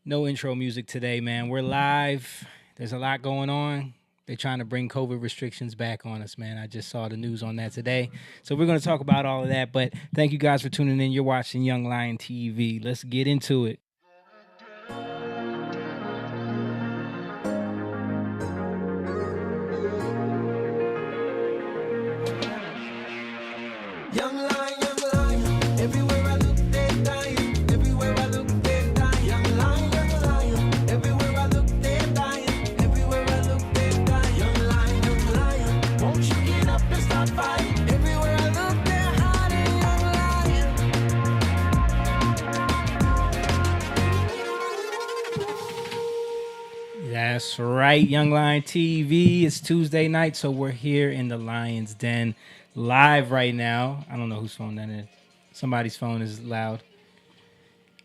No intro music today, man. We're live. There's a lot going on. They're trying to bring COVID restrictions back on us, man. I just saw the news on that today. So we're going to talk about all of that. But thank you guys for tuning in. You're watching Young Lion TV. Let's get into it. Young lion, everywhere I look, they're dying. Everywhere I look, they're dying. Young lion, everywhere I look, they're dying. Everywhere I look, they're dying. Young lion, won't you get up and start fighting? Everywhere I look, they're hiding. Young lion. That's right, Young Lion TV. It's Tuesday night, so we're here in the Lion's Den live right now. I don't know whose phone that is. Somebody's phone is loud.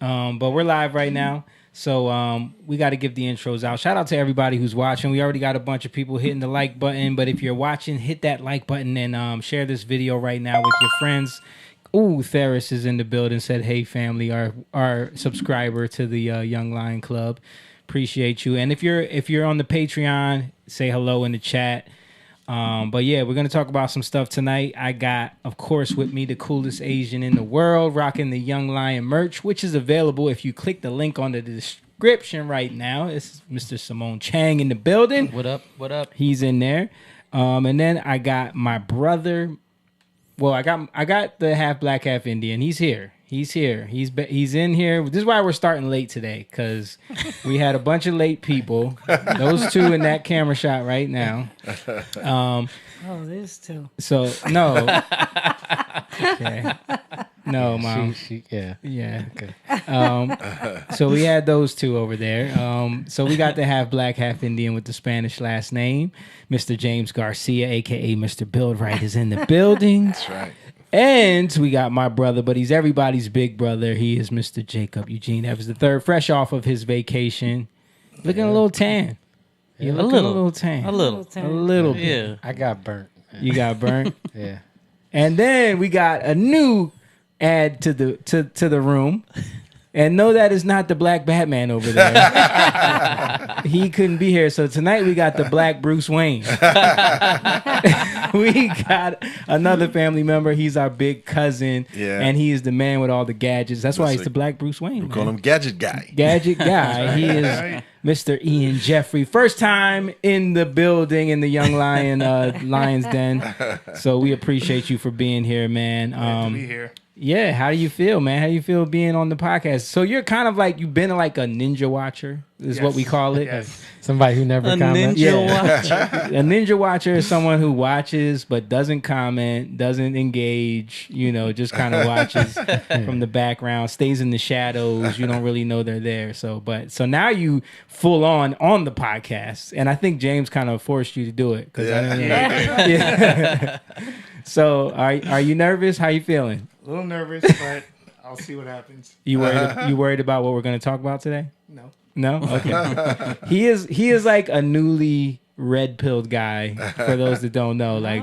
But we're live right now. So we got to give the intros out. Shout out to everybody who's watching. We already got a bunch of people hitting the like button. But if you're watching, hit that like button and share this video right now with your friends. Ooh, Theris is in the building. Said, hey, family, our subscriber to the Young Lion Club. Appreciate you. And if you're on the Patreon, say hello in the chat. But yeah, we're going to talk about some stuff tonight. I got, of course, with me the coolest Asian in the world, rocking the Young Lion merch, which is available if you click the link on the description right now. It's Mr. Simone Chang in the building. What up? What up? He's in there. And then I got my brother. Well, I got the half black, half Indian. He's here. He's in here. This is why we're starting late today, because we had a bunch of late people. Those two in that camera shot right now. There's two. So no, okay. No, mom. Yeah. Okay. So we had those two over there. So we got the half black, half Indian with the Spanish last name. Mr. James Garcia, aka Mr. Buildright, is in the building. That's right. And we got my brother, but he's everybody's big brother. He is Mr. Jacob Eugene Evans III, fresh off of his vacation. Looking a little tan. You're looking a little tan. A little. A little bit. Yeah. I got burnt. You got burnt. Yeah. And then we got a new add to the room. And no, that is not the Black Batman over there. He couldn't be here. So tonight we got the Black Bruce Wayne. We got another family member. He's our big cousin. Yeah. And he is the man with all the gadgets. That's why he's the Black Bruce Wayne. We man. call him Gadget Guy. Gadget guy. He is Mr. Ian Jeffrey. First time in the building in the Young Lion Lion's Den. So we appreciate you for being here, man. Glad to be here. Yeah, how do you feel, man? How do you feel being on the podcast? So you're kind of like, you've been like a ninja watcher, is what we call it. Yes. Somebody who never A comments. ninja Yeah. watcher. A ninja watcher is someone who watches but doesn't comment, doesn't engage, just kind of watches from the background, stays in the shadows. You don't really know they're there. So now you full on the podcast, and I think James kind of forced you to do it. Yeah. So are you nervous? How you feeling? A little nervous, but I'll see what happens. You worried about what we're going to talk about today? No. No? Okay. He is like a newly red-pilled guy, for those that don't know. Like,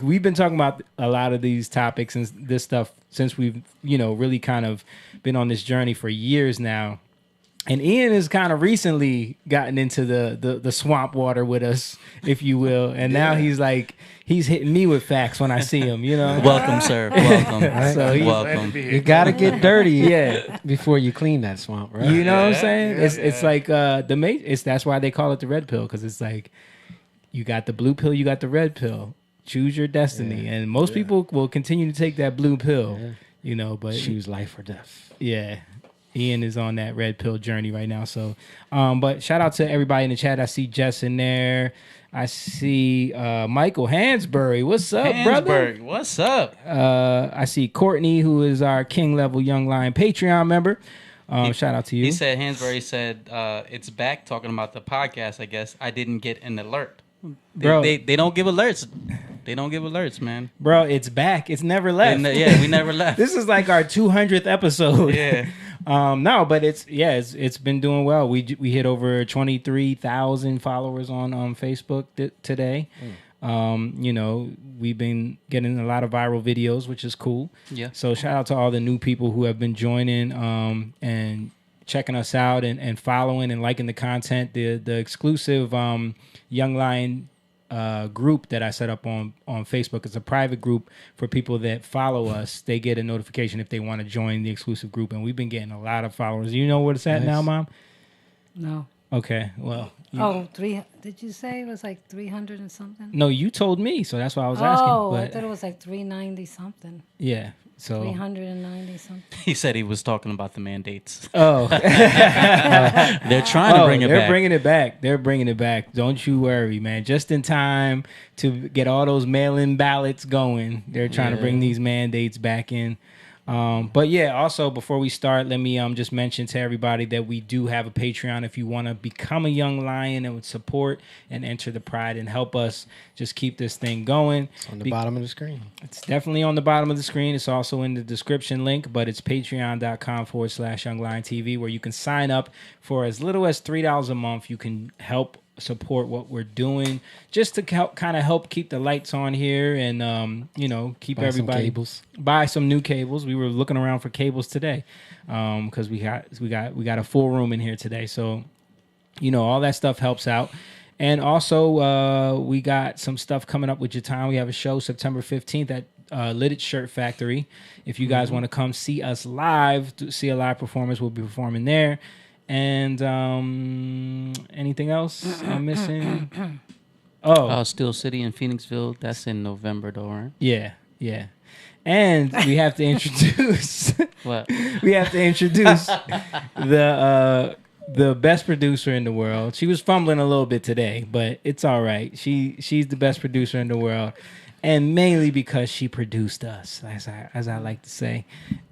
we've been talking about a lot of these topics and this stuff since we've, really kind of been on this journey for years now. And Ian has kind of recently gotten into the swamp water with us, if you will. And now he's hitting me with facts when I see him, Welcome, sir. Welcome. So he's- Glad to Welcome. be You here. gotta get dirty Yeah. before you clean that swamp, right? You know what I'm saying? yeah, It's like that's why they call it the red pill, because it's like you got the blue pill, you got the red pill. Choose your destiny, and most people will continue to take that blue pill. But Choose life or death. yeah, Ian is on that red pill journey right now. So, but shout out to everybody in the chat. I see Jess in there. I see Michael Hansberry. What's up, brother? Hansberg, what's up? I see Courtney, who is our King Level Young Lion Patreon member. Shout out to you. He said, Hansberry said, it's back talking about the podcast, I guess. I didn't get an alert. Bro. They don't give alerts. They don't give alerts, man. Bro, it's back. It's never left. And, yeah, we never left. This is like our 200th episode. Yeah. No, but it's been doing well. We hit over 23,000 followers on Facebook today. We've been getting a lot of viral videos, which is cool. Yeah. So shout out to all the new people who have been joining and checking us out and following and liking the content. The exclusive Young Lion group that I set up on Facebook. It's a private group for people that follow us. They get a notification if they want to join the exclusive group, and we've been getting a lot of followers. You know where it's at now, Mom? No. Okay, well. Did you say it was like 300 and something? No, you told me, so that's why I was asking. Oh, But I thought it was like 390 something. yeah, so 390 something. He said he was talking about the mandates. oh, They're trying to bring it they're back. bringing it back. They're bringing it back. Don't you worry, man. Just in time to get all those mail-in ballots going. They're trying to bring these mandates back in. But yeah, also before we start, let me just mention to everybody that we do have a Patreon. If you want to become a Young Lion and support and enter the pride and help us just keep this thing going. It's on the bottom of the screen. It's definitely on the bottom of the screen. It's also in the description link, but it's patreon.com/youngliontv, where you can sign up for as little as $3 a month. You can help support what we're doing just to kind of help keep the lights on here and keep Buy some everybody cables. buy some new cables. We were looking around for cables today because we got a full room in here today, so all that stuff helps out. And also we got some stuff coming up with Jatan. We have a show September 15th at Lidded Shirt Factory. If you guys want to come see us live, see a live performance, we'll be performing there. And anything else I'm missing? Steel City in Phoenixville. That's in November, though, right? Yeah. And we have to introduce What? we have to introduce the best producer in the world. She was fumbling a little bit today, but it's all right. She's the best producer in the world. And mainly because she produced us, as I like to say.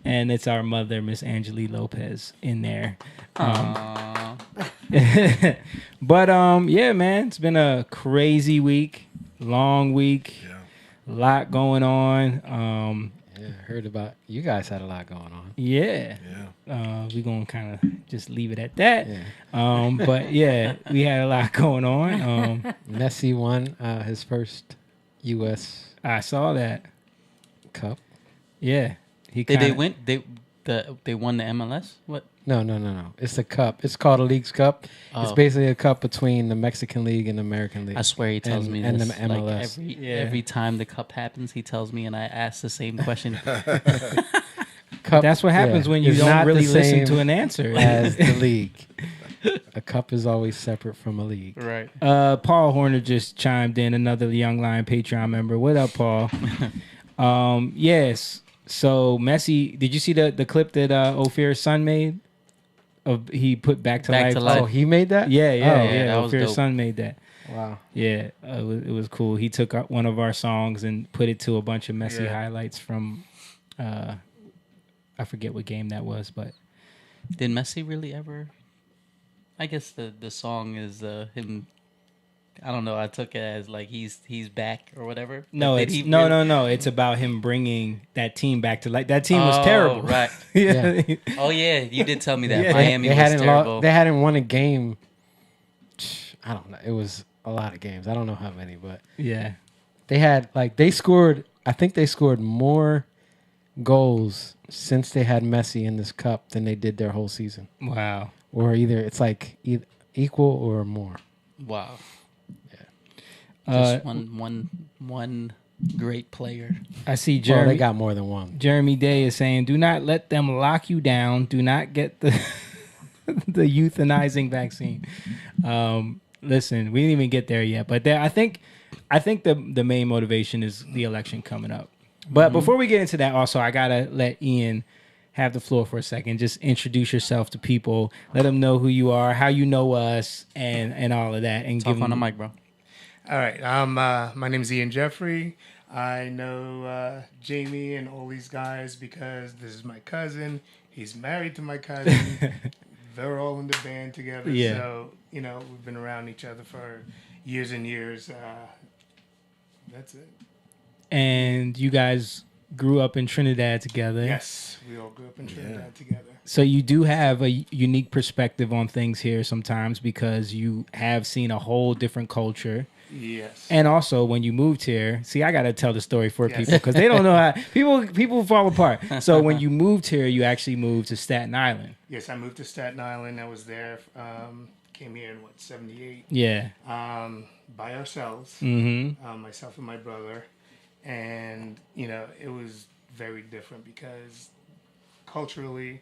And it's our mother, Miss Angelique Lopez, in there. But yeah, man, it's been a crazy week, long week, a lot going on. Yeah, heard about you guys had a lot going on. Yeah. We're gonna kind of just leave it at that. Yeah. But yeah, we had a lot going on. Messi won his first U.S. I saw that. Cup. Yeah. Did they win? They won the MLS? What? No. It's a cup. It's called a Leagues Cup. It's Oh. basically a cup between the Mexican League and the American League. I swear he tells me and this. the MLS. Like every time the cup happens, he tells me, and I ask the same question. Cup, That's what happens when you is don't not really the listen same to an answer. as the league. A cup is always separate from a league. Right. Paul Horner just chimed in, another Young Lion Patreon member. What up, Paul? Yes. So Messi, did you see the clip that Ophir's son made? He put back to life. Oh, he made that? Yeah. that was Ophir's dope. son made that. Wow. Yeah, it was cool. He took one of our songs and put it to a bunch of Messi highlights from, I forget what game that was, but Did Messi really ever? I guess the song is him. I don't know. I took it as like he's back or whatever. no, But did it's he no. really- It's about him bringing that team back to life. That team was terrible. Right. Yeah. Oh yeah, you did tell me that. Yeah. Miami was terrible. They hadn't won a game. I don't know. It was a lot of games. I don't know how many, but Yeah. they had they scored. I think they scored more goals since they had Messi in this cup than they did their whole season. Wow. Or either it's equal or more. Wow. Uh, Just one great player. I see Well, Jeremy. they got more than one. Jeremy Day is saying, "Do not let them lock you down. Do not get the the euthanizing vaccine." Listen, we didn't even get there yet, but I think the main motivation is the election coming up. But before we get into that, also I gotta let Ian have the floor for a second. Just introduce yourself to people. Let them know who you are, how you know us, and all of that. And Talk give on the them mic, bro. All right. My name's Ian Jeffrey. I know Jamie and all these guys because this is my cousin. He's married to my cousin. They're all in the band together. Yeah. So, we've been around each other for years and years. That's it. And you guys grew up in Trinidad together. Yes. We all grew up in Trinidad together. So you do have a unique perspective on things here sometimes because you have seen a whole different culture. Yes. And also, when you moved here, see, I gotta tell the story for Yes. people because they don't know how people fall apart. So when you moved here, you actually moved to Staten Island. Yes, I moved to Staten Island. I was there. Came here in '78. Yeah. By ourselves. Mm-hmm. Myself and my brother, and it was very different because culturally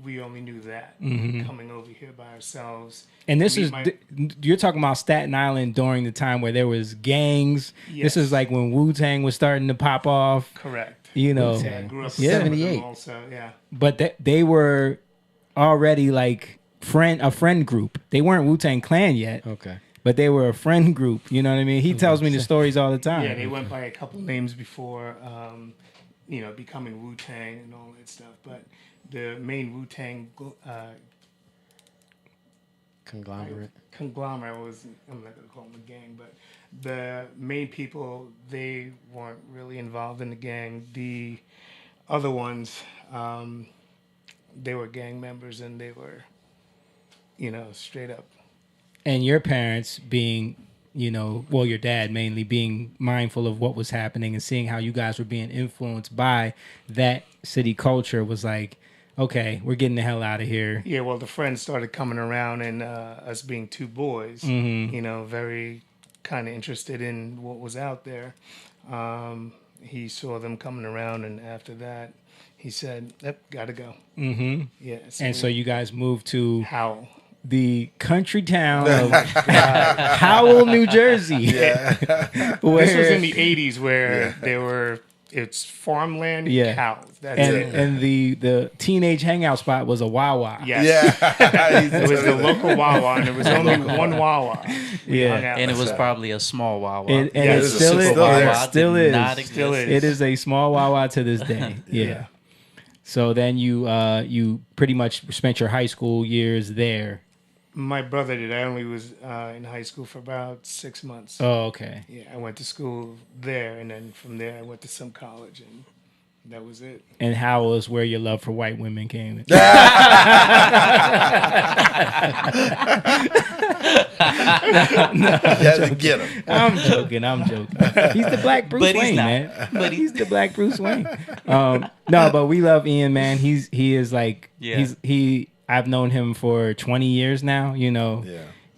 we only knew that coming over here by ourselves. And this Me, is my- you're talking about Staten Island during the time where there was gangs. This Yes. is like when Wu-Tang was starting to pop off. Correct. You know, Yeah, I grew up Yeah. with them 78. also. Yeah. but they were already like a friend group. They weren't Wu-Tang Clan yet, Okay. but they were a friend group. You know what I mean? He tells me the stories all the time. Yeah, they went by a couple names before, becoming Wu Tang and all that stuff. But the main Wu Tang Conglomerate. was, I'm not going to call them a gang, but the main people, they weren't really involved in the gang. The other ones, they were gang members and they were, straight up. And your parents being, well, your dad mainly being mindful of what was happening and seeing how you guys were being influenced by that city culture was like, okay, we're getting the hell out of here. Yeah, well, the friends started coming around, and us being two boys, very kind of interested in what was out there. He saw them coming around, and after that, he said, "Yep, gotta go." Mm-hmm. Yeah, And so you guys moved to Howell. the country town of Howell, New Jersey. Yeah. Where, This was in the '80s, where it's farmland, cows. That's it. and the teenage hangout spot was a Wawa. Yes. Yeah. It was the local Wawa, and there was only one Wawa. We Yeah. hung out And it was outside. probably a small Wawa. And Yeah, it it's still is. still there. It still Did is. not exist. Still is. It is a small Wawa to this day. Yeah. So then you pretty much spent your high school years there. My brother did. I only was in high school for about 6 months. Oh, okay. Yeah, I went to school there, and then from there I went to some college, and that was it. And how was where your love for white women came in? You had to get him. I'm joking. He's the black Bruce But he's Wayne, not. man. But He's the black Bruce Wayne. No, but we love Ian, man. He is like Yeah. I've known him for 20 years now. Yeah.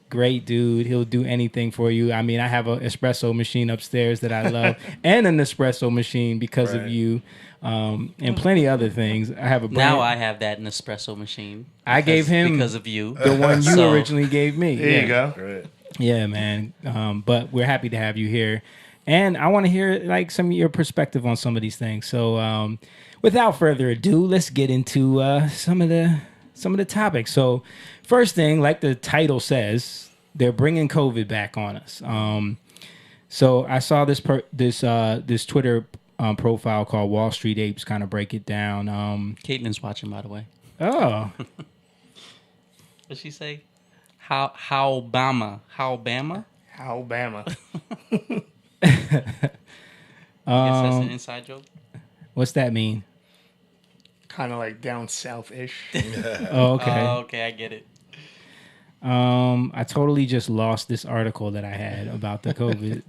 Great dude. He'll do anything for you. I mean, I have an espresso machine upstairs that I love, and an espresso machine because of Right. you, and plenty other things. I have a brand. Now I have that Nespresso machine. I gave him because of you. the one you So- originally gave me. There you go. Great. Yeah, man. But we're happy to have you here, and I want to hear like some of your perspective on some of these things. So, without further ado, let's get into some of the topics. So, first thing, like the title says, they're bringing COVID back on us. So I saw this Twitter profile called Wall Street Apes kind of break it down. Caitlin's watching, by the way. Oh, What'd she say? Howbama? Alabama. I guess that's an inside joke. what's that mean? Kind of like down south-ish. Oh, okay. Oh, okay, I get it. I totally just lost this article that I had about the COVID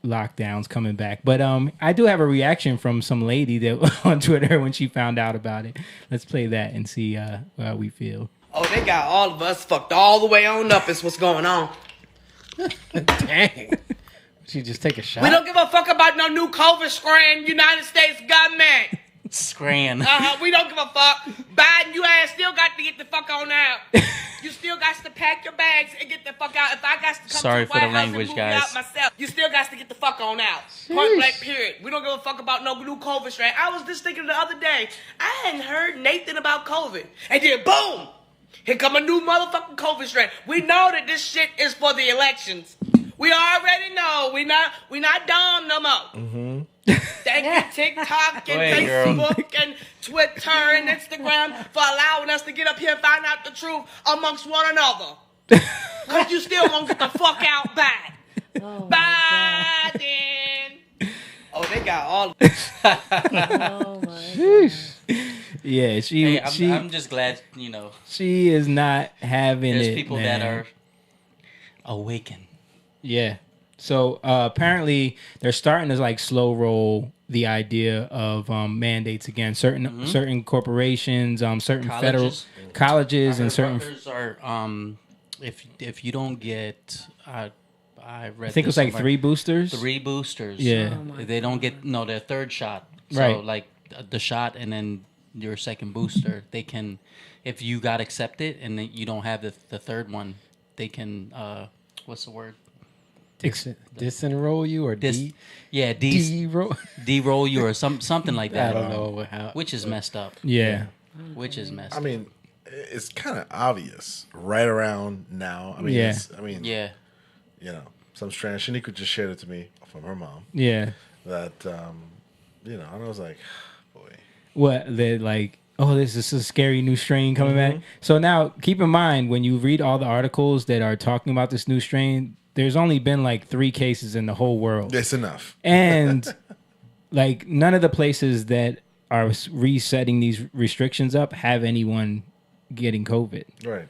lockdowns coming back. But I do have a reaction from some lady that on Twitter when she found out about it. Let's play that and see how we feel. Oh, they got all of us fucked all the way on up is what's going on. Dang. She just take a shot. We don't give a fuck about no new COVID strain, United States government. Scran. We don't give a fuck. Biden, you ass still got to get the fuck on out. You still got to pack your bags and get the fuck out. If I got to come Sorry to the for the White House language, and move guys. you out myself, you still got to get the fuck on out. Point blank, period. We don't give a fuck about no new COVID strain. I was just thinking the other day, I hadn't heard Nathan about COVID. And then boom, here come a new motherfucking COVID strain. We know that this shit is for the elections. We already know. We not dumb no more. Thank you, TikTok and Wait, girl. Facebook and Twitter and Instagram for allowing us to get up here and find out the truth amongst one another. Because you still won't get the fuck out back. Oh, Biden. Oh, they got all. oh my. Yeah, Hey, I'm just glad, she is not having there's it. people man. that awaken. Yeah. So apparently they're starting to like slow roll the idea of mandates again. Certain corporations, certain federal Colleges. colleges, I and heard certain. Rutgers are if you don't get I read I think it was this like somewhere. 3 boosters. 3 boosters. Yeah. They don't get their third shot. So Right. like the shot and then your second booster, they can, if you got accepted and then you don't have the third one, they can what's the word? Disenroll you or De-roll you or something like I that. don't know how. Which is messed up. Yeah. Which is messed I up. mean, it's kind of obvious right around now. I mean, Yeah. Yeah. You know, some strange. Shaniqua just shared it to me from her mom. Yeah. That and I was like, boy. What they're like, oh, this is a scary new strain coming back. So now keep in mind when you read all the articles that are talking about this new strain, there's only been like 3 cases in the whole world. That's enough. And like none of the places that are resetting these restrictions up have anyone getting COVID. Right.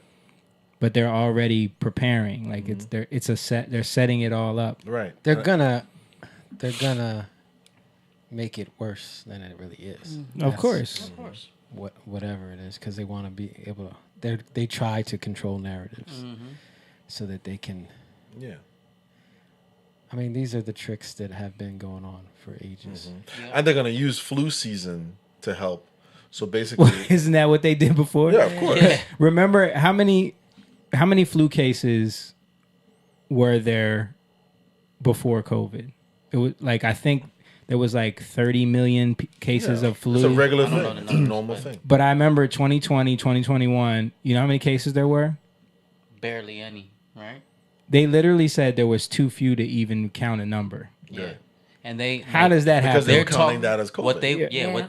But they're already preparing. Like they're setting it all up. Right. They're gonna make it worse than it really is. Of course. Whatever it is, because they want to be able to. They try to control narratives so that they can. Yeah. I mean, these are the tricks that have been going on for ages. And they're gonna use flu season to help. So basically, Isn't that what they did before? yeah, of course. Yeah. Remember how many flu cases were there before COVID? It was like I think there was like 30 million cases of flu. It's a regular I don't know thing. the It's a numbers, normal but- thing. But I remember 2020, 2021, you know how many cases there were? Barely any, right? They literally said there was too few to even count a number. Yeah. And they How does that Because happen? they're counting that as COVID. What they Yeah.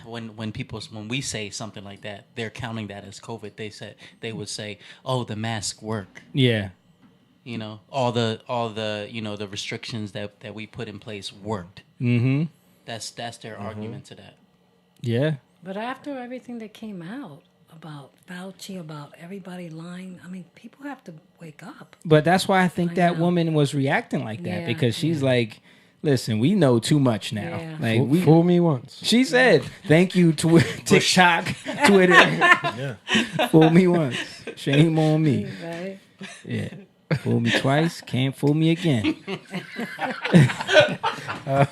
when we say something like that, they're counting that as COVID. They would say, "Oh, the mask work." Yeah. You know, all the the restrictions that we put in place worked. Mm-hmm. That's their argument to that. Yeah. But after everything that came out about Fauci, about everybody lying, I mean, people have to wake up. But that's why I think I that know. woman was reacting like that Yeah, because she's like, listen, we know too much now. Yeah. Like Fool me once. she said, thank you, TikTok, Twitter. Yeah. Fool me once. Shame on me. Right? Yeah. Fool me twice, can't fool me again.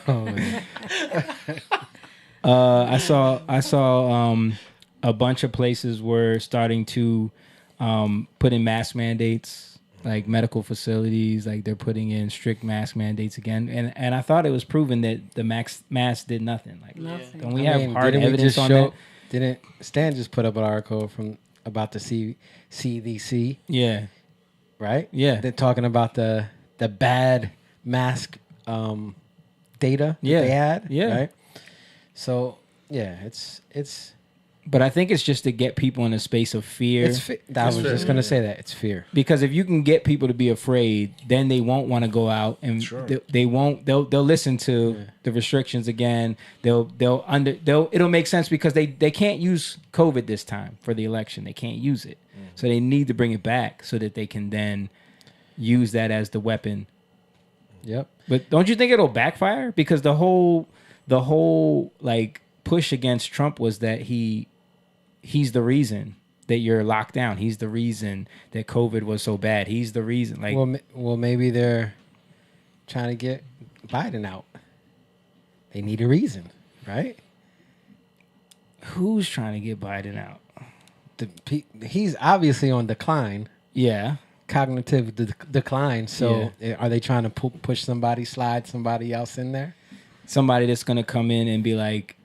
Oh man. I saw a bunch of places were starting to put in mask mandates, like medical facilities, like they're putting in strict mask mandates again. And I thought it was proven that the mask did nothing. Like, Nothing. don't we have hard didn't we evidence just on show- that? Didn't Stan just put up an article about the CDC, Yeah. right? Yeah. They're talking about the bad mask data Yeah. that they had. Yeah. Right. So yeah, it's But I think it's just to get people in a space of fear. I was just gonna say that it's fear. Because if you can get people to be afraid, then they won't want to go out, and Sure. they won't. They'll listen to the restrictions again. It'll make sense because they can't use COVID this time for the election. They can't use it, so they need to bring it back so that they can then use that as the weapon. Yep. But don't you think it'll backfire? Because the whole like push against Trump was that he's the reason that you're locked down. He's the reason that COVID was so bad. He's the reason. Like, Well, maybe they're trying to get Biden out. They need a reason, right? who's trying to get Biden out? He's obviously on decline, Yeah. cognitive decline. So are they trying to push slide somebody else in there? Somebody that's going to come in and be like,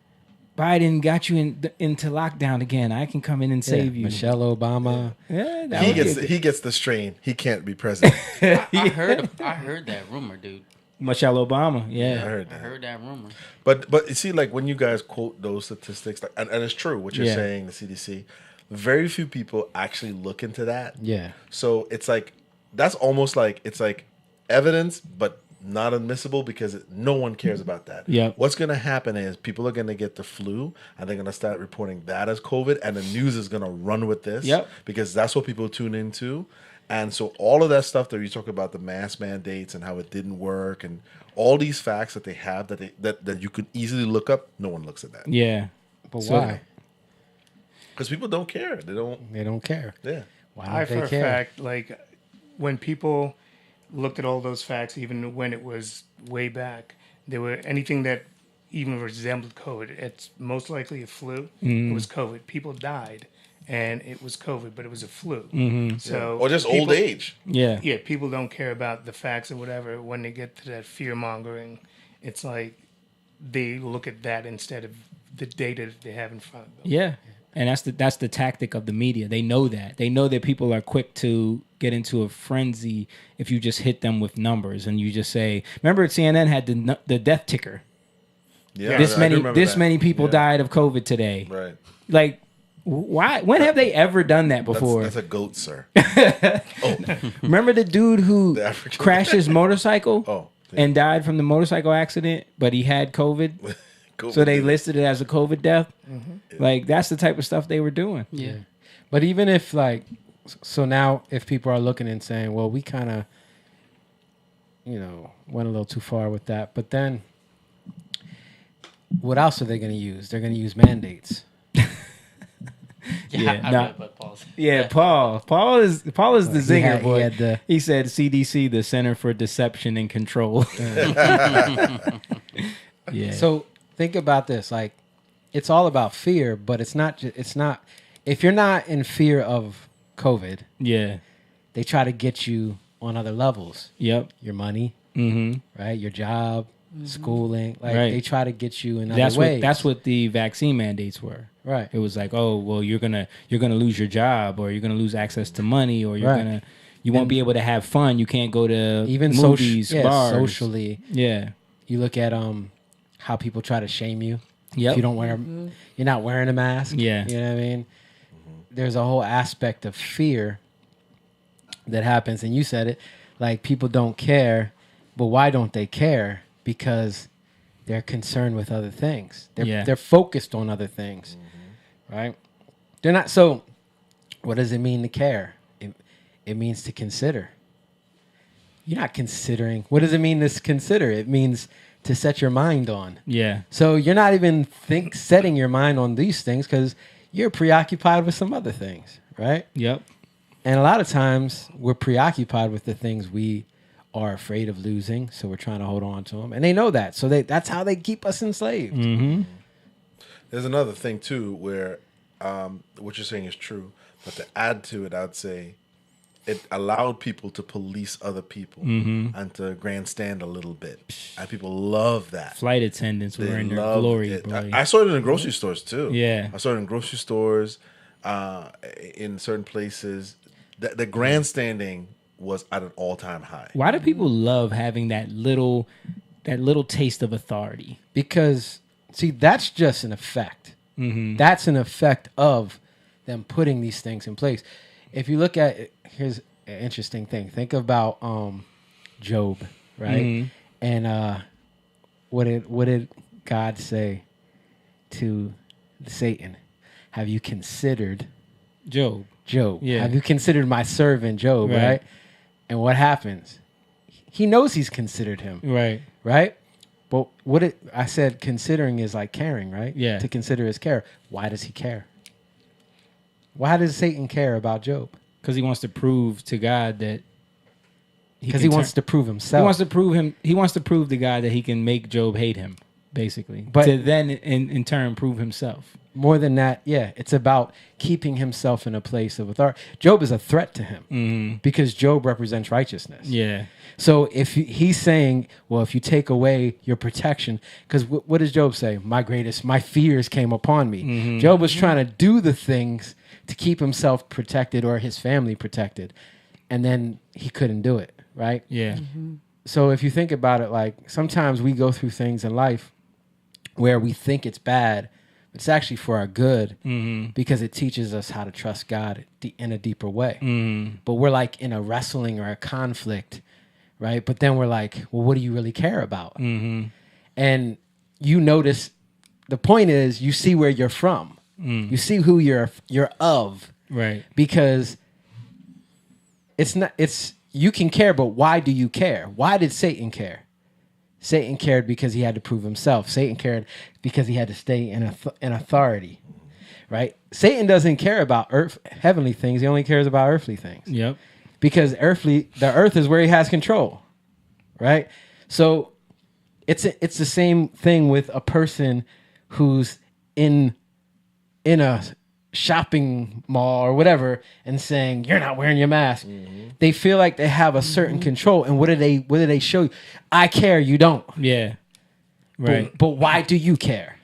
Biden got you into lockdown again. I can come in and save you. Michelle Obama. Yeah, that He would gets be he gets the strain. He can't be president. I heard that rumor, dude. Michelle Obama. I Yeah. heard I that. heard that rumor. But you see, like when you guys quote those statistics, like, and it's true what you're Yeah. saying, the CDC. Very few people actually look into that. Yeah. So it's like that's almost like it's like evidence, but not admissible because no one cares about that. Yep. What's going to happen is people are going to get the flu and they're going to start reporting that as COVID, and the news is going to run with this. Yep. Because that's what people tune into, And so all of that stuff that you talk about, the mask mandates and how it didn't work, and all these facts that they have that you could easily look up, no one looks at that. Yeah. But So- why? Because people don't care. They don't. They don't care. Yeah. Why I, don't for they a care? fact, like when people looked at all those facts, even when it was way back, there were anything that even resembled COVID. It's most likely a flu. It was COVID. People died, and it was COVID, but it was a flu. So Or just people- old age. Yeah. Yeah, people don't care about the facts or whatever. When they get to that fear mongering, it's like they look at that instead of the data that they have in front of them. Yeah. And that's the tactic of the media. They know that. They know that people are quick to get into a frenzy if you just hit them with numbers and you just say, remember CNN had the death ticker. Yeah. This I do remember that. many people Yeah. died of COVID today. Right. Like, why? When have they ever done that before? That's a goat, sir. Remember the dude who The African- crashed his motorcycle Oh. Yeah. and died from the motorcycle accident, but he had COVID, Goat so they did it. listed it as a COVID death. Like, that's the type of stuff they were doing. Yeah. But even if like, so now if people are looking and saying, well, we kind of, went a little too far with that. But then what else are they going to use? They're going to use mandates. Yeah, I nah. read, but pause. Yeah, Paul is the zinger had- he boy. had the- He said CDC, the Center for Deception and Control. Yeah. So think about this. Like, it's all about fear, but it's not, if you're not in fear of COVID, yeah. they try to get you on other levels. Yep. Your money, Mm-hmm. right? Your job, schooling. Like, Right. they try to get you in That's other ways. what that's what the vaccine mandates were. Right. It was like, oh, well, you're gonna lose your job, or you're gonna lose access to money, or Right. you won't be able to have fun. You can't go to Even movies, bars. socially. Yeah. You look at how people try to shame you. Yep. If you don't wear, you're not wearing a mask. Yeah. You know what I mean? There's a whole aspect of fear that happens, and you said it. Like, people don't care, but why don't they care? Because they're concerned with other things. They're focused on other things, right? They're not. So, what does it mean to care? It means to consider. You're not considering. What does it mean to consider? It means to set your mind on. Yeah. So you're not even setting your mind on these things because you're preoccupied with some other things, right? Yep. And a lot of times we're preoccupied with the things we are afraid of losing, so we're trying to hold on to them, and they know that. So that's how they keep us enslaved. Mm-hmm. There's another thing too where what you're saying is true, but to add to it, I'd say it allowed people to police other people and to grandstand a little bit, and people love that. Flight attendants were They in their loved glory, it. boy. I saw it in the grocery stores too. Yeah. I saw it in grocery stores, in certain places. The grandstanding was at an all-time high. Why do people love having that little taste of authority? Because, see, that's just an effect. That's an effect of them putting these things in place. If you look at it, here's an interesting thing. Think about Job, right? And what did God say to Satan? Have you considered Job. Yeah. Have you considered my servant Job, Right. right? And what happens? He knows he's considered him, Right. right? But I said considering is like caring, right? Yeah. To consider is care. Why does he care? Why does Satan care about Job? Because he wants to prove to God that Because he wants to prove himself. He wants to prove him. He wants to prove to God that he can make Job hate him, basically. But- to then, in turn, prove himself. More than that, yeah, it's about keeping himself in a place of authority. Job is a threat to him because Job represents righteousness. Yeah. So if he's saying, well, if you take away your protection, because what does Job say? My fears came upon me. Job was trying to do the things to keep himself protected or his family protected, and then he couldn't do it, right? Yeah. So if you think about it, like sometimes we go through things in life where we think it's bad, but it's actually for our good because it teaches us how to trust God in a deeper way. But we're like in a wrestling or a conflict, right? But then we're like, well, what do you really care about? And you notice, the point is you see where you're from. You see who you're of, Right. because it's not. It's you can care, but why do you care? Why did Satan care? Satan cared because he had to prove himself. Satan cared because he had to stay in authority, right? Satan doesn't care about heavenly things. He only cares about earthly things. Yep. Because the earth is where he has control, right? So it's the same thing with a person who's in a shopping mall or whatever and saying you're not wearing your mask. They feel like they have a certain control, and what do they show you? I care, you don't. Yeah. Right. But why do you care?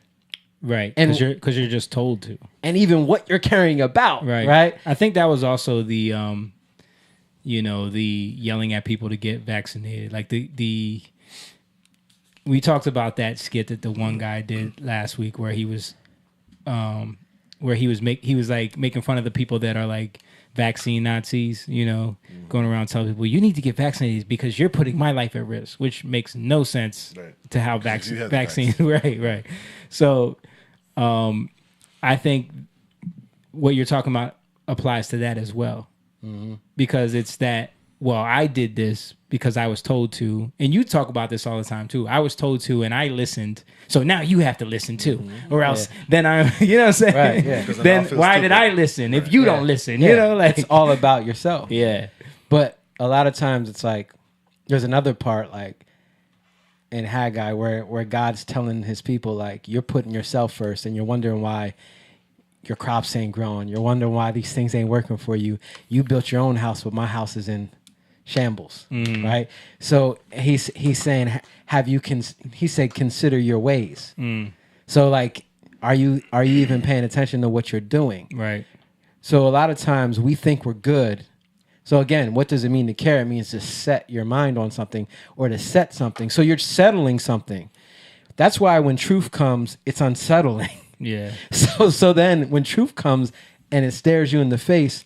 Right. And- Because you're just told to. And even what you're caring about, right? I think that was also the the yelling at people to get vaccinated. Like the we talked about that skit that the one guy did last week where he was making fun of the people that are like vaccine Nazis, going around telling people you need to get vaccinated because you're putting my life at risk, which makes no sense to how vaccines right. So I think what you're talking about applies to that as well. Because it's that, well, I did this because I was told to, and you talk about this all the time too. I was told to, and I listened, so now you have to listen too, or else then I'm, you know what I'm saying? Right, yeah. Then why did I listen if you don't listen? Yeah. You know, like it's all about yourself. Yeah. But a lot of times it's like there's another part like in Haggai where God's telling his people like you're putting yourself first, and you're wondering why your crops ain't growing. You're wondering why these things ain't working for you. You built your own house, but my house is in shambles, right? So he's saying, he said, consider your ways. So like, are you even paying attention to what you're doing? Right. So a lot of times we think we're good. So again, what does it mean to care? It means to set your mind on something or to set something. So you're settling something. That's why when truth comes, it's unsettling. Yeah. So then when truth comes and it stares you in the face,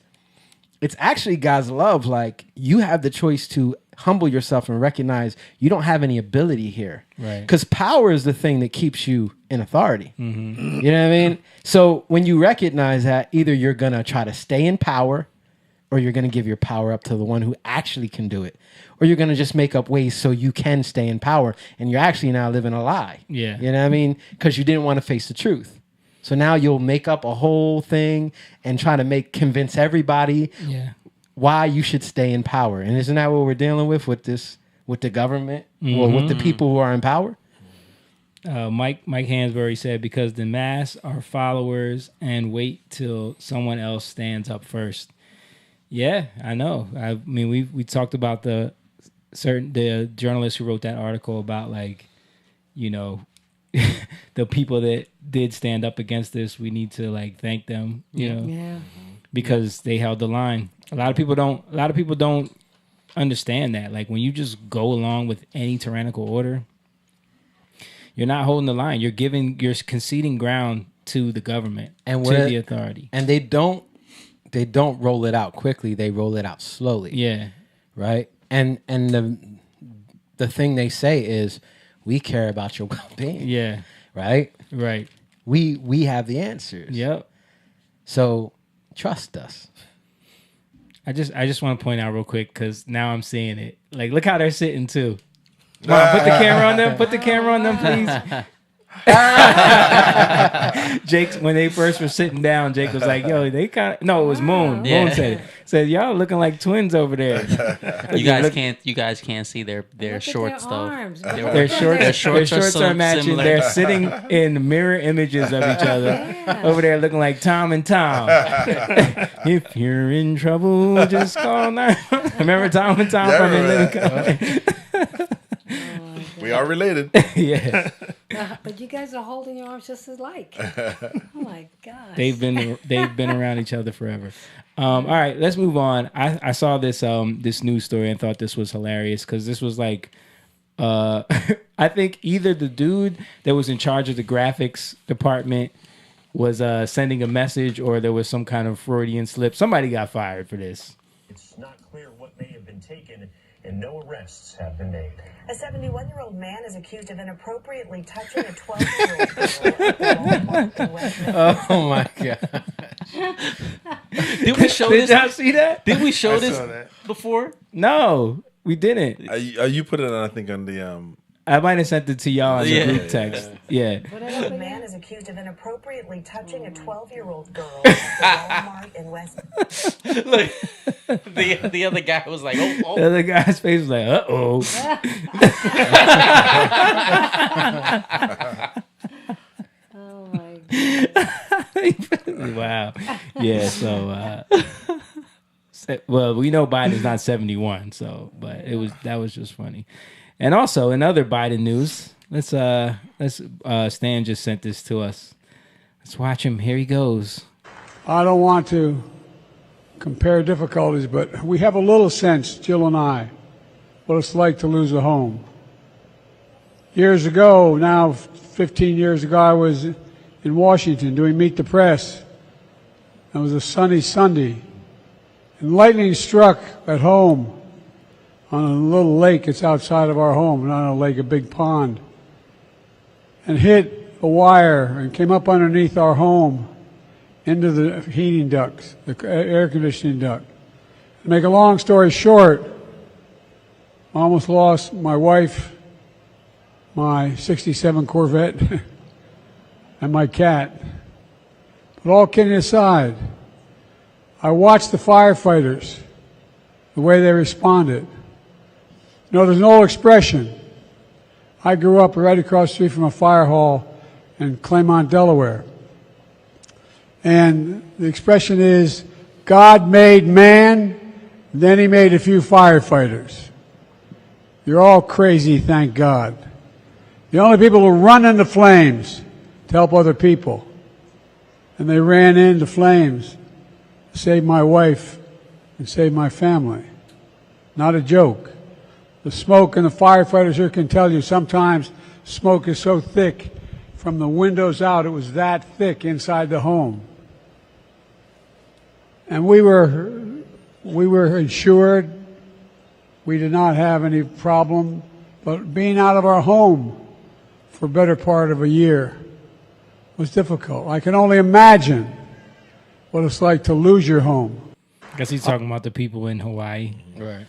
it's actually God's love. Like you have the choice to humble yourself and recognize you don't have any ability here. Right. Because power is the thing that keeps you in authority. You know what I mean? So when you recognize that, either you're going to try to stay in power or you're going to give your power up to the one who actually can do it. Or you're going to just make up ways so you can stay in power and you're actually now living a lie. Yeah. You know what I mean? Because you didn't want to face the truth. So now you'll make up a whole thing and try to convince everybody why you should stay in power. And isn't that what we're dealing with the government or with the people who are in power? Mike Hansberry said, because the mass are followers and wait till someone else stands up first. Yeah, I know. I mean, we talked about the journalist who wrote that article about like, the people that did stand up against this. We need to like thank them, because they held the line. A lot of people don't understand that. Like when you just go along with any tyrannical order, you're not holding the line. You're conceding ground to the government and to the authority. And they don't roll it out quickly. They roll it out slowly. Yeah. Right. And the thing they say is, we care about your well-being. Yeah. Right? Right. We have the answers. Yep. So trust us. I just want to point out real quick because now I'm seeing it. Like, look how they're sitting too. Come on, put the camera on them. Put the camera on them, please. Jake, when they first were sitting down, Jake was like, "Yo, they kind of no, it was Moon. Yeah. Moon said, y'all looking like twins over there." You guys can't see their shorts though. Arms. Their shorts are matching. similar. They're sitting in mirror images of each other over there, looking like Tom and Tom. If you're in trouble, just call 911. Remember Tom and Tom from Living Color? We are related. Yeah. But you guys are holding your arms just as like. Oh my gosh. They've been around each other forever. All right, let's move on. I saw this news story and thought this was hilarious because this was like, I think either the dude that was in charge of the graphics department was sending a message, or there was some kind of Freudian slip. Somebody got fired for this. It's not clear what may have been taken and no arrests have been made. A 71-year-old man is accused of inappropriately touching a 12-year-old girl at the Walmart in West Memphis. Oh my god. Did we show Did this? y'all see that? Did we show I this saw that. before? No, we didn't. You put it on, I think, on the I might have sent it to y'all in the Yeah. group text. Yeah. A man is accused of inappropriately touching a 12-year-old girl at the Walmart in West. Look, the other guy was like, "Oh, The other guy's face was like, "Uh-oh." Oh my god. Wow. Yeah, so well, we know Biden's not 71, so but that was just funny. And also in other Biden news, let's Stan just sent this to us. Let's watch him. Here he goes. I don't want to compare difficulties, but we have a little sense, Jill and I, what it's like to lose a home. Years ago, now 15 years ago, I was in Washington doing Meet the Press. It was a sunny Sunday, and lightning struck at home on a little lake that's outside of our home, not a lake, a big pond, and hit a wire and came up underneath our home into the heating ducts, the air conditioning duct. To make a long story short, I almost lost my wife, my 67 Corvette, and my cat. But all kidding aside, I watched the firefighters, the way they responded. You know, there's an old expression. I grew up right across the street from a fire hall in Claymont, Delaware. And the expression is, God made man, then he made a few firefighters. You're all crazy, thank God. The only people who run into flames to help other people. And they ran into flames to save my wife and save my family. Not a joke. The smoke, and the firefighters here can tell you, sometimes smoke is so thick from the windows out, it was that thick inside the home. And we were insured. We did not have any problem. But being out of our home for a better part of a year was difficult. I can only imagine what it's like to lose your home. I guess he's talking about the people in Hawaii. Right.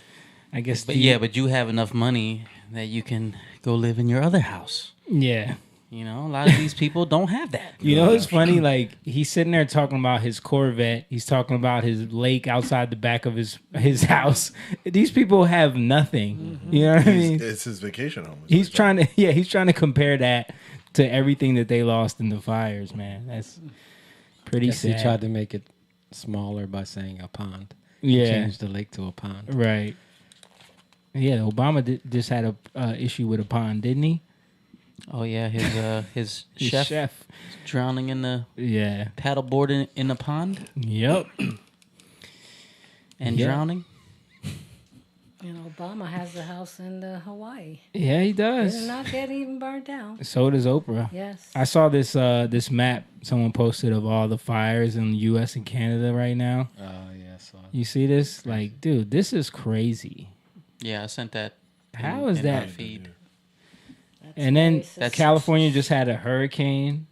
I guess but you have enough money that you can go live in your other house. Yeah. You know, a lot of these people don't have that. You know, it's funny. Like, he's sitting there talking about his Corvette. He's talking about his lake outside the back of his house. These people have nothing. You know what I mean? It's his vacation home. He's trying to compare that to everything that they lost in the fires. Man, that's pretty Guess sad. he tried to make it smaller by saying a pond. Yeah, Change the lake to a pond. Right. Yeah, Obama just had a issue with a pond, didn't he? Oh yeah, his chef drowning in the paddleboard in the pond. Yep. And drowning. And Obama has the house in Hawaii. Yeah, he does. Did not get even burned down. So does Oprah. Yes. I saw this map someone posted of all the fires in the U.S. and Canada right now. Oh yeah, I saw it. You see this? Like, dude, this is crazy. Yeah, I sent that. How is that? My feed? And then California just had a hurricane.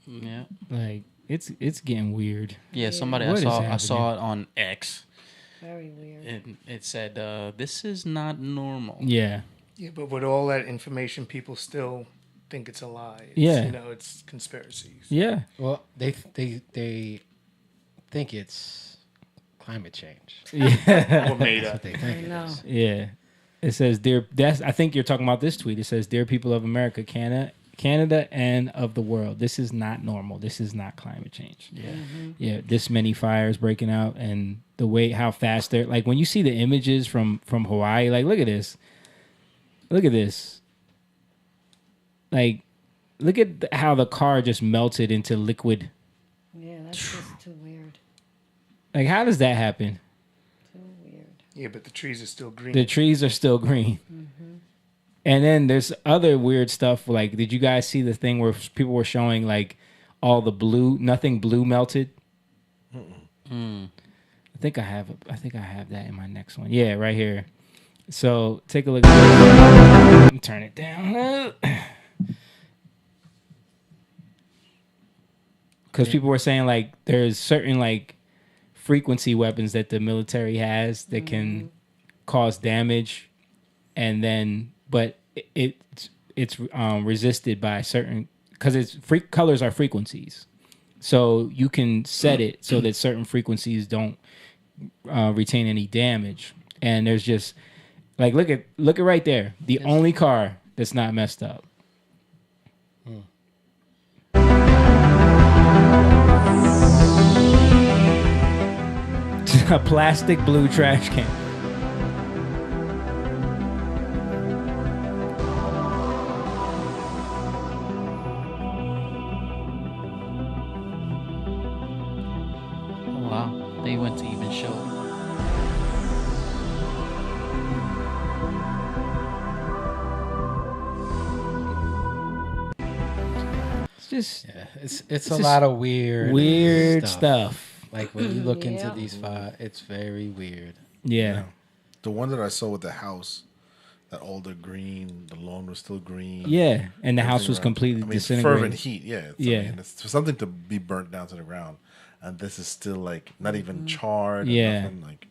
Yeah, like it's getting weird. Yeah, somebody I saw it on X. Very weird. It said this is not normal. Yeah. Yeah, but with all that information, people still think it's a lie. Yeah. You know, it's conspiracies. Yeah. Well, they think it's climate change. Yeah. What made That's up? what they think I know. it is. Yeah. It says, I think you're talking about this tweet. It says, "Dear people of America, Canada, and of the world, this is not normal. This is not climate change." Yeah. Mm-hmm. Yeah. This many fires breaking out, and the way how fast they're like when you see the images from Hawaii. Like, look at this. Look at this. Like, look at how the car just melted into liquid. Yeah, that's just too weird. Like, how does that happen? Too weird. Yeah, but the trees are still green. The trees are still green. Mm-hmm. And then there's other weird stuff. Like, did you guys see the thing where people were showing like all the blue, nothing blue melted? I think I have that in my next one. Yeah, right here. So take a look at this. Turn it down. Because people were saying like there's certain like frequency weapons that the military has that can cause damage, and then but it's resisted by certain because it's colors are frequencies, so you can set it so that certain frequencies don't retain any damage. And there's just like look at right there, the only car that's not messed up. A plastic blue trash can. Oh, wow. They went to even show. It's just it's a lot of weird stuff. Like when you look into Yeah. these files, it's very weird. Yeah. The one that I saw with the house, that all the green, the lawn was still green. Yeah, and the house Everything was around- completely I mean, disintegrated. fervent heat. Yeah, it's for something to be burnt down to the ground, and this is still like not even charred. or Yeah. nothing, like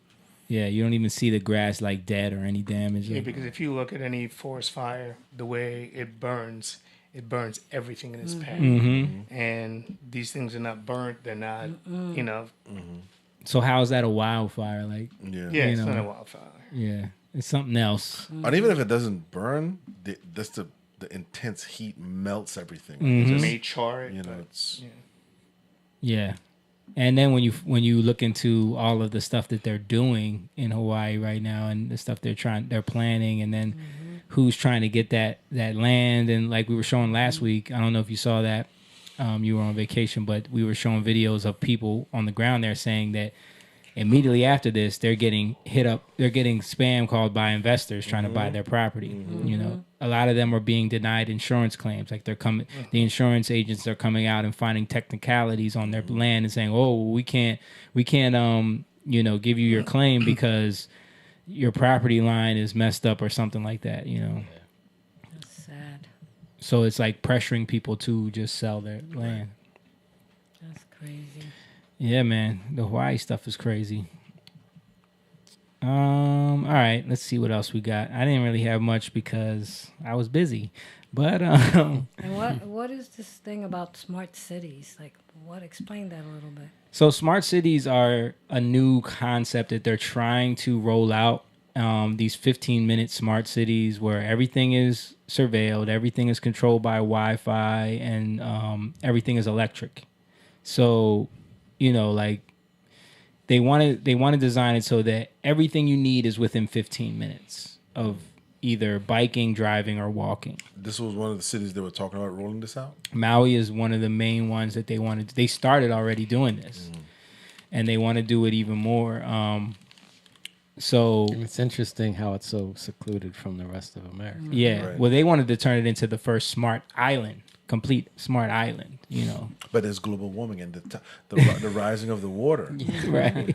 Yeah, you don't even see the grass like dead or any damage. Yeah, Like, because if you look at any forest fire, the way it burns everything in its path. And these things are not burnt; they're not, you know. so how is that a wildfire? Like, yeah. Yeah, You it's not know. a wildfire. yeah, it's something else. And even if it doesn't burn, the intense heat melts everything. Like, Mm-hmm. it It just- may char it, you know, but it's Yeah, and then when you look into all of the stuff that they're doing in Hawaii right now, and the stuff they're planning, and then who's trying to get that land, and like we were showing last week, I don't know if you saw that, you were on vacation, but we were showing videos of people on the ground there saying that immediately after this, they're getting hit up, they're getting spam called by investors trying to buy their property. You know, a lot of them are being denied insurance claims. Like they're coming, the insurance agents are coming out and finding technicalities on their land and saying, "Oh, we can't, you know, give you your claim because your property line is messed up or something like that." You know, That's sad. so it's like pressuring people to just sell their land. That's crazy. Yeah, man. The Hawaii stuff is crazy. All right, let's see what else we got. I didn't really have much because I was busy. But And what is this thing about smart cities? Like, explain that a little bit. so smart cities are a new concept that they're trying to roll out. These 15-minute smart cities where everything is surveilled, everything is controlled by Wi-Fi, and everything is electric. So, you know, like they want to design it so that everything you need is within 15 minutes of either biking, driving, or walking. this was one of the cities they were talking about rolling this out. Maui is one of the main ones that they wanted. They started already doing this, and they want to do it even more. So It's interesting how it's so secluded from the rest of America. yeah, Right. well, they wanted to turn it into the first smart island, complete smart island. You know, But there's global warming and the rising of the water. right?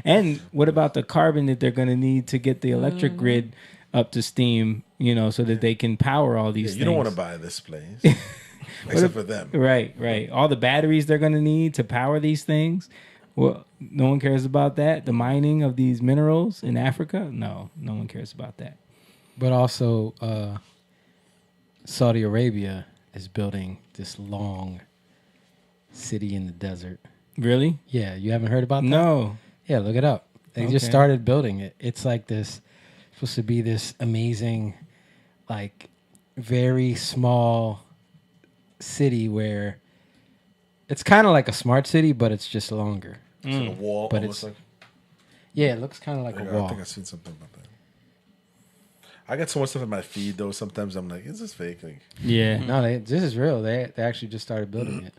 And what about the carbon that they're going to need to get the electric grid up to steam? You know, so that they can power all Yeah, these. you things. don't want to buy this place, except for them. Right. All the batteries they're going to need to power these things. Well, no one cares about that. The mining of these minerals in Africa? No one cares about that. But also, Saudi Arabia is building this long city in the desert. Really? Yeah, you haven't heard about that? No. Yeah, look it up. They just Okay. started building it. It's like this, supposed to be this amazing, like, very small city where it's kind of like a smart city, but it's just longer. It's like a wall, But almost it's- like. Yeah, it looks kind of like Yeah, a wall. I think I've seen something about that. I get so much stuff in my feed though. Sometimes I'm like, is this fake? Like, Yeah. No, this is real. They actually just started building it.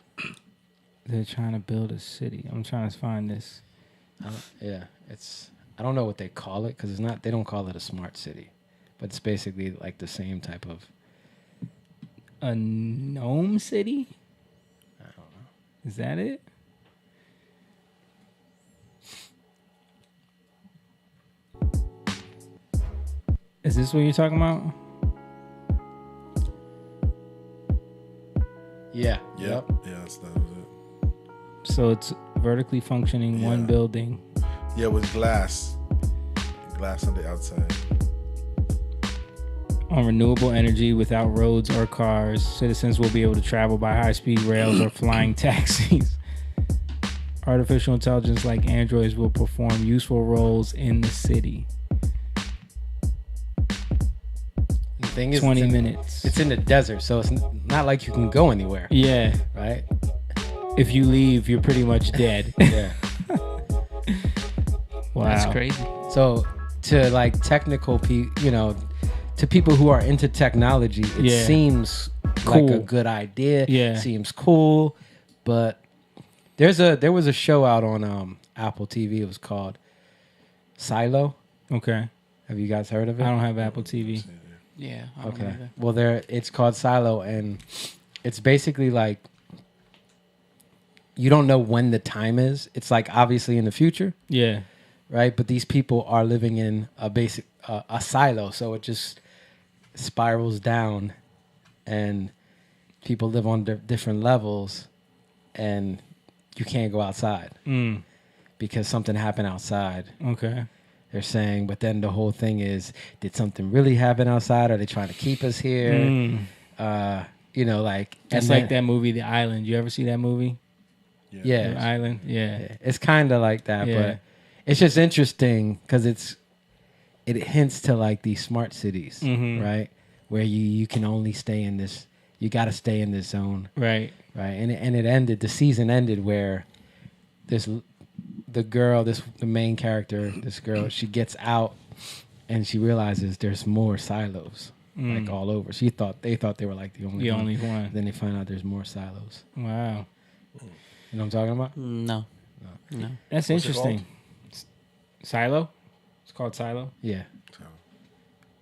They're trying to build a city. I'm trying to find this. Yeah, I don't know what they call it because it's not. They don't call it a smart city, but it's basically like the same type of. A gnome city? I don't know. Is that it? Is this what you're talking about? Yeah. Yeah, that was it. So it's vertically functioning one Yeah. building. Yeah, with glass on the outside. On renewable energy without roads or cars. Citizens will be able to travel by high-speed rails or flying taxis. Artificial intelligence like androids will perform useful roles in the city. The thing is, 20 minutes. It's in the desert, so it's not like you can go anywhere. Yeah. Right? If you leave, you're pretty much dead. Yeah. Wow. That's crazy. So to like technical people, to people who are into technology, it seems like a good idea. Yeah. Seems cool, but there was a show out on Apple TV. It was called Silo. Okay. Have you guys heard of it? I don't have Apple TV. Yeah. I don't Okay. either. Well, it's called Silo, and it's basically like you don't know when the time is. It's like obviously in the future. Yeah. Right, but these people are living in a silo, so it just spirals down, and people live on different levels, and you can't go outside because something happened outside. Okay. They're saying, but then the whole thing is, did something really happen outside? Are they trying to keep us here? Like It's like that movie, The Island. You ever see that movie? Yeah, The Island. Yeah. it's kind of like that, Yeah. but it's just interesting because it hints to like these smart cities, right? Where you can only stay in this, you got to stay in this zone, Right. right? And it ended. The season ended where the main character, this girl, she gets out and she realizes there's more silos like all over. They thought they were like the only one. Then they find out there's more silos. Wow. You know what I'm talking about? No. That's interesting. Silo? It's called Silo? Yeah.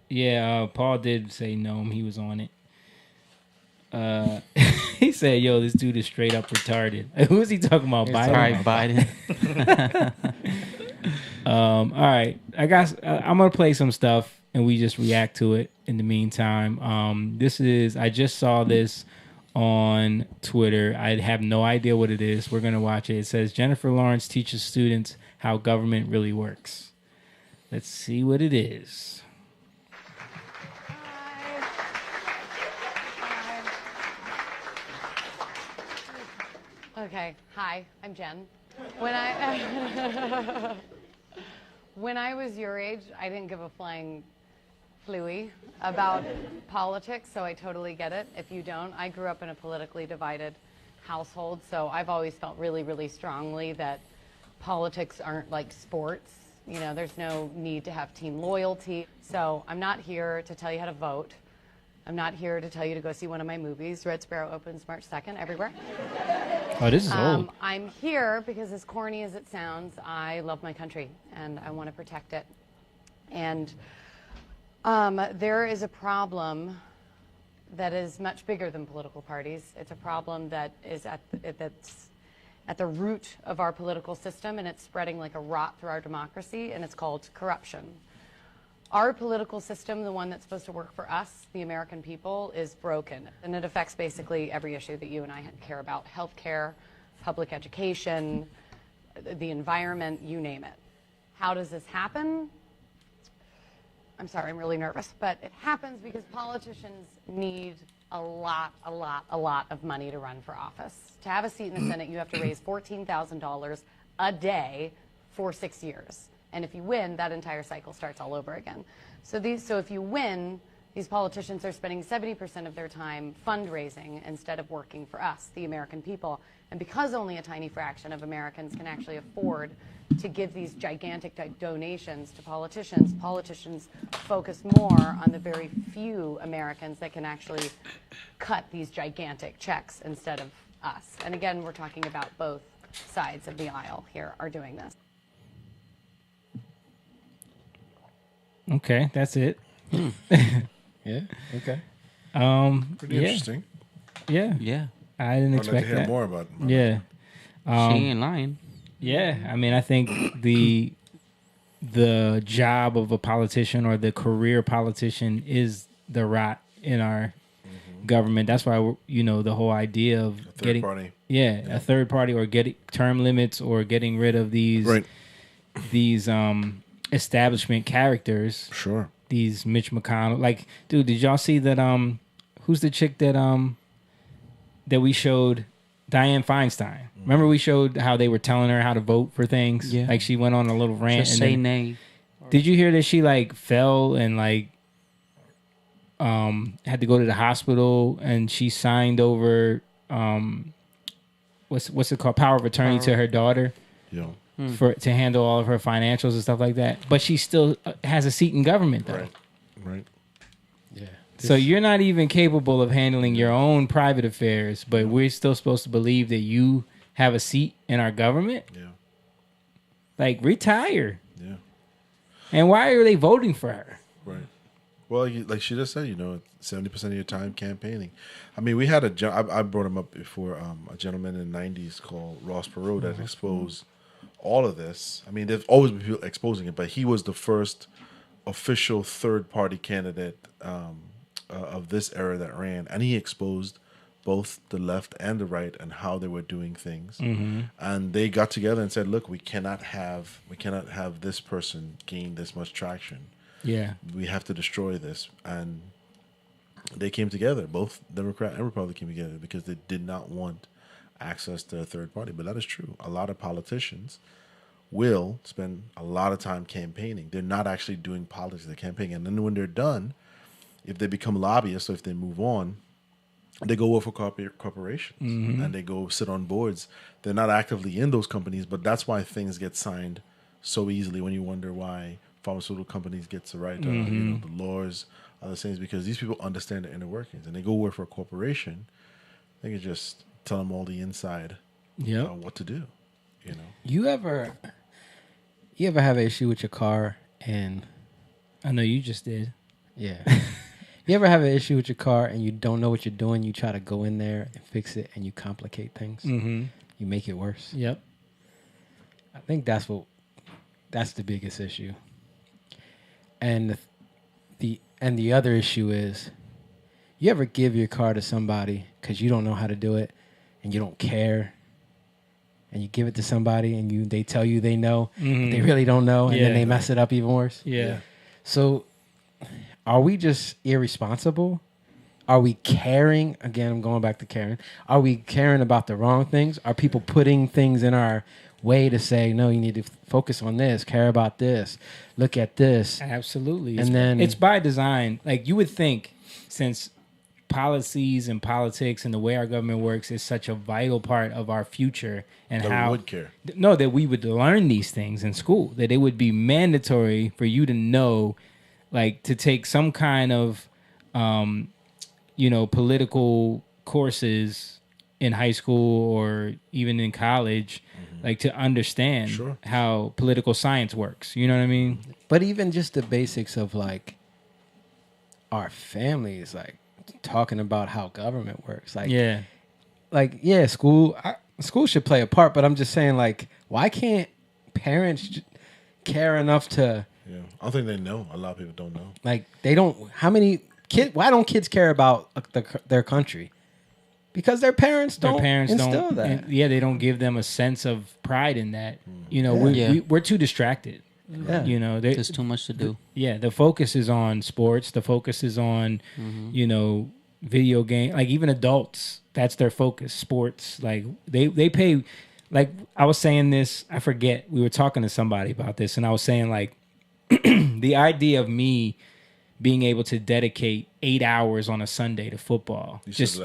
Yeah, Paul did say no. He was on it. He said, yo, this dude is straight up retarded. Who is he talking about? Biden? Probably Biden. All right. I'm going to play some stuff and we just react to it in the meantime. I just saw this on Twitter. I have no idea what it is. We're going to watch it. It says Jennifer Lawrence teaches students how government really works. Let's see what it is. Okay, hi, I'm Jen. When I when I was your age, I didn't give a flying flooey about politics, so I totally get it. If you don't, I grew up in a politically divided household, so I've always felt really, really strongly that politics aren't like sports. You know, there's no need to have team loyalty. So I'm not here to tell you how to vote. I'm not here to tell you to go see one of my movies. Red Sparrow opens March 2nd everywhere. Oh, this is old. I'm here because, as corny as it sounds, I love my country and I want to protect it. And there is a problem that is much bigger than political parties. It's a problem that is that's at the root of our political system, and it's spreading like a rot through our democracy, and it's called corruption. Our political system, the one that's supposed to work for us, the American people, is broken. And it affects basically every issue that you and I care about. Healthcare, public education, the environment, you name it. How does this happen? I'm sorry, I'm really nervous. But it happens because politicians need a lot of money to run for office. To have a seat in the Senate, you have to raise $14,000 a day for 6 years. And if you win, that entire cycle starts all over again. So if you win, these politicians are spending 70% of their time fundraising instead of working for us, the American people. And because only a tiny fraction of Americans can actually afford to give these gigantic donations to politicians, politicians focus more on the very few Americans that can actually cut these gigantic checks instead of us. And again, we're talking about both sides of the aisle here are doing this. Okay, that's it. Yeah. Okay. Pretty interesting. Yeah. Yeah. I didn't I'd like expect to hear that. more about Yeah. She ain't lying. Yeah. I mean, I think the the job of a politician or the career politician is the rot in our government. That's why the whole idea of getting party. a third party, or getting term limits, or getting rid of these establishment characters. Sure. These Mitch McConnell, like, dude, did y'all see that? Who's the chick that we showed? Dianne Feinstein. Remember we showed how they were telling her how to vote for things? Yeah. Like, she went on a little rant. Just and say then, nay. Did you hear that she like fell and like had to go to the hospital, and she signed over what's it called, power of attorney to her daughter? Yeah. To handle all of her financials and stuff like that. But she still has a seat in government, though. Right. Yeah. So you're not even capable of handling your own private affairs, but we're still supposed to believe that you have a seat in our government? Yeah. Like, retire. Yeah. And why are they voting for her? Right. Well, like she just said, 70% of your time campaigning. I mean, we had I brought him up before, a gentleman in the 90s called Ross Perot that exposed all of this. I mean, there's always been people exposing it, but he was the first official third-party candidate of this era that ran, and he exposed both the left and the right and how they were doing things. And they got together and said, "Look, we cannot have this person gain this much traction. Yeah. We have to destroy this." And they came together. Both Democrat and Republican came together because they did not want access to a third party. But that is true. A lot of politicians will spend a lot of time campaigning. They're not actually doing politics. They're campaigning. And then when they're done, if they become lobbyists or if they move on, they go work for corporations and they go sit on boards. They're not actively in those companies, but that's why things get signed so easily when you wonder why pharmaceutical companies get to write the laws, other things, because these people understand the inner workings and they go work for a corporation. They can just tell them all the inside what to do. You ever have an issue with your car and I know you just did. Yeah. You ever have an issue with your car and you don't know what you're doing? You try to go in there and fix it and you complicate things. You make it worse. Yep. I think that's the biggest issue. And the other issue is, you ever give your car to somebody because you don't know how to do it and you don't care, and you give it to somebody and they tell you they know, but they really don't know, and then they mess it up even worse? Yeah. So are we just irresponsible? Are we caring? Again, I'm going back to caring. Are we caring about the wrong things? Are people putting things in our way to say, no, you need to focus on this, care about this, look at this? Absolutely. And then it's by design. Like, you would think, since policies and politics and the way our government works is such a vital part of our future, and that how we would care. No, that we would learn these things in school, that it would be mandatory for you to know, like, to take some kind of political courses in high school or even in college, like, to understand how political science works. You know what I mean? But even just the basics of, like, our families, like, talking about how government works. Like, school should play a part, but I'm just saying, like, why can't parents care enough to... Yeah, I don't think they know. A lot of people don't know. Like, they don't... Why don't kids care about their country? Because their parents don't instill that. They don't give them a sense of pride in that. We're too distracted. Yeah. There's too much to do. The focus is on sports. The focus is on, video game. Like, even adults, that's their focus. Sports. Like, they pay. Like, I was saying this. I forget. We were talking to somebody about this, and I was saying, like, the idea of me being able to dedicate 8 hours on a Sunday to football. Last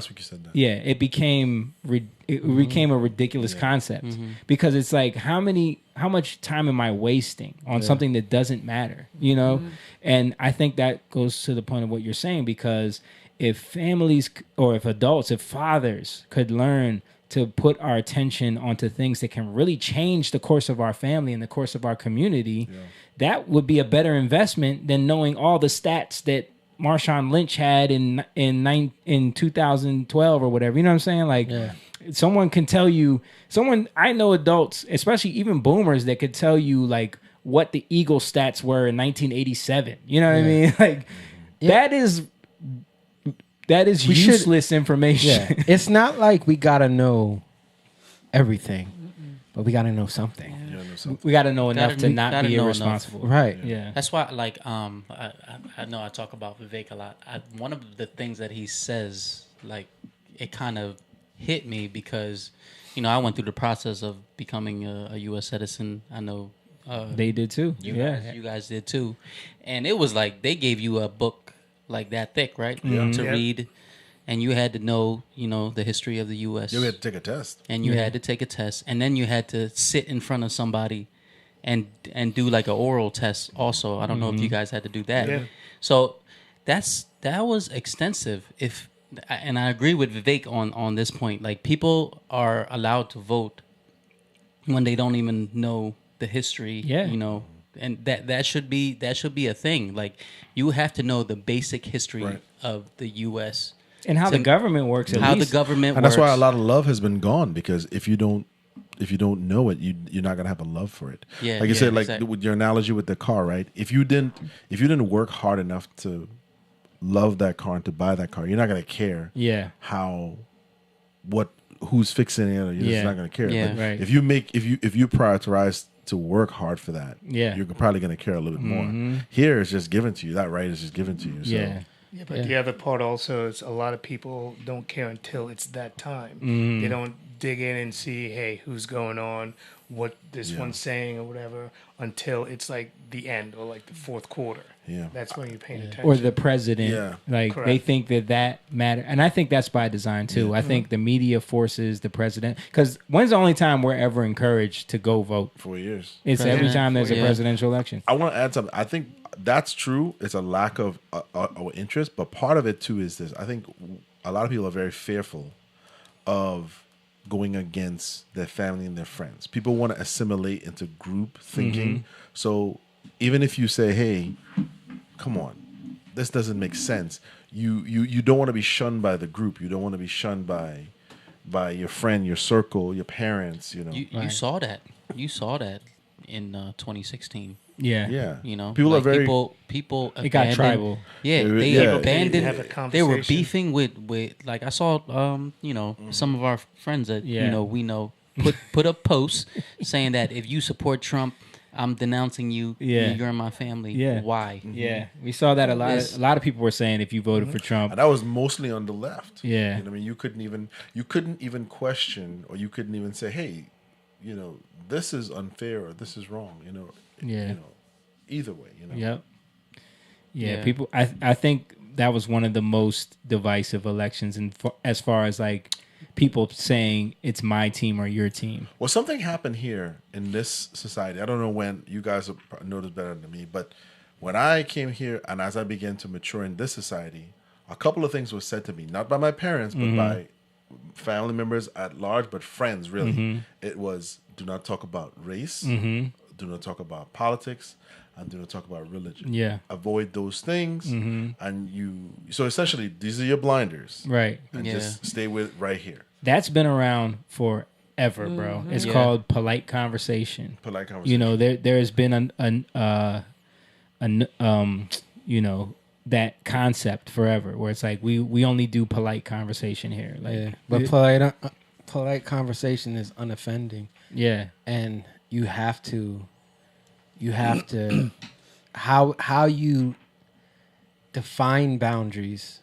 week you said that. Yeah, it became a ridiculous concept because it's like, how much time am I wasting on something that doesn't matter, And I think that goes to the point of what you're saying, because if families, or if adults, if fathers could learn to put our attention onto things that can really change the course of our family and the course of our community, that would be a better investment than knowing all the stats that Marshawn Lynch had in 2012 or whatever. You know what I'm saying? Like, someone can tell you, I know adults, especially even boomers, that could tell you, like, what the Eagles stats were in 1987. You know what I mean? Like that is useless information. Yeah. It's not like we gotta know everything, but we gotta know something. We got to know enough to not gotta be know irresponsible. Right. Yeah. That's why, like, I know I talk about Vivek a lot. One of the things that he says, like, it kind of hit me because, I went through the process of becoming a U.S. citizen. I know They did too. you guys did too, and it was like they gave you a book like that thick, right, to read, and you had to know, the history of the U.S. You had to take a test, and you had to take a test, and then you had to sit in front of somebody and do like an oral test also. I don't know if you guys had to do that. Yeah. So that was extensive. And I agree with Vivek on this point. Like, people are allowed to vote when they don't even know the history. Yeah. And that should be a thing. Like, you have to know the basic history of the U.S. And how the government works. How the government and works. that's why a lot of love has been gone, because if you don't know it, you're not gonna have a love for it. Yeah, like you said, like exactly. with your analogy with the car, right? If you didn't work hard enough to love that car and to buy that car, you're not gonna care. Yeah. Who's fixing it? Or you're just not gonna care. Yeah. But Right. if you prioritize to work hard for that, you're probably gonna care a little bit more. Here, it's just given to you. That right is just given to you. So. Yeah. Yeah, but the other part also is a lot of people don't care until it's that time. They don't dig in and see, hey, who's going on, what this one's saying or whatever, until it's like the end or like the fourth quarter. Yeah. That's when you're paying attention. Or the president. Yeah. Like, Correct. they think that matter. And I think that's by design too. I think the media forces the president. Because when's the only time we're ever encouraged to go vote? 4 years. It's every President, time there's a yeah. presidential election. I want to add something. I think that's true. It's a lack of interest, but part of it too is this. I think a lot of people are very fearful of going against their family and their friends. People want to assimilate into group thinking. So even if you say, "Hey, come on, this doesn't make sense," you don't want to be shunned by the group. You don't want to be shunned by your friend, your circle, your parents. You saw that. You saw that in 2016. Yeah. Yeah. People are like very people It got abandoned- tribal. Yeah, Yeah. they Yeah. abandoned. Have a They were conversation. beefing with like I saw some of our friends that Yeah. we know put up posts saying that if you support Trump, I'm denouncing you. Yeah. You're in my family. Yeah. Why? Yeah. We saw that a lot. Yes. A lot of people were saying if you voted for Trump. And that was mostly on the left. Yeah. I mean, you couldn't even question, or you couldn't even say, "Hey, this is unfair or this is wrong." Yeah. Either way, Yep. Yeah, Yeah. people. I think that was one of the most divisive elections, and as far as like people saying it's my team or your team. Well, something happened here in this society. I don't know when. You guys will know this better than me, but when I came here and as I began to mature in this society, a couple of things were said to me, not by my parents, but by family members at large, but friends, really. It was, do not talk about race, do not talk about politics, and do not talk about religion. Yeah. Avoid those things, so essentially, these are your blinders. Right. And Yeah. just stay with right here. That's been around forever, bro. It's Yeah. called polite conversation. Polite conversation. There has been that concept forever, where it's like we only do polite conversation here. Like, Yeah. But polite conversation is unoffending, yeah, and you have to how you define boundaries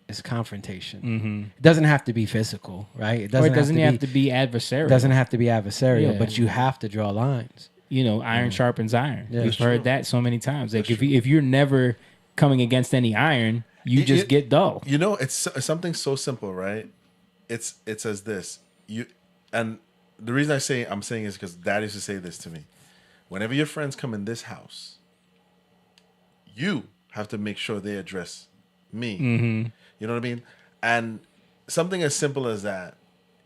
is confrontation. It doesn't have to be physical, right? It or it doesn't doesn't have to be adversarial. doesn't have to be adversarial, Yeah. but you have to draw lines. Iron sharpens iron. Yeah. We've That's heard that so many times. Like if you're never coming against any iron, you just get dull. It's something so simple, right? It says this. And the reason I'm saying is because Dad used to say this to me. Whenever your friends come in this house, you have to make sure they address me. You know what I mean? And something as simple as that,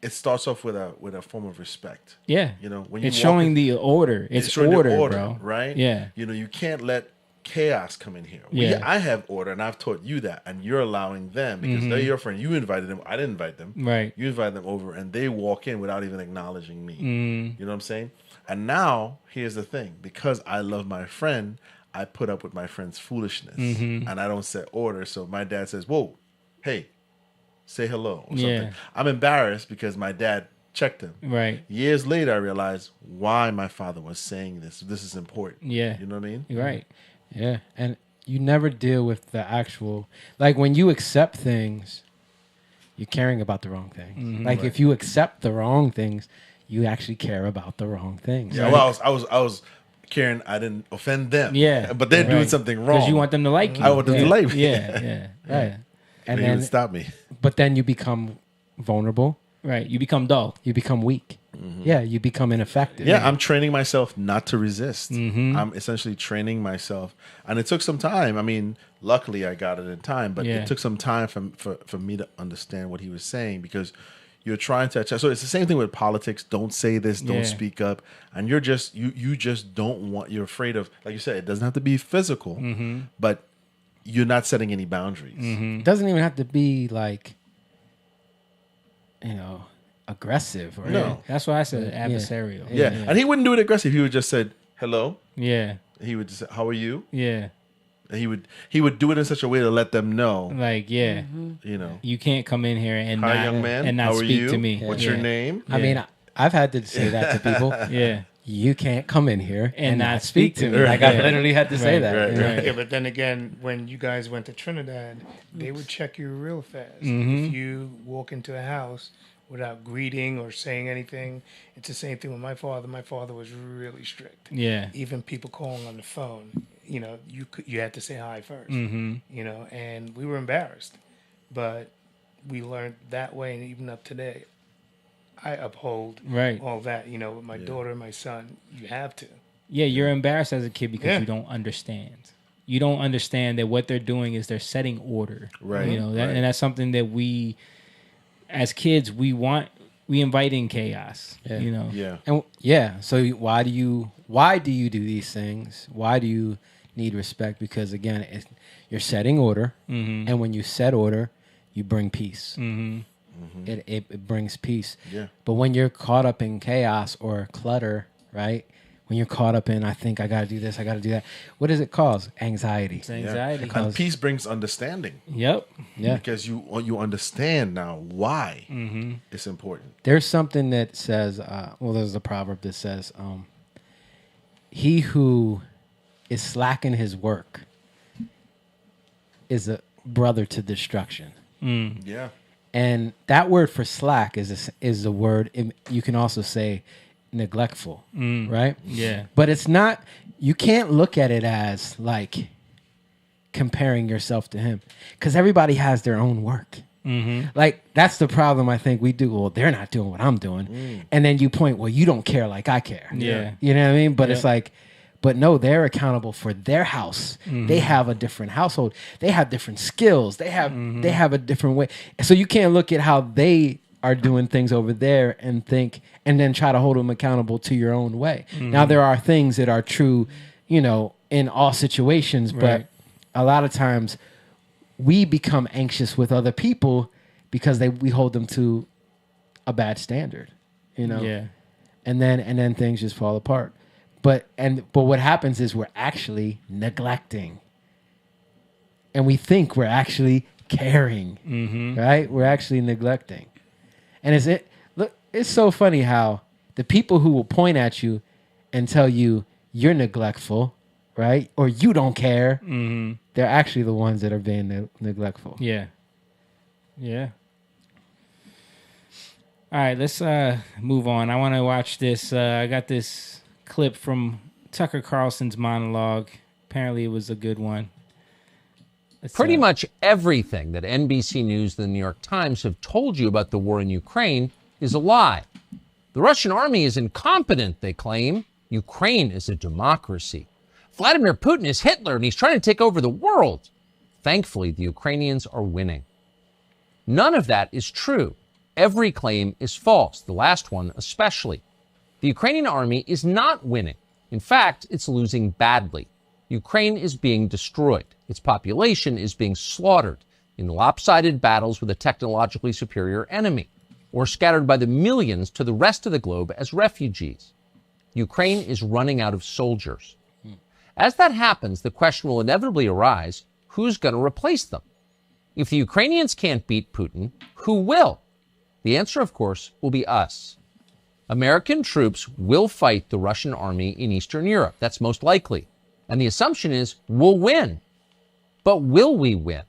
it starts off with a form of respect. Yeah, When you it's walk showing in- the order. It's showing the order, bro. right? Yeah, You can't let chaos come in here. Yeah. I have order, and I've taught you that, and you're allowing them because they're your friend. You invited them. I didn't invite them. Right. You invited them over, and they walk in without even acknowledging me. You know what I'm saying? And now, here's the thing. Because I love my friend, I put up with my friend's foolishness, and I don't set order. So my dad says, whoa, hey, say hello or something. Yeah. I'm embarrassed because my dad checked him. Right. Years later, I realized why my father was saying this. This is important. Yeah. You know what I mean? You're right. Yeah, and you never deal with the actual, like when you accept things, you're caring about the wrong things. Like if you accept the wrong things, you actually care about the wrong things. Yeah, well, I was caring. I didn't offend them. Yeah. but they're doing Right. something wrong. Because you want them to like you. I want them to like me. Yeah, yeah. Right. And And they then would stop me. But then you become vulnerable. Right. You become dull. You become weak. Yeah, you become ineffective. Yeah, I'm training myself not to resist. I'm essentially training myself, and it took some time. I mean, luckily I got it in time, but Yeah. it took some time for me to understand what he was saying because you're trying to. So it's the same thing with politics. Don't say this. Don't Yeah. speak up, and you're just you just don't want. You're afraid of, like you said, it doesn't have to be physical, but you're not setting any boundaries. It doesn't even have to be like, aggressive or No. That's why I said adversarial. Yeah. And he wouldn't do it aggressive. He would just said hello. Yeah. He would just say, how are you? Yeah. And he would do it in such a way to let them know, Like, yeah. you know, You can't come in here and hi not, young man, and not how are speak you? to me. What's Yeah. your name? I mean, I've had to say that to people. Yeah. You can't come in here And and not not speak to me. Right. Like I Yeah. literally had to say Right, that. right, you know? right. Yeah, but then again, when you guys went to Trinidad, they would check you real fast. Mm-hmm. If you walk into a house without greeting or saying anything, it's the same thing with my father. My father was really strict. Yeah. Even people calling on the phone, you had to say hi 1st. And we were embarrassed, but we learned that way, and even up today, I uphold Right. all that. With my daughter and my son, you have to. Yeah, you're embarrassed as a kid because Yeah. you don't understand. You don't understand that what they're doing is they're setting order. Right, That, right. and that's something that we, as kids, we invite in chaos. Yeah. Yeah. And so why do you do these things? Why do you need respect? Because again, you're setting order, and when you set order, you bring peace. It brings peace. Yeah. But when you're caught up in chaos or clutter, right? When you're caught up in, I think I got to do this, I got to do that. What does it cause? Anxiety. It's anxiety. And peace brings understanding. Yep. Yeah. Because you understand now why it's important. There's something that says, there's a proverb that says, he who is slack in his work is a brother to destruction. Yeah. And that word for slack is the word, you can also say neglectful, right? Yeah. But it's not, you can't look at it as like comparing yourself to him because everybody has their own work. Like that's the problem I think we do. Well, they're not doing what I'm doing. And then you point, well, you don't care like I care. Yeah. You know what I mean? But Yeah. it's like, but no, they're accountable for their house. They have a different household. They have different skills. They have a different way. So you can't look at how they are doing things over there and think, and then try to hold them accountable to your own way. Now there are things that are true, in all situations, but Right. a lot of times we become anxious with other people because we hold them to a bad standard, Yeah. and then things just fall apart. But what happens is we're actually neglecting, and we think we're actually caring, right? We're actually neglecting, and it's so funny how the people who will point at you and tell you you're neglectful, right, or you don't care, they're actually the ones that are being neglectful. Yeah. Yeah. All right, let's move on. I want to watch this. I got this clip from Tucker Carlson's monologue. Apparently, it was a good one. Pretty much everything that NBC News and the New York Times have told you about the war in Ukraine is a lie. The Russian army is incompetent, they claim. Ukraine is a democracy. Vladimir Putin is Hitler and he's trying to take over the world. Thankfully, the Ukrainians are winning. None of that is true. Every claim is false, the last one especially. The Ukrainian army is not winning. In fact, it's losing badly. Ukraine is being destroyed. Its population is being slaughtered in lopsided battles with a technologically superior enemy, or scattered by the millions to the rest of the globe as refugees. Ukraine is running out of soldiers. As that happens, the question will inevitably arise, who's going to replace them? If the Ukrainians can't beat Putin, who will? The answer, of course, will be us. American troops will fight the Russian army in Eastern Europe. That's most likely. And the assumption is we'll win. But will we win?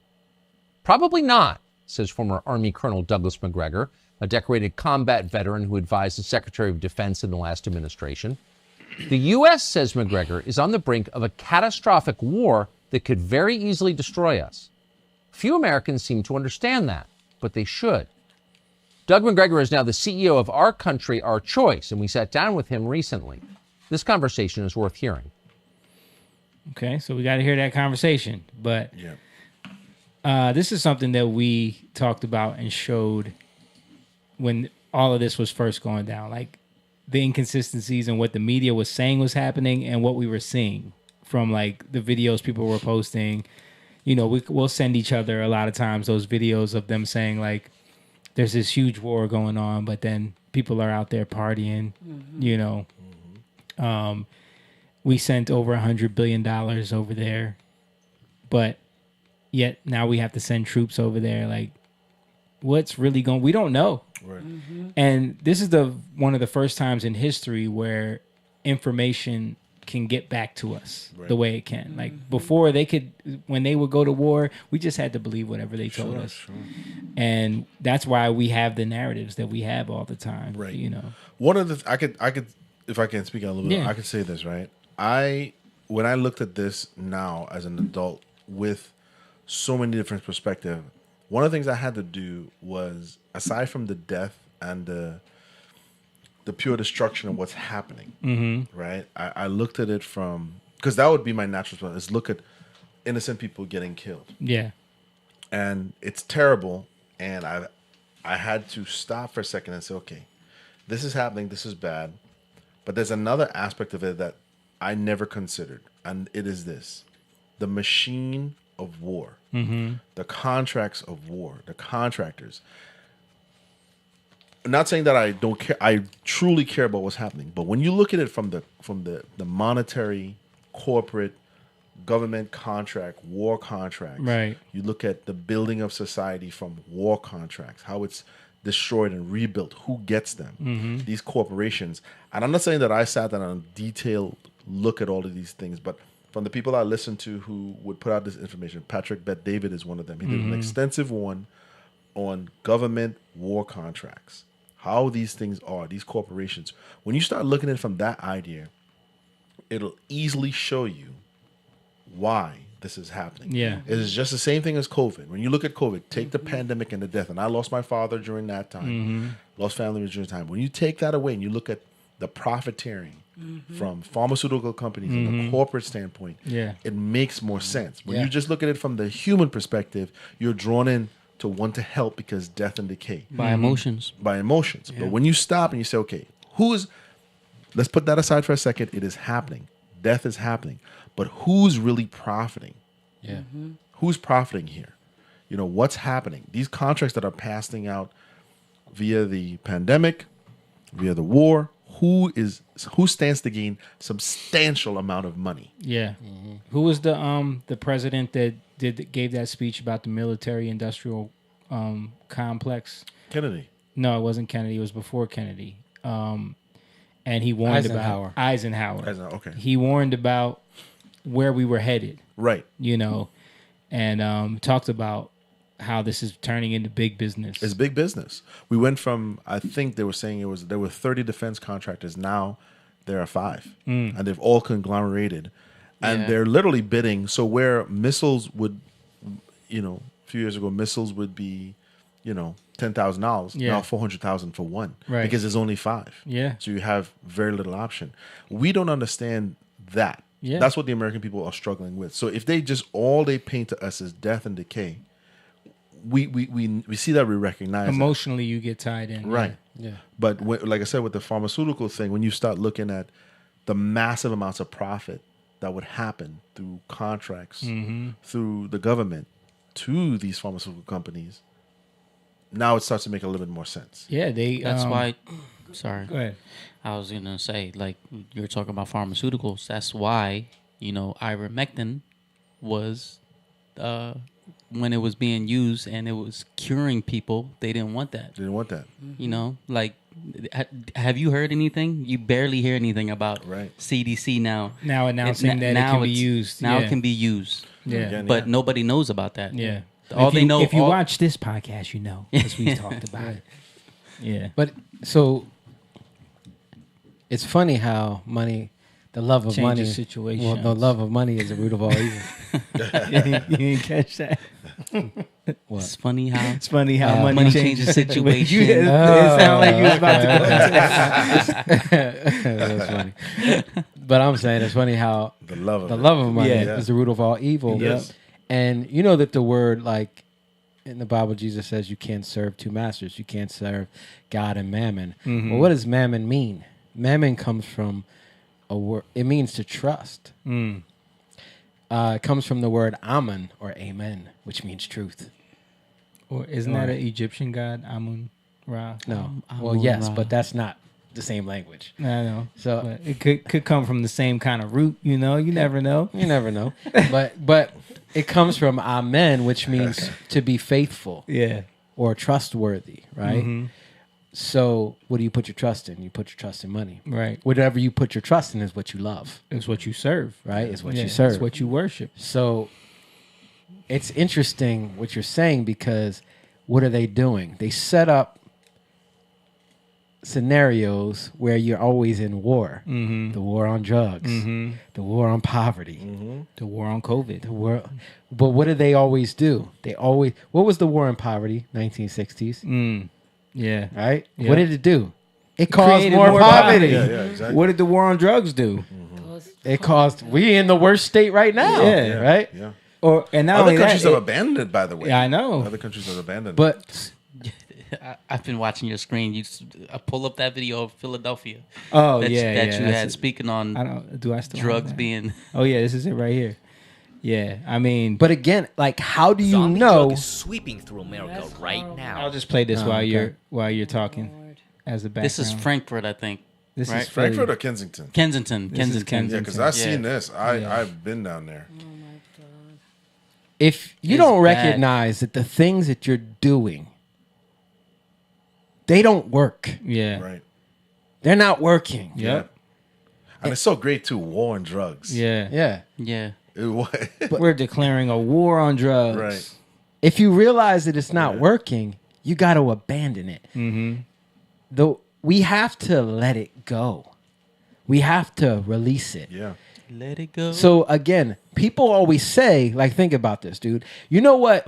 Probably not, says former Army Colonel Douglas Macgregor, a decorated combat veteran who advised the Secretary of Defense in the last administration. The U.S., says Macgregor, is on the brink of a catastrophic war that could very easily destroy us. Few Americans seem to understand that, but they should. Doug Macgregor is now the CEO of Our Country, Our Choice, and we sat down with him recently. This conversation is worth hearing. Okay, so we got to hear that conversation. But this is something that we talked about and showed when all of this was first going down, like the inconsistencies and what the media was saying was happening and what we were seeing from like the videos people were posting. You know, we'll send each other a lot of times those videos of them saying like, there's this huge war going on, but then people are out there partying, you know. We sent over $100 billion over there, but yet now we have to send troops over there. Like, what's really going? We don't know. Right. And this is one of the first times in history where information can get back to us the way it can. Like before, when they would go to war, we just had to believe whatever they told us. Sure. And that's why we have the narratives that we have all the time. Right. You know, one of the I could if I can speak out a little bit, I could say this, right? When I looked at this now as an adult with so many different perspectives, one of the things I had to do was, aside from the death and the pure destruction of what's happening, right? I looked at it from, because that would be my natural response, is look at innocent people getting killed. Yeah. And it's terrible. And I had to stop for a second and say, okay, this is happening, this is bad. But there's another aspect of it that I never considered, and it is this: the machine of war, the contracts of war, the contractors. I'm not saying that I don't care. I truly care about what's happening. But when you look at it from the monetary, corporate, government contract, war contracts, right? You look at the building of society from war contracts, how it's destroyed and rebuilt, who gets them, these corporations. And I'm not saying that I sat down and detailed look at all of these things, but from the people I listened to who would put out this information, Patrick Bet-David is one of them. He did an extensive one on government war contracts, how these things are, these corporations. When you start looking at it from that idea, it'll easily show you why this is happening. Yeah. It is just the same thing as COVID. When you look at COVID, take the pandemic and the death, and I lost my father during that time, lost family members during that time. When you take that away and you look at the profiteering from pharmaceutical companies and the corporate standpoint, it makes more sense. When you just look at it from the human perspective, you're drawn in to want to help because death and decay. By emotions. By emotions. But when you stop and you say, okay, let's put that aside for a second. It is happening. Death is happening. But who's really profiting? Yeah. Who's profiting here? You know, what's happening? These contracts that are passing out via the pandemic, via the war, who stands to gain substantial amount of money? Yeah. Who was the president that gave that speech about the military industrial complex? Kennedy. No, it wasn't Kennedy. It was before Kennedy. And he warned about Eisenhower. Okay. He warned about where we were headed. Right. You know, and talked about how this is turning into big business. It's big business. We went from, I think they were saying there were 30 defense contractors. Now there are 5. And they've all conglomerated. And they're literally bidding. So where missiles would, a few years ago, missiles would be, $10,000. Now $400,000 for one. Right. Because there's only 5. Yeah. So you have very little option. We don't understand that. Yeah. That's what the American people are struggling with. So if all they paint to us is death and decay, we see that, we recognize emotionally you get tied in. Right. Yeah. But like I said, with the pharmaceutical thing, when you start looking at the massive amounts of profit that would happen through contracts, through the government to these pharmaceutical companies, now it starts to make a little bit more sense. Yeah, they. That's why. Sorry. Go ahead. I was gonna say, like, you're talking about pharmaceuticals. That's why, ivermectin was, when it was being used and it was curing people, they didn't want that. They didn't want that. Like, have you heard anything? You barely hear anything about Right. CDC now. Now announcing that it can be used. Now Yeah. it can be used. Yeah. Again, But nobody knows about that. Yeah. All they know. If you watch this podcast, you know, because we talked about it. Yeah. But so it's funny how money, the love of Changes money, situations. well, the love of money is the root of all evil. You didn't catch that. What? It's funny how It's funny how money, money changes changes situations. situations. It sounded like you was about to go into That's funny. But I'm saying it's funny how The love of the it. love of money Yeah. is the root of all evil. Yes. And you know that the word, like in the Bible, Jesus says you can't serve two masters. You can't serve God and mammon. Well, what does mammon mean? Mammon comes from a word. It means to trust. It comes from the word amen or amen, which means truth. Or isn't that an Egyptian god, Amun Ra? No. Amun Well, yes, Ra. but that's not the same language. I know. So- but it could come from the same kind of root. You know, you never know. You never know. but it comes from amen, which means to be faithful Yeah. or trustworthy, right? So what do you put your trust in? You put your trust in money. Right. Whatever you put your trust in is what you love, It's what you serve. right? It's what Yeah, you serve. It's what you worship. So it's interesting what you're saying, because what are they doing? They set up scenarios where you're always in war. The war on drugs, the war on poverty, The war on COVID. the war. But what do they always do? What was the war on poverty? 1960s, Yeah. right? Yeah. What did it do? It caused Created more poverty. Yeah, exactly. What did the war on drugs do? It caused. We in the worst state right now, Yeah. right? Yeah. And not Other only countries that, have abandoned it, by the way. Yeah, I know. Other countries have abandoned it. But I've been watching your screen. Pull up that video of Philadelphia. Oh, that, yeah, that yeah, you that's had it. speaking on I don't. Do I still have drugs that? being. Oh yeah, this is it right here. Yeah, I mean, but again, like, how do you Zombie know? drug is sweeping through America That's right horrible. now. I'll just play this Oh, okay. while you're talking Lord. as a background. This is Frankfurt, I think. This right? is Philly. Frankfurt or Kensington? Kensington. This is Kensington. Yeah, because I've Yeah. seen this. I've been down there. If you It's don't bad. recognize that the things that you're doing, they don't work. Yeah. Right. They're not working. Yep. And it's so great too. War on drugs. Yeah. Yeah. Yeah. We're declaring a war on drugs. Right. If you realize that it's not working, you got to abandon it. Though we have to let it go. We have to release it. Yeah. Let it go. So again, people always say, like, think about this, dude. You know what?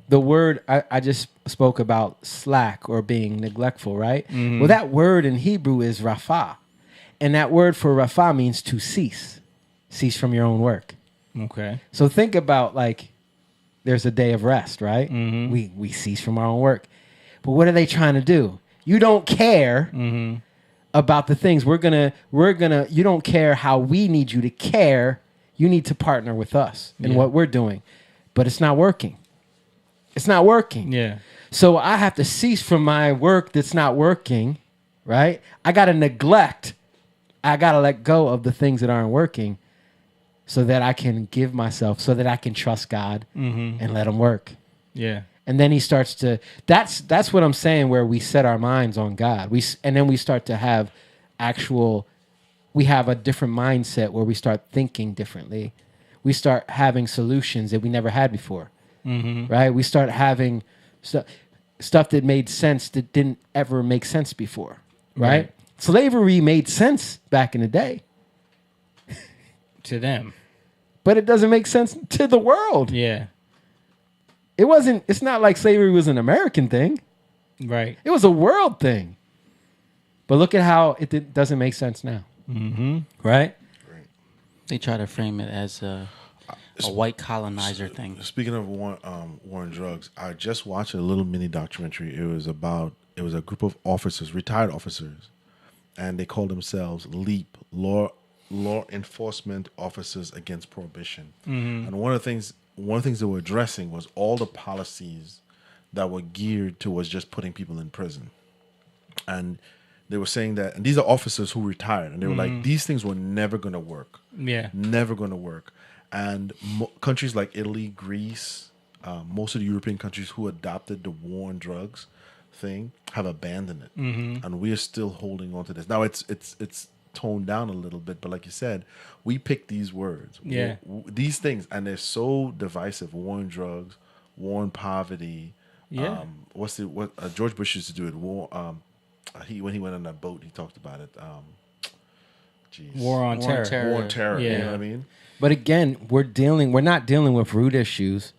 The word I just spoke about, slack or being neglectful, right? Well, that word in Hebrew is rapha. And that word for rapha means to cease. Cease from your own work. Okay. So think about, like, there's a day of rest, right? We cease from our own work. But what are they trying to do? You don't care about the things we're gonna you don't care how we need you to care. You need to partner with us in what we're doing. But it's not working. It's not working. Yeah. So I have to cease from my work that's not working, right? I gotta neglect. I gotta let go of the things that aren't working so that I can give myself, so that I can trust God and let him work. Yeah. And then he starts to. That's what I'm saying. Where we set our minds on God, and then we start to have we have a different mindset where we start thinking differently. We start having solutions that we never had before, right? We start having stuff that made sense that didn't ever make sense before, right? Slavery made sense back in the day, To them. but it doesn't make sense to the world. Yeah. It's not like slavery was an American thing. Right. It was a world thing. But look at how it doesn't make sense now. Right? They try to frame it as a white colonizer thing. Speaking of war on drugs, I just watched a little mini documentary. It was a group of officers, retired officers, and they called themselves LEAP, Law law enforcement officers against prohibition. And one of the things they were addressing was all the policies that were geared towards just putting people in prison. And they were saying that, and these are officers who retired, and they were like, these things were never going to work. Yeah. Never going to work. And countries like Italy, Greece, most of the European countries who adopted the war on drugs thing have abandoned it. And we are still holding on to this. Now, it's toned down a little bit, but like you said, we pick these words. Yeah. These things, and they're so divisive. War on drugs, war on poverty. Yeah. What George Bush used to do it. War. When he went on that boat, he talked about it. War on terror. War on terror. Yeah. You know what I mean? But again, we're not dealing with root issues.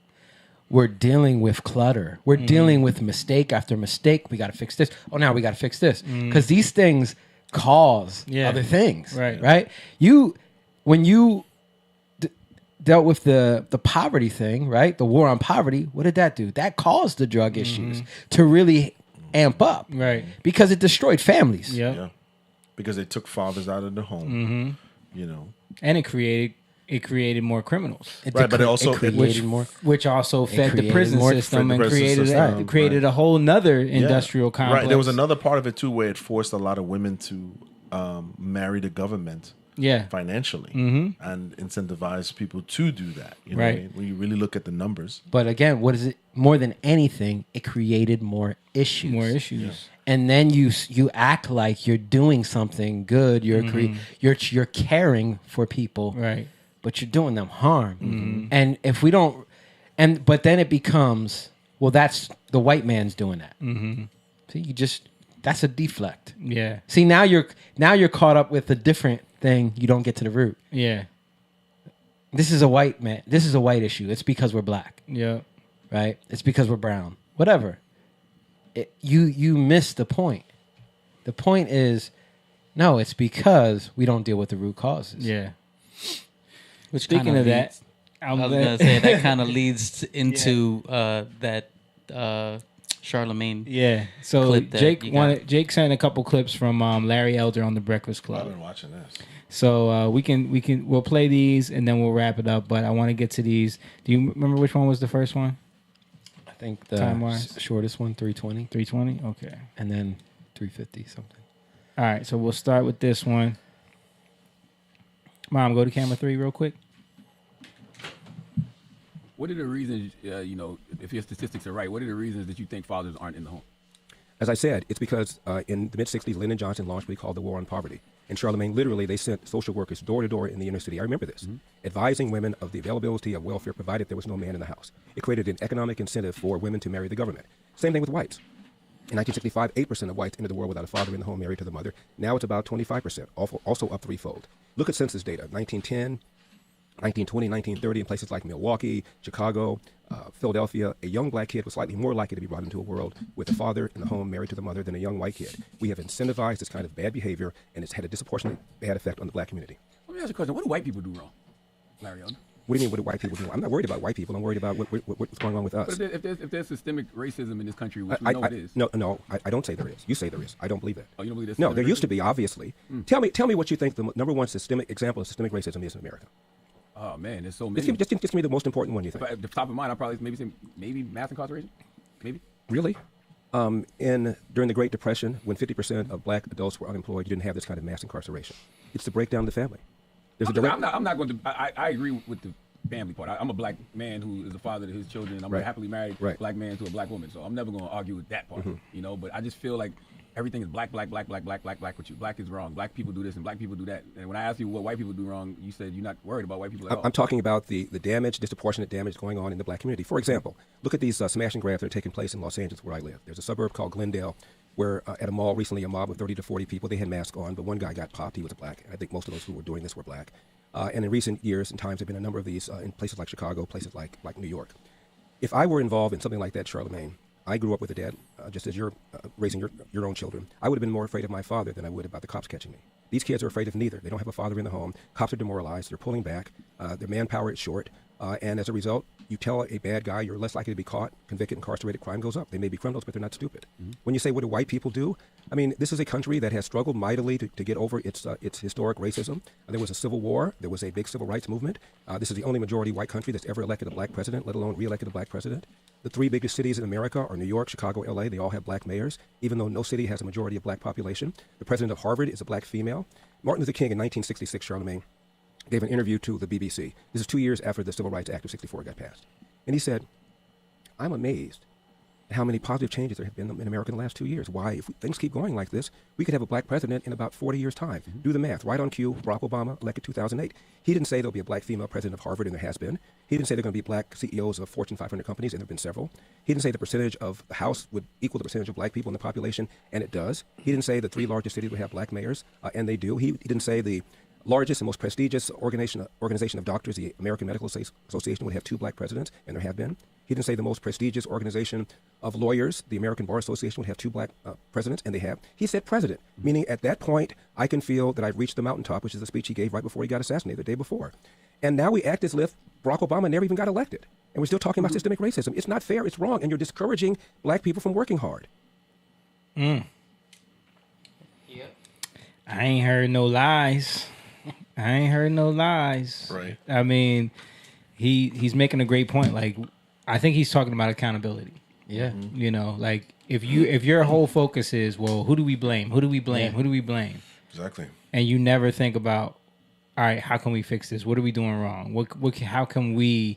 We're dealing with clutter. We're dealing with mistake after mistake. We got to fix this. Oh, now we got to fix this. Because these things cause other things. Right? When you dealt with the poverty thing, right? The war on poverty, what did that do? That caused the drug issues to really amp up. Right. Because it destroyed families. Yeah. Because they took fathers out of the home. You know. And it created more criminals. But it also created more, which also fed the prison system and system. created a whole nother industrial complex. Right. There was another part of it too where it forced a lot of women to marry the government. Financially, and incentivize people to do that. You know what I mean? When you really look at the numbers. But again, what is it? More than anything, it created more issues. Yeah. And then you act like you're doing something good. You're caring for people, right? But you're doing them harm. And if we don't, but then it becomes, well, that's the white man's doing that. See, that's a deflect. Yeah. See, now you're caught up with a different thing. You don't get to the root. Yeah. This is a white man. This is a white issue. It's because we're black. Yeah. Right? It's because we're brown. Whatever. You miss the point. The point is, no, it's because we don't deal with the root causes. Yeah. Which Speaking of that, I was going to say that kind of leads into that Charlemagne. Yeah. So Jake sent a couple clips from Larry Elder on the Breakfast Club. I've been watching this. So we'll play these and then we'll wrap it up. But I want to get to these. Do you remember which one was the first one? I think the shortest one, 320. 320. Okay. And then 350 something. All right. So we'll start with this one. Mom, go to camera 3 real quick. What are the reasons, if your statistics are right, what are the reasons that you think fathers aren't in the home? As I said, it's because in the mid-'60s, Lyndon Johnson launched what he called the War on Poverty. And Charlemagne, literally, they sent social workers door to door in the inner city. I remember this, advising women of the availability of welfare provided there was no man in the house. It created an economic incentive for women to marry the government. Same thing with whites. In 1965, 8% of whites entered the world without a father in the home married to the mother. Now it's about 25%, also up threefold. Look at census data, 1910, 1920, 1930, in places like Milwaukee, Chicago, Philadelphia, a young black kid was slightly more likely to be brought into a world with a father in the home married to the mother than a young white kid. We have incentivized this kind of bad behavior, and it's had a disproportionately bad effect on the black community. Let me ask you a question. What do white people do wrong, Larry Elder? What do you mean, what do white people do? I'm not worried about white people. I'm worried about what's going on with us. But if there's systemic racism in this country, which we know it is. No, I don't say there is. You say there is. I don't believe that. Oh, you don't believe there's No, there used to be, obviously. Tell me what you think the number one example of systemic racism is in America. Oh, man, there's so many. Just give me the most important one you think. At the top of mind, I'll probably maybe say mass incarceration. Maybe. Really? During the Great Depression, when 50% of black adults were unemployed, you didn't have this kind of mass incarceration. It's the breakdown of the family. I'm not going to. I agree with the family part. I'm a black man who is a father to his children. I'm a happily married black man to a black woman. So I'm never going to argue with that part. But I just feel like everything is black with you. Black is wrong. Black people do this and black people do that. And when I ask you what white people do wrong, you said you're not worried about white people at all. I'm talking about the damage, disproportionate damage going on in the black community. For example, look at these smash and grabs that are taking place in Los Angeles where I live. There's a suburb called Glendale where at a mall recently, a mob of 30 to 40 people, they had masks on, but one guy got popped. He was black. I think most of those who were doing this were black. And in recent years and times, there have been a number of these in places like Chicago, places like New York. If I were involved in something like that, Charlemagne, I grew up with a dad, just as you're raising your own children. I would have been more afraid of my father than I would about the cops catching me. These kids are afraid of neither. They don't have a father in the home. Cops are demoralized. They're pulling back. Their manpower is short. And as a result, you tell a bad guy you're less likely to be caught, convicted, incarcerated, crime goes up. They may be criminals, but they're not stupid. When you say, what do white people do? I mean, this is a country that has struggled mightily to get over its historic racism. There was a civil war. There was a big civil rights movement. This is the only majority white country that's ever elected a black president, let alone re-elected a black president. The three biggest cities in America are New York, Chicago, L.A. They all have black mayors, even though no city has a majority of black population. The president of Harvard is a black female. Martin Luther King in 1966, Charlemagne, gave an interview to the BBC. This is 2 years after the Civil Rights Act of '64 got passed. And he said, I'm amazed at how many positive changes there have been in America in the last 2 years. Why, if things keep going like this, we could have a black president in about 40 years' time. Do the math. Right on cue, Barack Obama, elected 2008. He didn't say there'll be a black female president of Harvard, and there has been. He didn't say there are going to be black CEOs of Fortune 500 companies, and there have been several. He didn't say the percentage of the House would equal the percentage of black people in the population, and it does. He didn't say the three largest cities would have black mayors, and they do. He didn't say the largest and most prestigious organization of doctors, the American Medical Association, would have 2 black presidents, and there have been. He didn't say the most prestigious organization of lawyers, the American Bar Association, would have 2 black presidents, and they have. He said president, meaning at that point, I can feel that I've reached the mountaintop, which is the speech he gave right before he got assassinated, the day before. And now we act as if Barack Obama never even got elected. And we're still talking about systemic racism. It's not fair. It's wrong. And you're discouraging black people from working hard. I ain't heard no lies. Right. I mean, he's making a great point. Like, I think he's talking about accountability. Yeah. You know, like if your whole focus is, well, who do we blame? Who do we blame? Yeah. Who do we blame? Exactly. And you never think about, all right, how can we fix this? What are we doing wrong? How can we,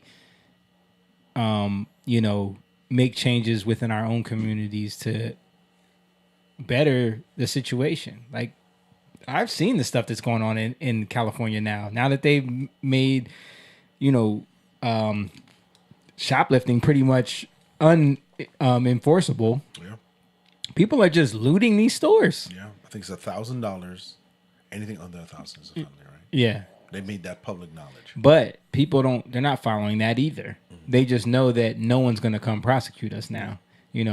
make changes within our own communities to better the situation? Like, I've seen the stuff that's going on in California now. Now that they've made, shoplifting pretty much enforceable. Yeah. People are just looting these stores. Yeah. I think it's $1,000. Anything under 1,000 is a felony, right? Yeah. They made that public knowledge. But people they're not following that either. They just know that no one's going to come prosecute us now.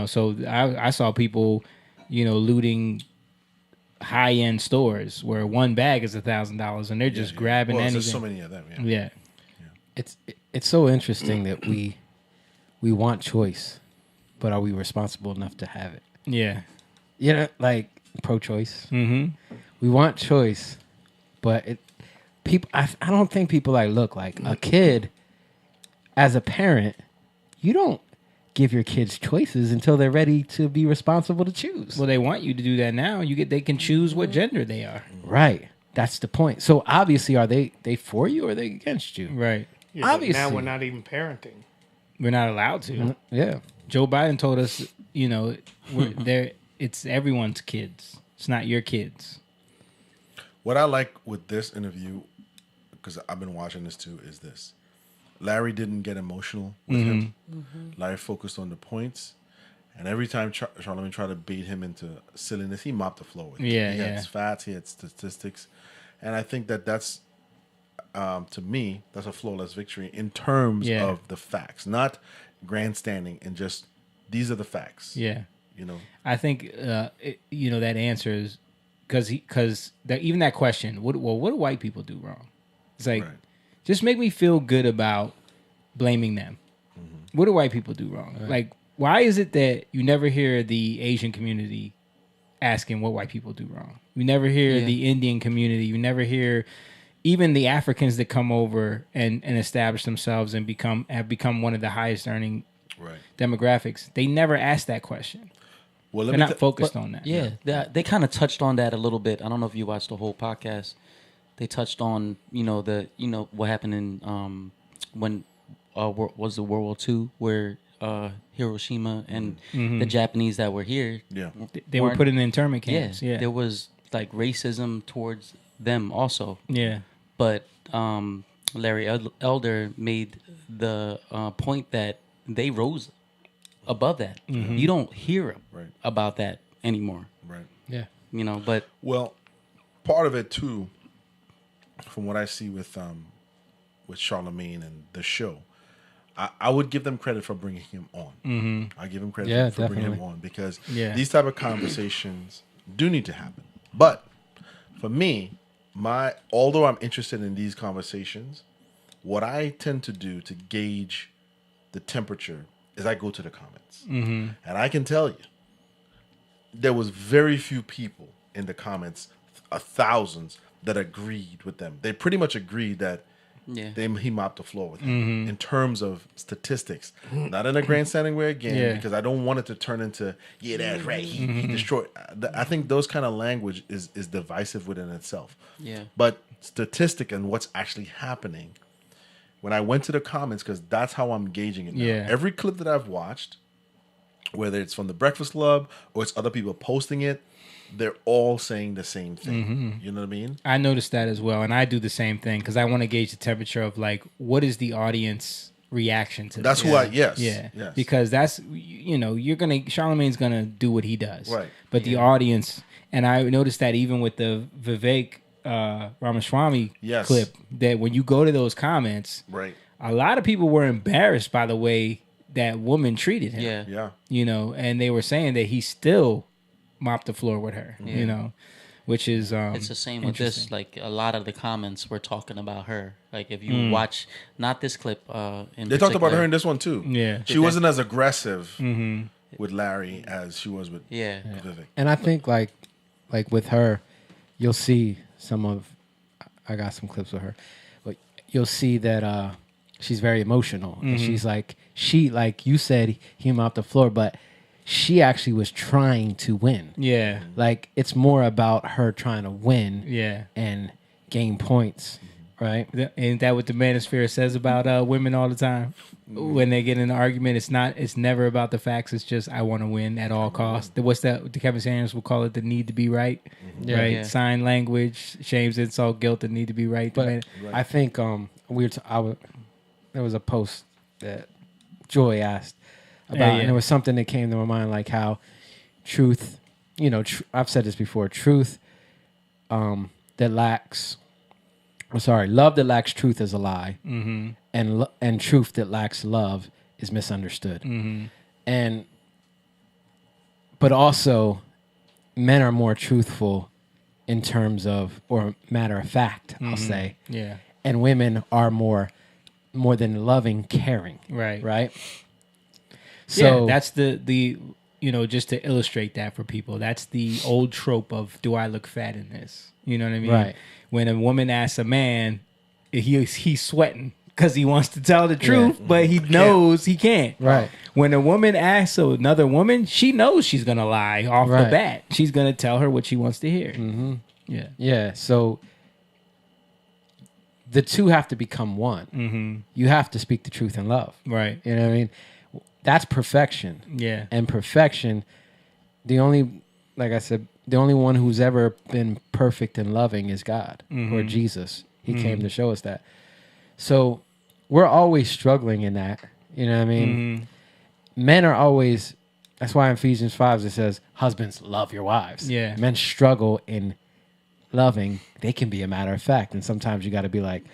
So I saw people, looting high-end stores where one bag is $1,000 and they're just grabbing anything. There's so many of them. Yeah. It's so interesting that we want choice, but are we responsible enough to have it? Yeah. Like pro-choice. Mm-hmm. We want choice, but I don't think people look like a kid. As a parent, you don't give your kids choices until they're ready to be responsible to choose. Well, they want you to do that now. They can choose what gender they are. Right. That's the point. So obviously, are they for you or are they against you? Right. Yeah, but Obviously. now we're not even parenting. We're not allowed to. Yeah. Joe Biden told us, it's everyone's kids. It's not your kids. What I like with this interview, because I've been watching this too, is this. Larry didn't get emotional with him. Larry focused on the points. And every time Charlemagne tried to bait him into silliness, he mopped the floor with it. Yeah, He had facts, he had statistics. And I think that's, to me, that's a flawless victory in terms of the facts. Not grandstanding and just, these are the facts. Yeah. I think, that answer is, because even that question, what do white people do wrong? It's like, just make me feel good about blaming them. What do white people do wrong? Right. Like, why is it that you never hear the Asian community asking what white people do wrong? You never hear the Indian community. You never hear even the Africans that come over and establish themselves and have become one of the highest earning demographics. They never ask that question. Well, they're not focused on that. Yeah, they kind of touched on that a little bit. I don't know if you watched the whole podcast. They touched on what happened in when was the World War II where Hiroshima and the Japanese that were here, they were put in the internment camps. Yeah, there was like racism towards them also. Yeah, but Larry Elder made the point that they rose above that. You don't hear about that anymore. Right. Yeah. But well, part of it too, from what I see with Charlemagne and the show, I would give them credit for bringing him on. I give him credit for bringing him on because these type of conversations do need to happen. But for me, although I'm interested in these conversations, what I tend to do to gauge the temperature is I go to the comments. Mhm. And I can tell you, there was very few people in the comments, thousands, that agreed with them. They pretty much agreed that he mopped the floor with him in terms of statistics. Not in a grandstanding way again, because I don't want it to turn into, that's right, he destroyed. I think those kind of language is divisive within itself. Yeah. But statistic and what's actually happening, when I went to the comments, because that's how I'm gauging it now. Yeah. Every clip that I've watched, whether it's from the Breakfast Club or it's other people posting it, they're all saying the same thing. You know what I mean? I noticed that as well, and I do the same thing because I want to gauge the temperature of like what is the audience reaction to That's this. who I yes. Because that's Charlemagne's gonna do what he does, Right. But the audience, and I noticed that even with the Vivek Ramaswamy clip, that when you go to those comments, right, a lot of people were embarrassed by the way that woman treated him. Yeah. And they were saying that he still mopped the floor with her. Yeah. Which is it's the same with this. Like a lot of the comments were talking about her. Like if you watch, not this clip. They talked about her in this one too. Yeah, she wasn't as aggressive with Larry as she was with Vivek. And I think like with her, you'll see I got some clips with her, but you'll see that she's very emotional, and she's like you said, he mopped the floor, but she actually was trying to win. Yeah. Like, it's more about her trying to win and gain points, right? Ain't that what the manosphere says about women all the time? When they get in an argument, it's never about the facts. It's just, I want to win at all costs. What's that? The Kevin Samuels will call it the need to be right, right? Yeah. Sign language, shames, insult, guilt, the need to be right. But I think there was a post that Joy asked about, and it was something that came to my mind, like how truth, I've said this before, truth love that lacks truth is a lie, and truth that lacks love is misunderstood. But also, men are more truthful in terms of, or matter of fact, I'll say, and women are more than loving, caring, right. So that's the just to illustrate that for people, that's the old trope of, do I look fat in this? You know what I mean? Right. When a woman asks a man, he's sweating because he wants to tell the truth, but he knows he can't. Right. When a woman asks another woman, she knows she's going to lie off the bat. She's going to tell her what she wants to hear. Yeah. Yeah. So the two have to become one. You have to speak the truth in love. Right. You know what I mean? That's perfection. Yeah. And perfection, like I said, the only one who's ever been perfect and loving is God or Jesus. He came to show us that. So we're always struggling in that. You know what I mean? Men are always, that's why in Ephesians 5 it says, husbands, love your wives. Yeah. Men struggle in loving. They can be a matter of fact. And sometimes you got to be like,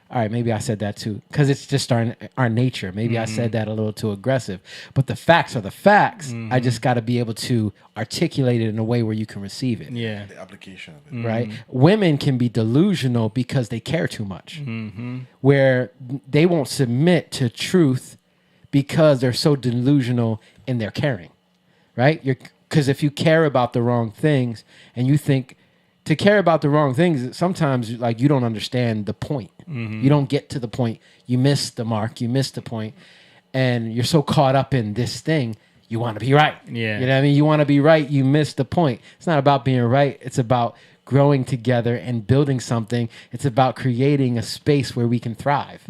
all right, maybe I said that too. Because it's just our nature. Maybe I said that a little too aggressive. But the facts are the facts. I just got to be able to articulate it in a way where you can receive it. Yeah. The application of it. Right? Women can be delusional because they care too much. Where they won't submit to truth because they're so delusional in their caring. Right? Because if you care about the wrong things and you think, to care about the wrong things, sometimes like you don't understand the point. You don't get to the point. You miss the mark. You miss the point, and you're so caught up in this thing. You want to be right. Yeah, you know what I mean. You want to be right. You miss the point. It's not about being right. It's about growing together and building something. It's about creating a space where we can thrive.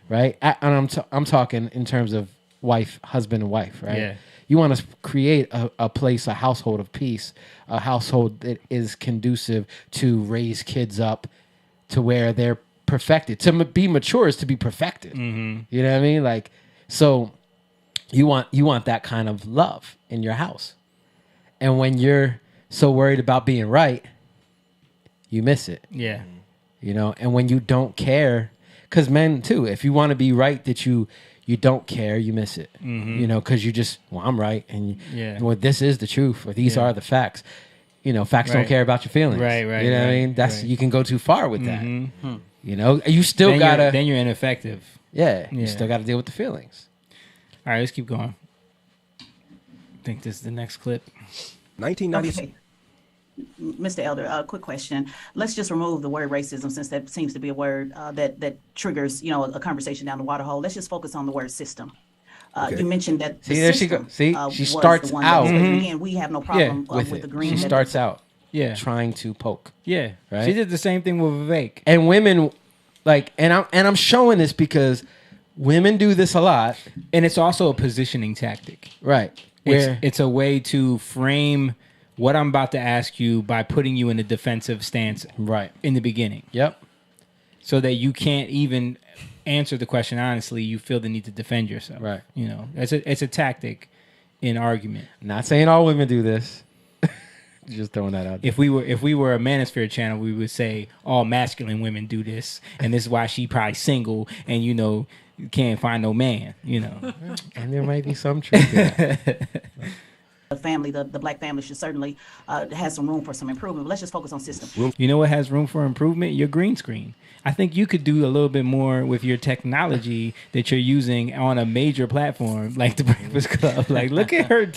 Right. And I'm talking in terms of husband and wife. Right. Yeah. You want to create a place, a household of peace, a household that is conducive to raise kids up to where they're perfected. To be mature is to be perfected. You know what I mean? Like, so you want that kind of love in your house. And when you're so worried about being right, you miss it. Yeah. And when you don't care, because men too, if you want to be right that you don't care, you miss it. Because you just, I'm right, and this is the truth, or these are the facts. Facts don't care about your feelings. Right. You know what I mean? You can go too far with that. You know, you still then you're ineffective. Yeah, you still got to deal with the feelings. All right, let's keep going. I think this is the next clip. 1996. Okay. Mr. Elder, quick question. Let's just remove the word racism, since that seems to be a word that triggers, a conversation down the water hole. Let's just focus on the word system. Okay. You mentioned that the there system, she go. See, she was starts the one out. that was raised. Again, we have no problem with agreeing. She that starts out. Yeah. Trying to poke. Yeah. Right. She did the same thing with Vivek. And women, I'm showing this because women do this a lot, and it's also a positioning tactic. Right. It's a way to frame what I'm about to ask you by putting you in a defensive stance in the beginning. Yep. So that you can't even answer the question honestly. You feel the need to defend yourself. Right. You know, it's a tactic in argument. Not saying all women do this. Just throwing that out. If we were a manosphere channel, we would say all masculine women do this, and this is why she probably single, and can't find no man. And there might be some truth to that. The family, the black family, should certainly has some room for some improvement. But let's just focus on system. You know what has room for improvement? Your green screen. I think you could do a little bit more with your technology that you're using on a major platform like the Breakfast Club. Like, look at her.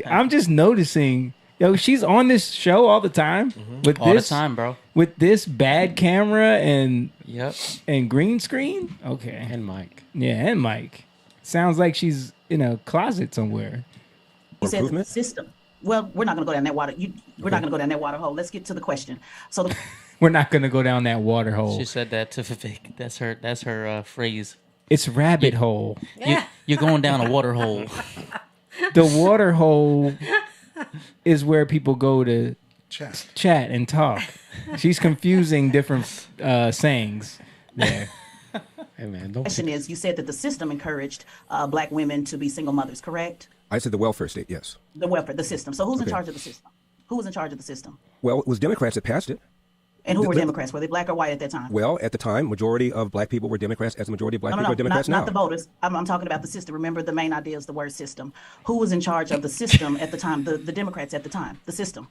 I'm just noticing. Yo, she's on this show all the time with All this the time, bro. With this bad camera and Yep. and green screen. Okay, and mic. Yeah, and mic. Sounds like she's in a closet somewhere. You said the system. Well, we're not going to go down that water. We're not going to go down that water hole. Let's get to the question. So We're not going to go down that water hole. She said that to Vivek. That's her phrase. It's rabbit hole. You're going down a water hole. The water hole is where people go to chat and talk. She's confusing different sayings there. Hey man, the question is, you said that the system encouraged black women to be single mothers, correct? I said the welfare state, yes. The welfare, the system. So who's in Okay. charge of the system? Who was in charge of the system? Well, it was Democrats that passed it. And who were Democrats? Were they black or white at that time? Well, at the time, majority of black people were Democrats, as the majority of black people are Democrats now. Not the voters. I'm talking about the system. Remember, the main idea is the word system. Who was in charge of the system at the time? The Democrats at the time. The system.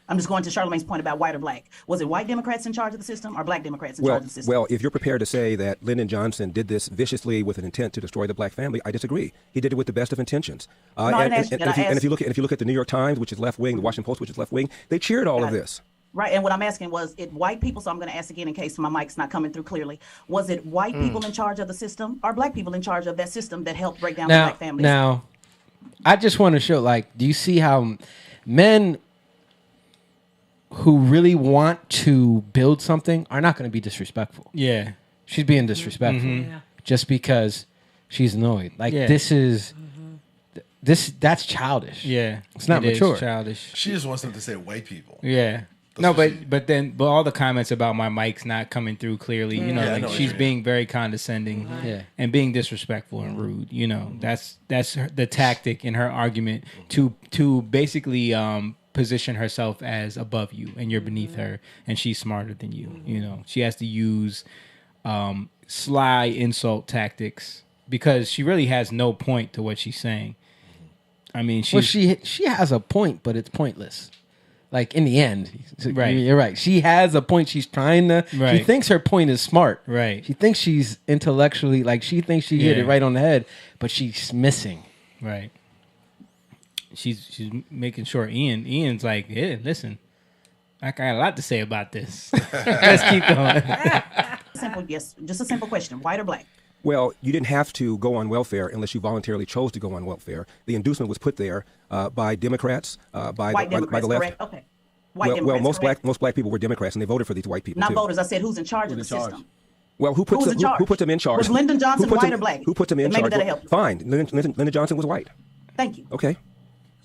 I'm just going to Charlamagne's point about white or black. Was it white Democrats in charge of the system or black Democrats in charge of the system? Well, if you're prepared to say that Lyndon Johnson did this viciously with an intent to destroy the black family, I disagree. He did it with the best of intentions. And if you look at the New York Times, which is left wing, the Washington Post, which is left wing, they cheered all of this. Right, and what I'm asking was, it white people, so I'm going to ask again in case my mic's not coming through clearly, was it white people in charge of the system or black people in charge of that system that helped break down the black families? Now, I just want to show, do you see how men who really want to build something are not going to be disrespectful? Yeah. She's being disrespectful just because she's annoyed. That's childish. Yeah. It's not It is mature. childish. She just wants them to say white people. Yeah. No, but all the comments about my mic's not coming through clearly, she's being very condescending and being disrespectful and rude. That's the tactic in her argument to basically position herself as above you and you're beneath her and she's smarter than you. She has to use sly insult tactics because she really has no point to what she's saying. I mean, she has a point, but it's pointless. Like in the end, Right. You're right. She has a point. She's trying to. She Right. thinks her point is smart. Right. She thinks she's intellectually she thinks she hit Yeah. it right on the head, but she's missing. Right. She's making sure Ian's like, yeah, listen, I got a lot to say about this. Let's keep going. Simple, yes, just a simple question: white or black? Well, you didn't have to go on welfare unless you voluntarily chose to go on welfare. The inducement was put there by Democrats, by White the Democrats, left. correct? Okay. White Well, Democrats, most black people were Democrats, and they voted for these white people not too. voters. I said who's in charge of the system. Well, who puts Who's in charge? who put them in charge? Was Lyndon Johnson Who put white them- or black? Who put them in And maybe charge? that'll help. Fine, Lyndon Johnson was white. Thank you. Okay.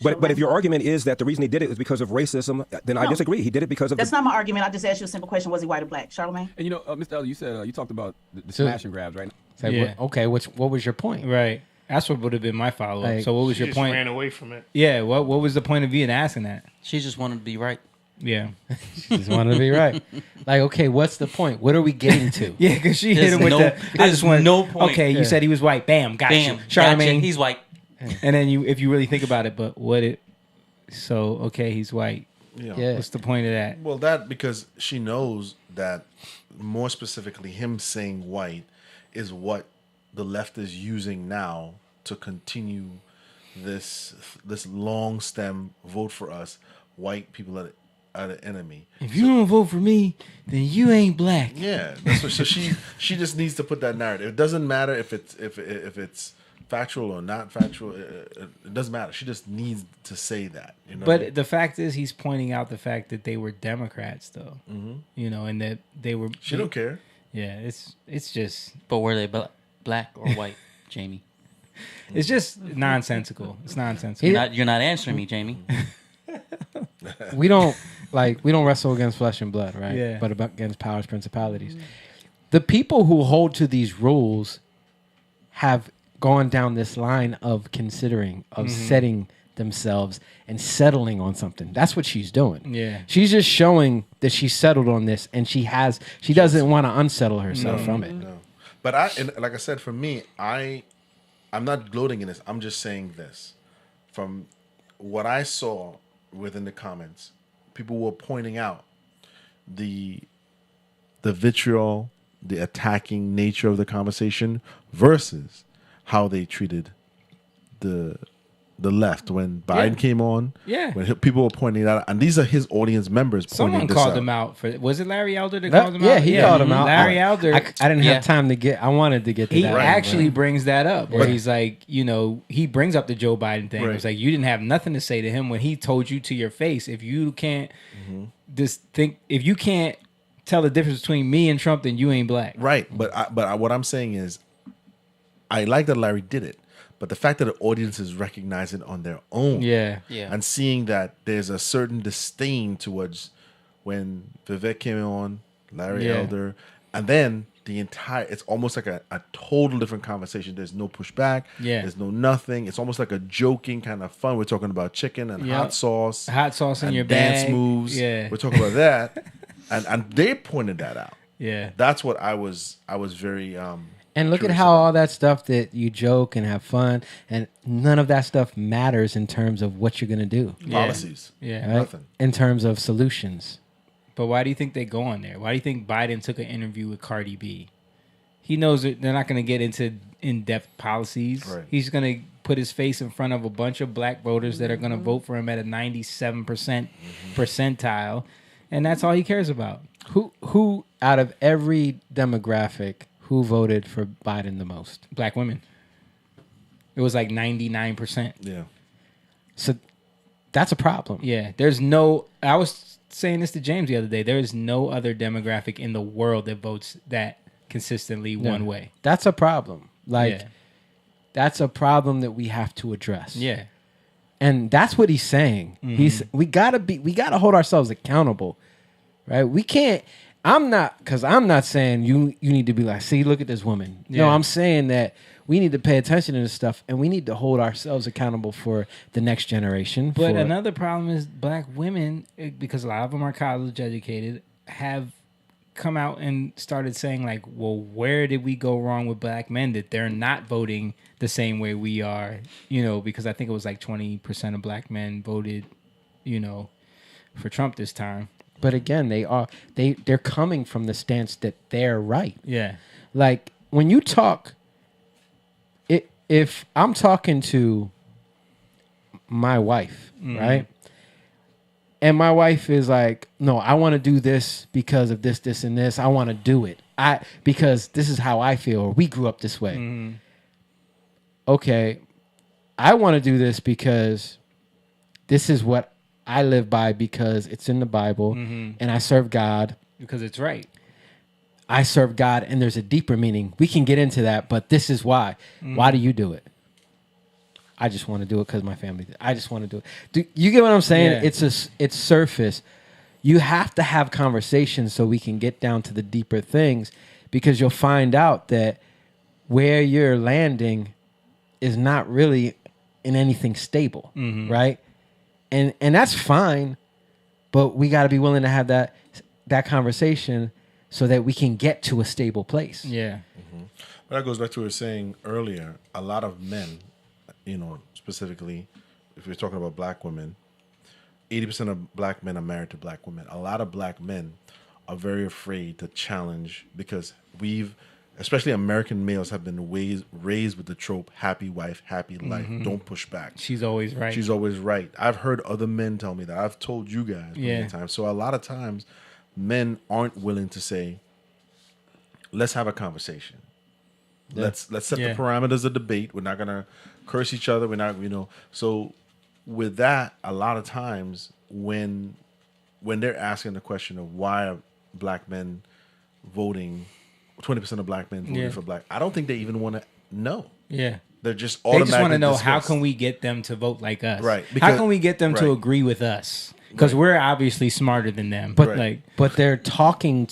But if your argument is that the reason he did it was because of racism, then I No. disagree. He did it because of That's not my argument. I just asked you a simple question: was he white or black, Charlamagne? And Mr. Elder, you said you talked about the So- smash and grabs, right? Yeah. Okay. What was your point? Right. That's what would have been my follow up. So what was She your just point? ran away from it. Yeah. What was the point of you in asking that? She just wanted to be right. Yeah. She just wanted to be right. Okay, what's the point? What are we getting to? Yeah, because she hit There's him with no- the. I there's just want no point. Okay, you Yeah. said he was white. Bam, got Bam, you. gotcha. Charlamagne. He's white. And then if you really think about it, but what it. So okay, he's white. You know. Yeah. What's the point of that? Well, that because she knows that more specifically, him saying white is what the left is using now to continue this long stem vote for us. White people are the enemy. If you don't vote for me, then you ain't black. Yeah, that's what. So she just needs to put that narrative. It doesn't matter if it's factual or not factual. It doesn't matter. She just needs to say that. You know. But the fact is, he's pointing out the fact that they were Democrats, though. Mm-hmm. You know, and that they were. She don't care. Yeah, it's just. But were they black or white, Jamie? It's just nonsensical. It's nonsensical. You're not answering me, Jamie. we don't wrestle against flesh and blood, right? Yeah. But against powers, principalities. The people who hold to these rules have gone down this line of considering, of setting themselves and settling on something. That's what she's doing. Yeah. She's just showing that she's settled on this, and she doesn't want to unsettle herself from it. No. But like I said, for me, I'm not gloating in this. I'm just saying this. From what I saw within the comments, people were pointing out the vitriol, the attacking nature of the conversation versus how they treated the left when Biden came on. Yeah. When people were pointing that out, and these are his audience members. Someone pointing called this him out for. Was it Larry Elder that That- called him yeah, out? he called him out. Larry Elder. I didn't have time to get. I wanted to get to He that. actually Right. brings that up where But- he's like, you know, he brings up the Joe Biden thing. Right. It's like you didn't have nothing to say to him when he told you to your face. If you can't if you can't tell the difference between me and Trump, then you ain't black. Right, but what I'm saying is, I like that Larry did it, but the fact that the audience is recognizing it on their own, Yeah. and seeing that there's a certain disdain towards when Vivek came on, Larry Yeah. Elder, and then it's almost like a total different conversation. There's no pushback. Yeah. There's no nothing. It's almost like a joking kind of fun. We're talking about chicken and Yep. hot sauce. Hot sauce in and your dance bag. moves. Yeah. We're talking about that. And they pointed that out. Yeah. That's what I was very And look at curious how about. all that stuff that you joke and have fun, and none of that stuff matters in terms of what you're going to do. Policies. Yeah. Right? Nothing. In terms of solutions. But why do you think they go on there? Why do you think Biden took an interview with Cardi B? He knows that they're not going to get into in-depth policies. Right. He's going to put his face in front of a bunch of black voters that are going to vote for him at a 97% percentile, and that's all he cares about. Who out of every demographic, who voted for Biden the most? Black women. It was like 99%. Yeah. So that's a problem. Yeah. There's no... I was saying this to James the other day. There is no other demographic in the world that votes that consistently one way. That's a problem. Like, Yeah. that's a problem that we have to address. Yeah. And that's what he's saying. We gotta hold ourselves accountable, right? We can't. I'm not saying you need to be like, see, look at this woman. No, Yeah. I'm saying that we need to pay attention to this stuff, and we need to hold ourselves accountable for the next generation. But for- another problem is black women, because a lot of them are college educated, have come out and started saying like, well, where did we go wrong with black men that they're not voting the same way we are? You know, because I think it was like 20% of black men voted, you know, for Trump this time. But again, they're coming from the stance that they're right. Yeah. Like when you talk, if I'm talking to my wife, right? And my wife is like, no, I want to do this because of this, this, and this. I want to do it. Because this is how I feel, or we grew up this way. Okay, I want to do this because this is what I live by, because it's in the Bible, and I serve God. Because it's right. I serve God, and there's a deeper meaning. We can get into that, but this is why. Why do you do it? I just want to do it because my family did. I just want to do it. Do you get what I'm saying? Yeah. It's surface. You have to have conversations so we can get down to the deeper things, because you'll find out that where you're landing is not really in anything stable, right? And that's fine, but we got to be willing to have that conversation so that we can get to a stable place. Yeah. But that goes back to what we were saying earlier. A lot of men, you know, specifically, if we're talking about black women, 80% of black men are married to black women. A lot of black men are very afraid to challenge because especially American males have been raised with the trope, happy wife, happy life. Don't push back. She's always right. She's always right. I've heard other men tell me that. I've told you guys many times. So a lot of times men aren't willing to say, let's have a conversation. Yeah. Let's set the parameters of debate. We're not gonna curse each other. We're not, So with that, a lot of times when they're asking the question of why are black men voting, 20% of black men voting for black, I don't think they even want to know. Yeah. They're just They automatically just want to know dismissed. How can we get them to vote like us? Right. How can we get them to agree with us? Because we're obviously smarter than them. But but they're talking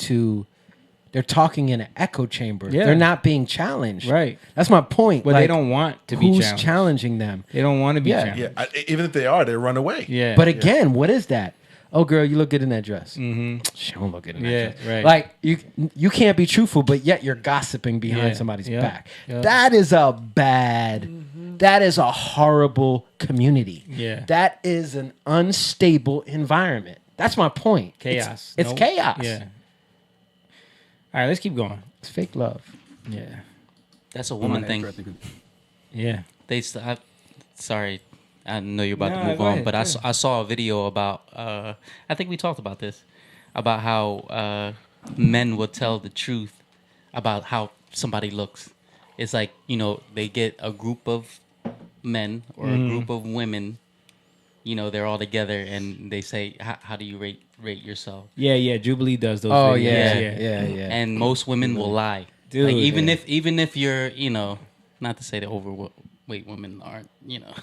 in an echo chamber. Yeah. They're not being challenged. Right. That's my point. But they don't want to be who's challenged. challenging them? They don't want to be challenged. Yeah. Even if they are, they run away. Yeah. But again, what is that? Oh, girl, you look good in that dress. She don't look good in that dress. Right. Like you can't be truthful, but yet you're gossiping behind somebody's back. Yeah. That is a bad. That is a horrible community. Yeah. That is an unstable environment. That's my point. Chaos. It's chaos. Yeah. All right, let's keep going. It's fake love. Yeah. That's a woman thing. Yeah. Sorry, I know you're about to No, move go on, ahead, but go I ahead. saw a video about, I think we talked about this, about how men will tell the truth about how somebody looks. It's like, they get a group of men or a group of women, they're all together and they say, how do you rate yourself? Yeah. Jubilee does those Oh, videos. yeah. And most women will lie. Dude, like even if you're, not to say that overweight women aren't,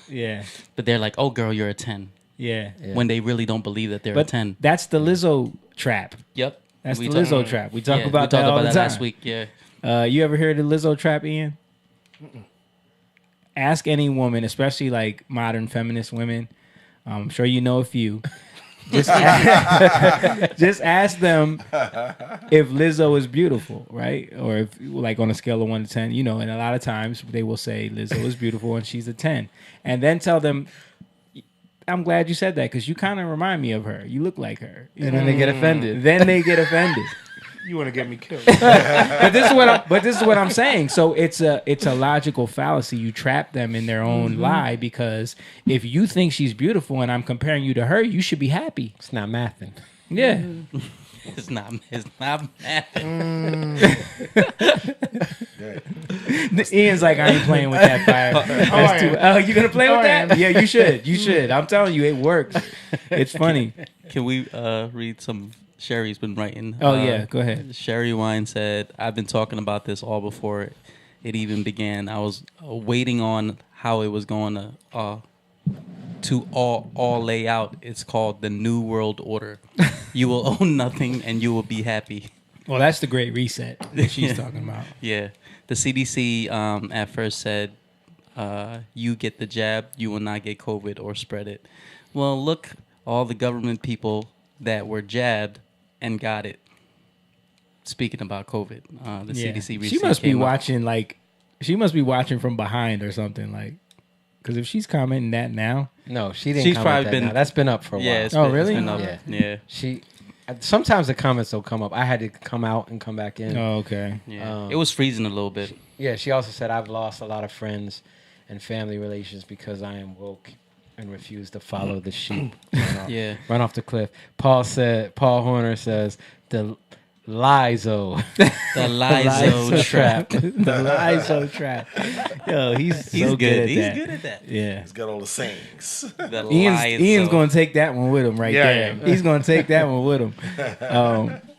Yeah. but they're like, oh girl, you're a 10. Yeah. When they really don't believe that they're a 10. That's the Lizzo trap. Yep. That's We the talk- Lizzo trap. We talk Yeah, about we that talked all about the that time. last week. Yeah. You ever heard of the Lizzo trap, Ian? Ask any woman, especially like modern feminist women. I'm sure you know a few. Just ask them if Lizzo is beautiful, right? Or if, like, on a scale of 1 to 10, and a lot of times they will say Lizzo is beautiful and she's a 10. And then tell them, I'm glad you said that because you kind of remind me of her. You look like her. And then they get offended. Then they get offended. You want to get me killed? But this is what I'm saying. So it's a logical fallacy. You trap them in their own lie because if you think she's beautiful and I'm comparing you to her, you should be happy. It's not mathing. Yeah. It's not math. Ian's like, I ain't playing with that fire. That's too. Oh, you gonna play with that? Yeah, you should. You should. I'm telling you, it works. It's funny. Can we read some? Sherry's been writing. Oh, yeah, go ahead. Sherry Wine said, I've been talking about this all before it even began. I was waiting on how it was going to all lay out. It's called the New World Order. You will own nothing and you will be happy. Well, that's the Great Reset that she's talking about. Yeah. The CDC at first said, you get the jab, you will not get COVID or spread it. Well, look, all the government people that were jabbed and got it. Speaking about COVID, the CDC recently She must be came out. watching she must be watching from behind or something because if she's commenting that now, No, she didn't. She's comment probably that been- now. That's been up for a while. Yeah, it's Oh, been, really? It's been up. Yeah. Yeah. She sometimes the comments will come up. I had to come out and come back in. oh, okay. Yeah. It was freezing a little bit. Yeah, she also said I've lost a lot of friends and family relations because I am woke and refuse to follow the sheep. Yeah. Run off the cliff. Paul Horner says the Lizo. The Lizo trap. The Lizo trap. Yo, he's so good. good at He's that. good at that. Yeah. He's got all the sayings. The Ian's Lizo. going to take that one with him right Yeah, there. yeah. He's going to take that one with him.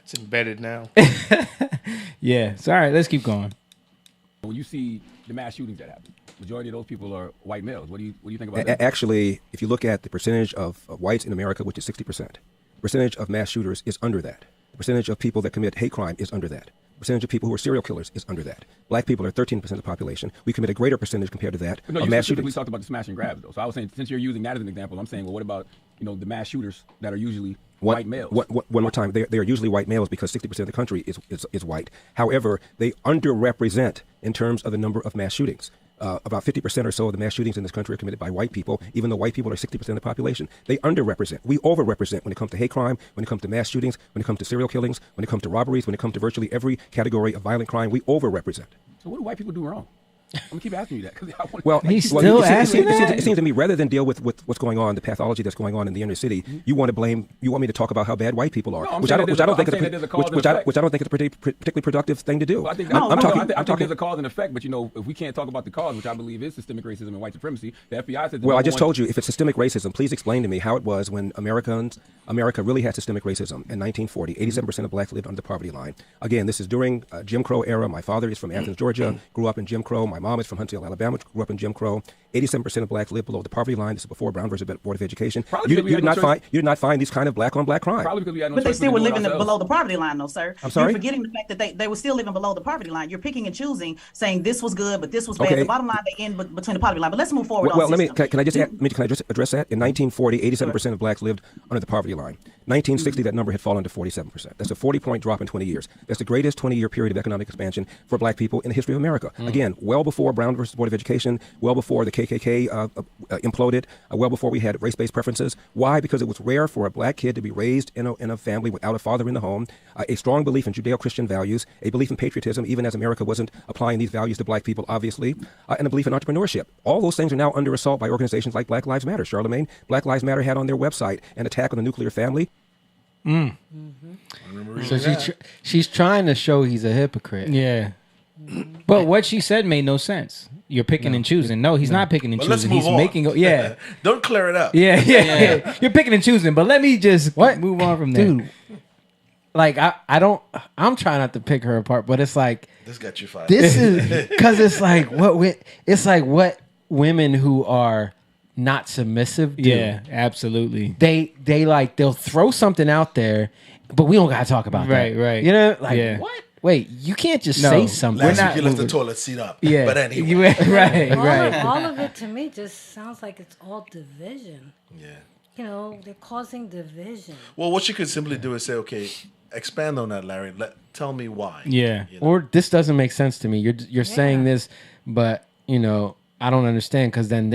It's embedded now. Yeah. So, all right, let's keep going. When you see the mass shootings that happen, majority of those people are white males. What do you think about that? Actually, if you look at the percentage of whites in America, which is 60%, percentage of mass shooters is under that. The percentage of people that commit hate crime is under that. The percentage of people who are serial killers is under that. Black people are 13% of the population. We commit a greater percentage compared to that No, of you mass specifically shootings. talked about the smash and grabs, though. So I was saying, since you're using that as an example, I'm saying, well, what about the mass shooters that are usually white males. One more time. They are usually white males because 60% of the country is white. However, they underrepresent in terms of the number of mass shootings. About 50% or so of the mass shootings in this country are committed by white people, even though white people are 60% of the population. They underrepresent. We overrepresent when it comes to hate crime, when it comes to mass shootings, when it comes to serial killings, when it comes to robberies, when it comes to virtually every category of violent crime. We overrepresent. So what do white people do wrong? I'm gonna keep asking you that because I want. Well, he's still asking that. It seems to me, rather than deal with what's going on, the pathology that's going on in the inner city, you want me to talk about how bad white people are, which I don't think is a particularly productive thing to do. Well, I think there's a cause and effect, but if we can't talk about the cause, which I believe is systemic racism and white supremacy, the FBI says. Well, I just told you, if it's systemic racism, please explain to me how it was when America really had systemic racism in 1940. 87% of blacks lived under the poverty line. Again, this is during Jim Crow era. My father is from Athens, Georgia, grew up in Jim Crow. My mom is from Huntsville, Alabama, which grew up in Jim Crow. 87% of blacks live below the poverty line. This is before Brown versus Board of Education. You did not find these kind of black-on-black crime. Probably because we had no But they choice still but were to do it living ourselves. below the poverty line, though, sir. I'm sorry? You're forgetting the fact that they were still living below the poverty line. You're picking and choosing, saying this was good, but this was bad. Okay. The bottom line, they end between the poverty line. But let's move forward Well, on system. can I just address that? In 1940, 87% of blacks lived under the poverty line. 1960, that number had fallen to 47%. That's a 40-point drop in 20 years. That's the greatest 20-year period of economic expansion for black people in the history of America. Again, well before Brown versus Board of Education, well before the KKK imploded, well before we had race-based preferences. Why? Because it was rare for a black kid to be raised in a family without a father in the home, a strong belief in Judeo-Christian values, a belief in patriotism, even as America wasn't applying these values to black people, obviously, and a belief in entrepreneurship. All those things are now under assault by organizations like Black Lives Matter. Charlemagne, Black Lives Matter had on their website an attack on the nuclear family. So she's trying to show he's a hypocrite. Yeah. But what she said made no sense. You're picking and choosing. No, he's not picking and But let's choosing. move He's on. making. Yeah. Don't clear it up. Yeah. You're picking and choosing. But let me just move on from there. Dude, like I'm trying not to pick her apart, but it's like This got you fired. this is because it's like what women who are not submissive do. Yeah, absolutely. They'll throw something out there, but we don't gotta talk about that. Right. You know, like Yeah. what? Wait, you can't just say something. Last week you left the toilet seat up. Yeah. But anyway. Right. All of it to me just sounds like it's all division. Yeah. They're causing division. Well, what you could simply do is say, okay, expand on that, Larry. Tell me why. Yeah. Or this doesn't make sense to me. You're saying this, but I don't understand because then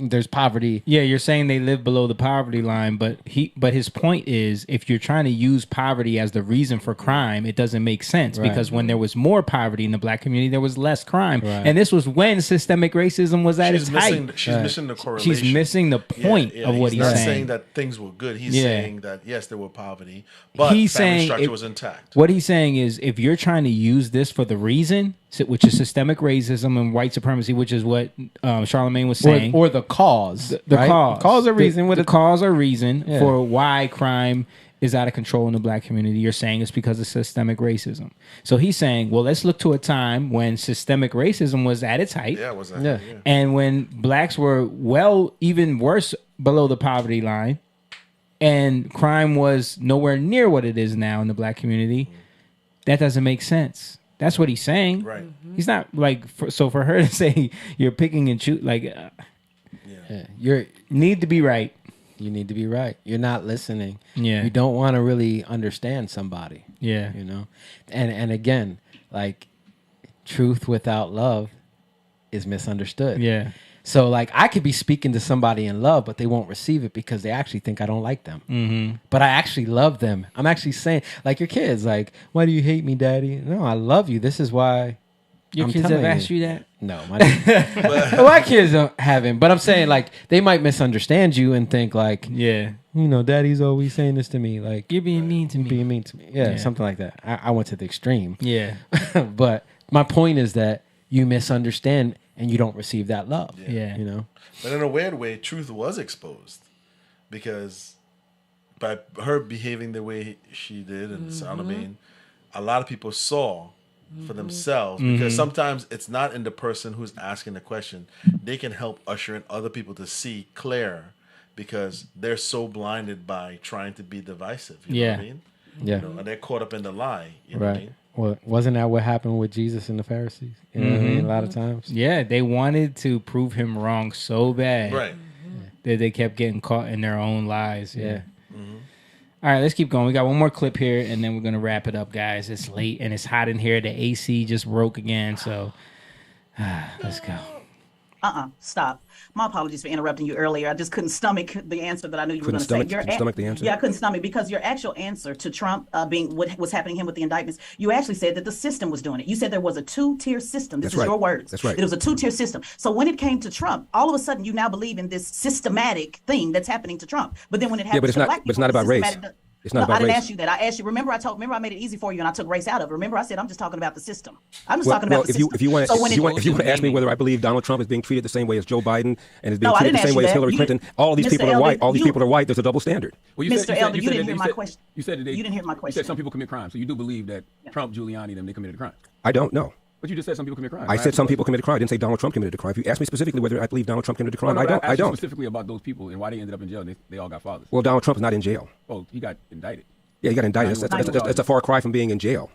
there's poverty. Yeah, you're saying they live below the poverty line, but his point is if you're trying to use poverty as the reason for crime, it doesn't make sense because when there was more poverty in the black community, there was less crime. Right. And this was when systemic racism was at its height. She's missing the correlation. She's missing the point of what he's not saying. saying that things were good. He's saying that yes, there were poverty, but He's family saying structure was intact. What he's saying is if you're trying to use this for the reason, which is systemic racism and white supremacy, which is what Charlemagne was saying, or the cause, the right? cause, Cause or reason, the cause or reason Yeah. for why crime is out of control in the black community. You're saying it's because of systemic racism. So he's saying, well, let's look to a time when systemic racism was at its height. Yeah, it was. Yeah. And when blacks were even worse below the poverty line, and crime was nowhere near what it is now in the black community. That doesn't make sense. That's what he's saying. Right. He's not like for her to say you're picking and choose you need to be right. You need to be right. You're not listening. Yeah. You don't want to really understand somebody. Yeah. And again, like truth without love is misunderstood. Yeah. So like I could be speaking to somebody in love, but they won't receive it because they actually think I don't like them. Mm-hmm. But I actually love them. I'm actually saying, like your kids, like, why do you hate me, Daddy? No, I love you. This is why. Your I'm kids have telling asked you that? No, my kids haven't. But I'm saying like they might misunderstand you and think like, yeah, Daddy's always saying this to me, like you're being mean to me. Being mean to me, yeah, something like that. I went to the extreme. Yeah, but my point is that you misunderstand and you don't receive that love. Yeah. But in a weird way, truth was exposed because by her behaving the way she did and Charlemagne, a lot of people saw for themselves because sometimes it's not in the person who's asking the question. They can help usher in other people to see clear because they're so blinded by trying to be divisive. You know what I mean? Yeah. And they're caught up in the lie. You know what I mean? Well, wasn't that what happened with Jesus and the Pharisees? You know what I mean? A lot of times. Yeah, they wanted to prove him wrong so bad. Right. that they kept getting caught in their own lies. Yeah. Mm-hmm. All right, let's keep going. We got one more clip here, and then we're gonna wrap it up, guys. It's late and it's hot in here. The AC just broke again, so let's go. Stop. My apologies for interrupting you earlier. I just couldn't stomach the answer that I knew you were going to say. Couldn't stomach the answer? Yeah, I couldn't stomach because your actual answer to Trump being what was happening to him with the indictments, you actually said that the system was doing it. You said there was a two-tier system. This is your words. That's right. It was a two-tier system. So when it came to Trump, all of a sudden you now believe in this systematic thing that's happening to Trump. But then when it happens to black people, it's not about race. It's not about I didn't race. ask you that. I asked you. Remember, I made it easy for you, and I took race out of it. Remember, I said I'm just talking about the system. I'm just talking about the system. If you want to ask me whether I believe Donald Trump is being treated the same way as Joe Biden and is being treated the same way as Hillary Clinton, all these people are white. All these people are white. There's a double standard. Well, Mr. Elder, you didn't hear my question. You said that you didn't hear my question. You said some people commit crimes, so you do believe that Trump, Giuliani, them, they committed a crime. I don't know. But you just said some people commit crimes. I said some people committed a crime. I didn't say Donald Trump committed a crime. If you ask me specifically whether I believe Donald Trump committed a crime, I don't. I don't. Specifically about those people and why they ended up in jail. They all got fathers. Well, Donald Trump is not in jail. Oh, he got indicted. Yeah, he got indicted. That's a far cry from being in jail.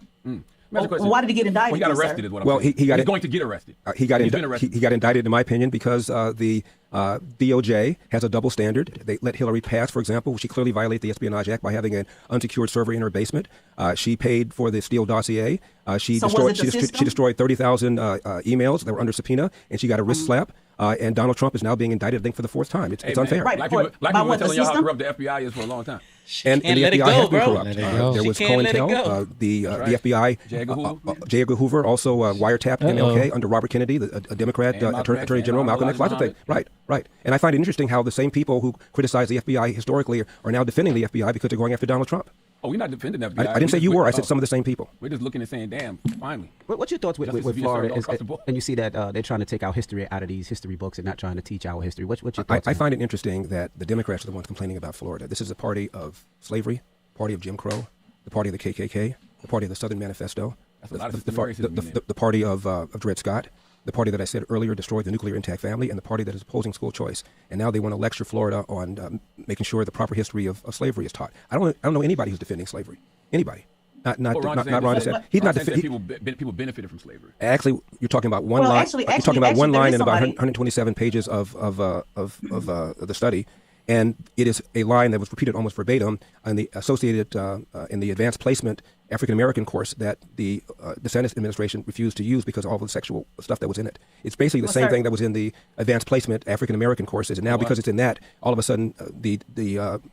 Well, why did he get indicted? Well, he got arrested, is what I'm saying. He's going to get arrested. He got indicted, in my opinion, because the DOJ has a double standard. They let Hillary pass, for example. She clearly violated the Espionage Act by having an unsecured server in her basement. She paid for the Steele dossier. She destroyed 30,000 emails that were under subpoena, and she got a wrist slap. And Donald Trump is now being indicted, I think, for the fourth time. It's unfair. Black people have been telling y'all how corrupt the FBI is for a long time. And the FBI has been corrupt. There was COINTEL, the FBI, J. Edgar Hoover also wiretapped MLK under Robert Kennedy, a Democrat Attorney General, Malcolm X, lots of things. Right. And I find it interesting how the same people who criticize the FBI historically are now defending the FBI because they're going after Donald Trump. Oh, we're not defending the FBI. I didn't say you were. I said some of the same people. We're just looking and saying, damn, finally. What's your thoughts with Florida? And you see that they're trying to take our history out of these history books and not trying to teach our history. What's your thoughts? I find it interesting that the Democrats are the ones complaining about Florida. This is a party of slavery, party of Jim Crow, the party of the KKK, the party of the Southern Manifesto, the party of Dred Scott, the party that I said earlier destroyed the nuclear intact family, and the party that is opposing school choice. And now they want to lecture Florida on making sure the proper history of slavery is taught. I don't know anybody who's defending slavery. Anybody. Not Ron DeSantis. He's not defending. People benefited from slavery. Actually, you're talking about one line. You're talking about one line in about 127 pages of the study. And it is a line that was repeated almost verbatim in the associated in the advanced placement African-American course that the DeSantis administration refused to use because of all the sexual stuff that was in it. It's basically the same thing that was in the advanced placement African-American courses. And now because it's in that, all of a sudden the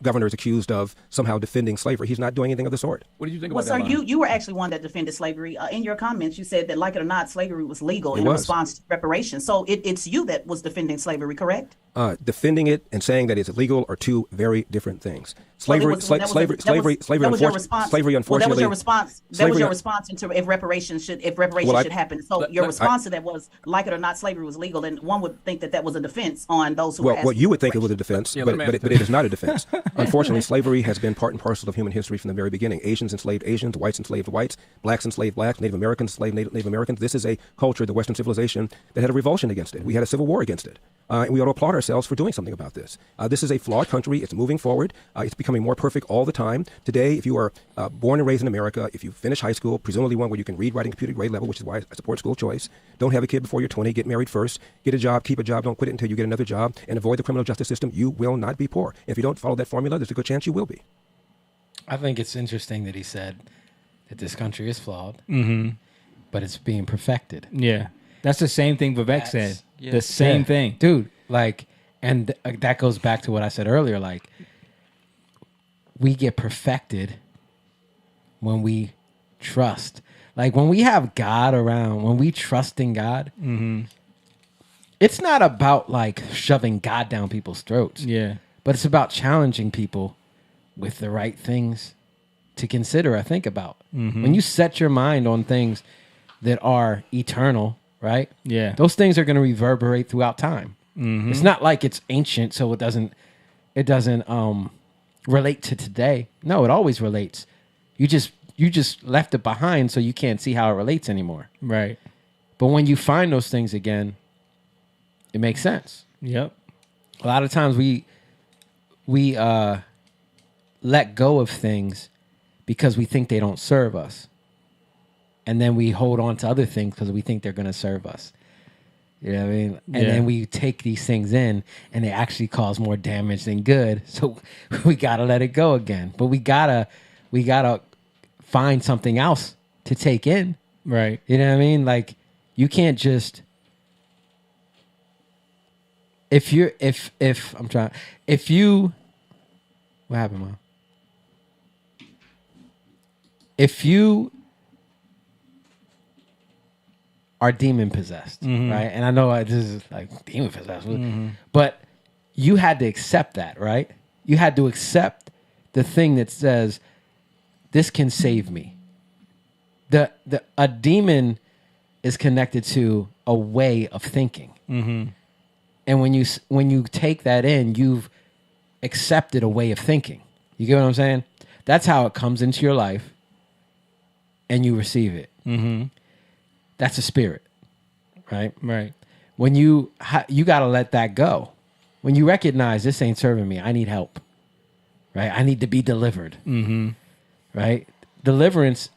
governor is accused of somehow defending slavery. He's not doing anything of the sort. What did you think about that? Well, sir, you were actually one that defended slavery. In your comments, you said that, like it or not, slavery was legal in response to reparations. So it's you that was defending slavery, correct? Defending it and saying that it's illegal are two very different things. Slavery, unfortunately. That was your response. That was your response into if reparations should happen. So your response to that was, like it or not, slavery was legal, and one would think that was a defense on those who. Well, you would think it was a defense, but it is not a defense. Unfortunately, slavery has been part and parcel of human history from the very beginning. Asians enslaved Asians, whites enslaved whites, blacks enslaved blacks, Native Americans enslaved Native Americans. This is a culture, the Western civilization, that had a revulsion against it. We had a civil war against it. And we ought to applaud ourselves for doing something about this. This is a flawed country. It's moving forward. It's becoming more perfect all the time. Today, if you are born and raised in America, if you finish high school, presumably one where you can read, write, and computer grade level, which is why I support school choice, don't have a kid before you're 20, get married first, get a job, keep a job, don't quit it until you get another job, and avoid the criminal justice system, you will not be poor. If you don't follow that formula, there's a good chance you will be. I think it's interesting that he said that this country is flawed, but it's being perfected. Yeah. That's the same thing Vivek said. Yeah. The same thing. Dude, like, and that goes back to what I said earlier. Like, we get perfected when we trust. Like, when we have God around, when we trust in God, it's not about, like, shoving God down people's throats. Yeah. But it's about challenging people with the right things to consider or think about. When you set your mind on things that are eternal, right? Yeah. Those things are going to reverberate throughout time. It's not like it's ancient, so it doesn't relate to today. No, it always relates. You just left it behind, so you can't see how it relates anymore. Right. But when you find those things again, it makes sense. Yep. A lot of times we let go of things because we think they don't serve us. And then we hold on to other things because we think they're going to serve us. You know what I mean? And then we take these things in, and they actually cause more damage than good. So we gotta let it go again. But we gotta find something else to take in. Right. You know what I mean? Like, you can't just if you what happened, Mom? If you are demon possessed, right? And I know this is like demon possessed, but you had to accept that, right? You had to accept the thing that says, this can save me. A demon is connected to a way of thinking. And when you take that in, you've accepted a way of thinking. You get what I'm saying? That's how it comes into your life, and you receive it. That's a spirit, right? Right. When you got to let that go. When you recognize this ain't serving me, I need help, right? I need to be delivered, right? Deliverance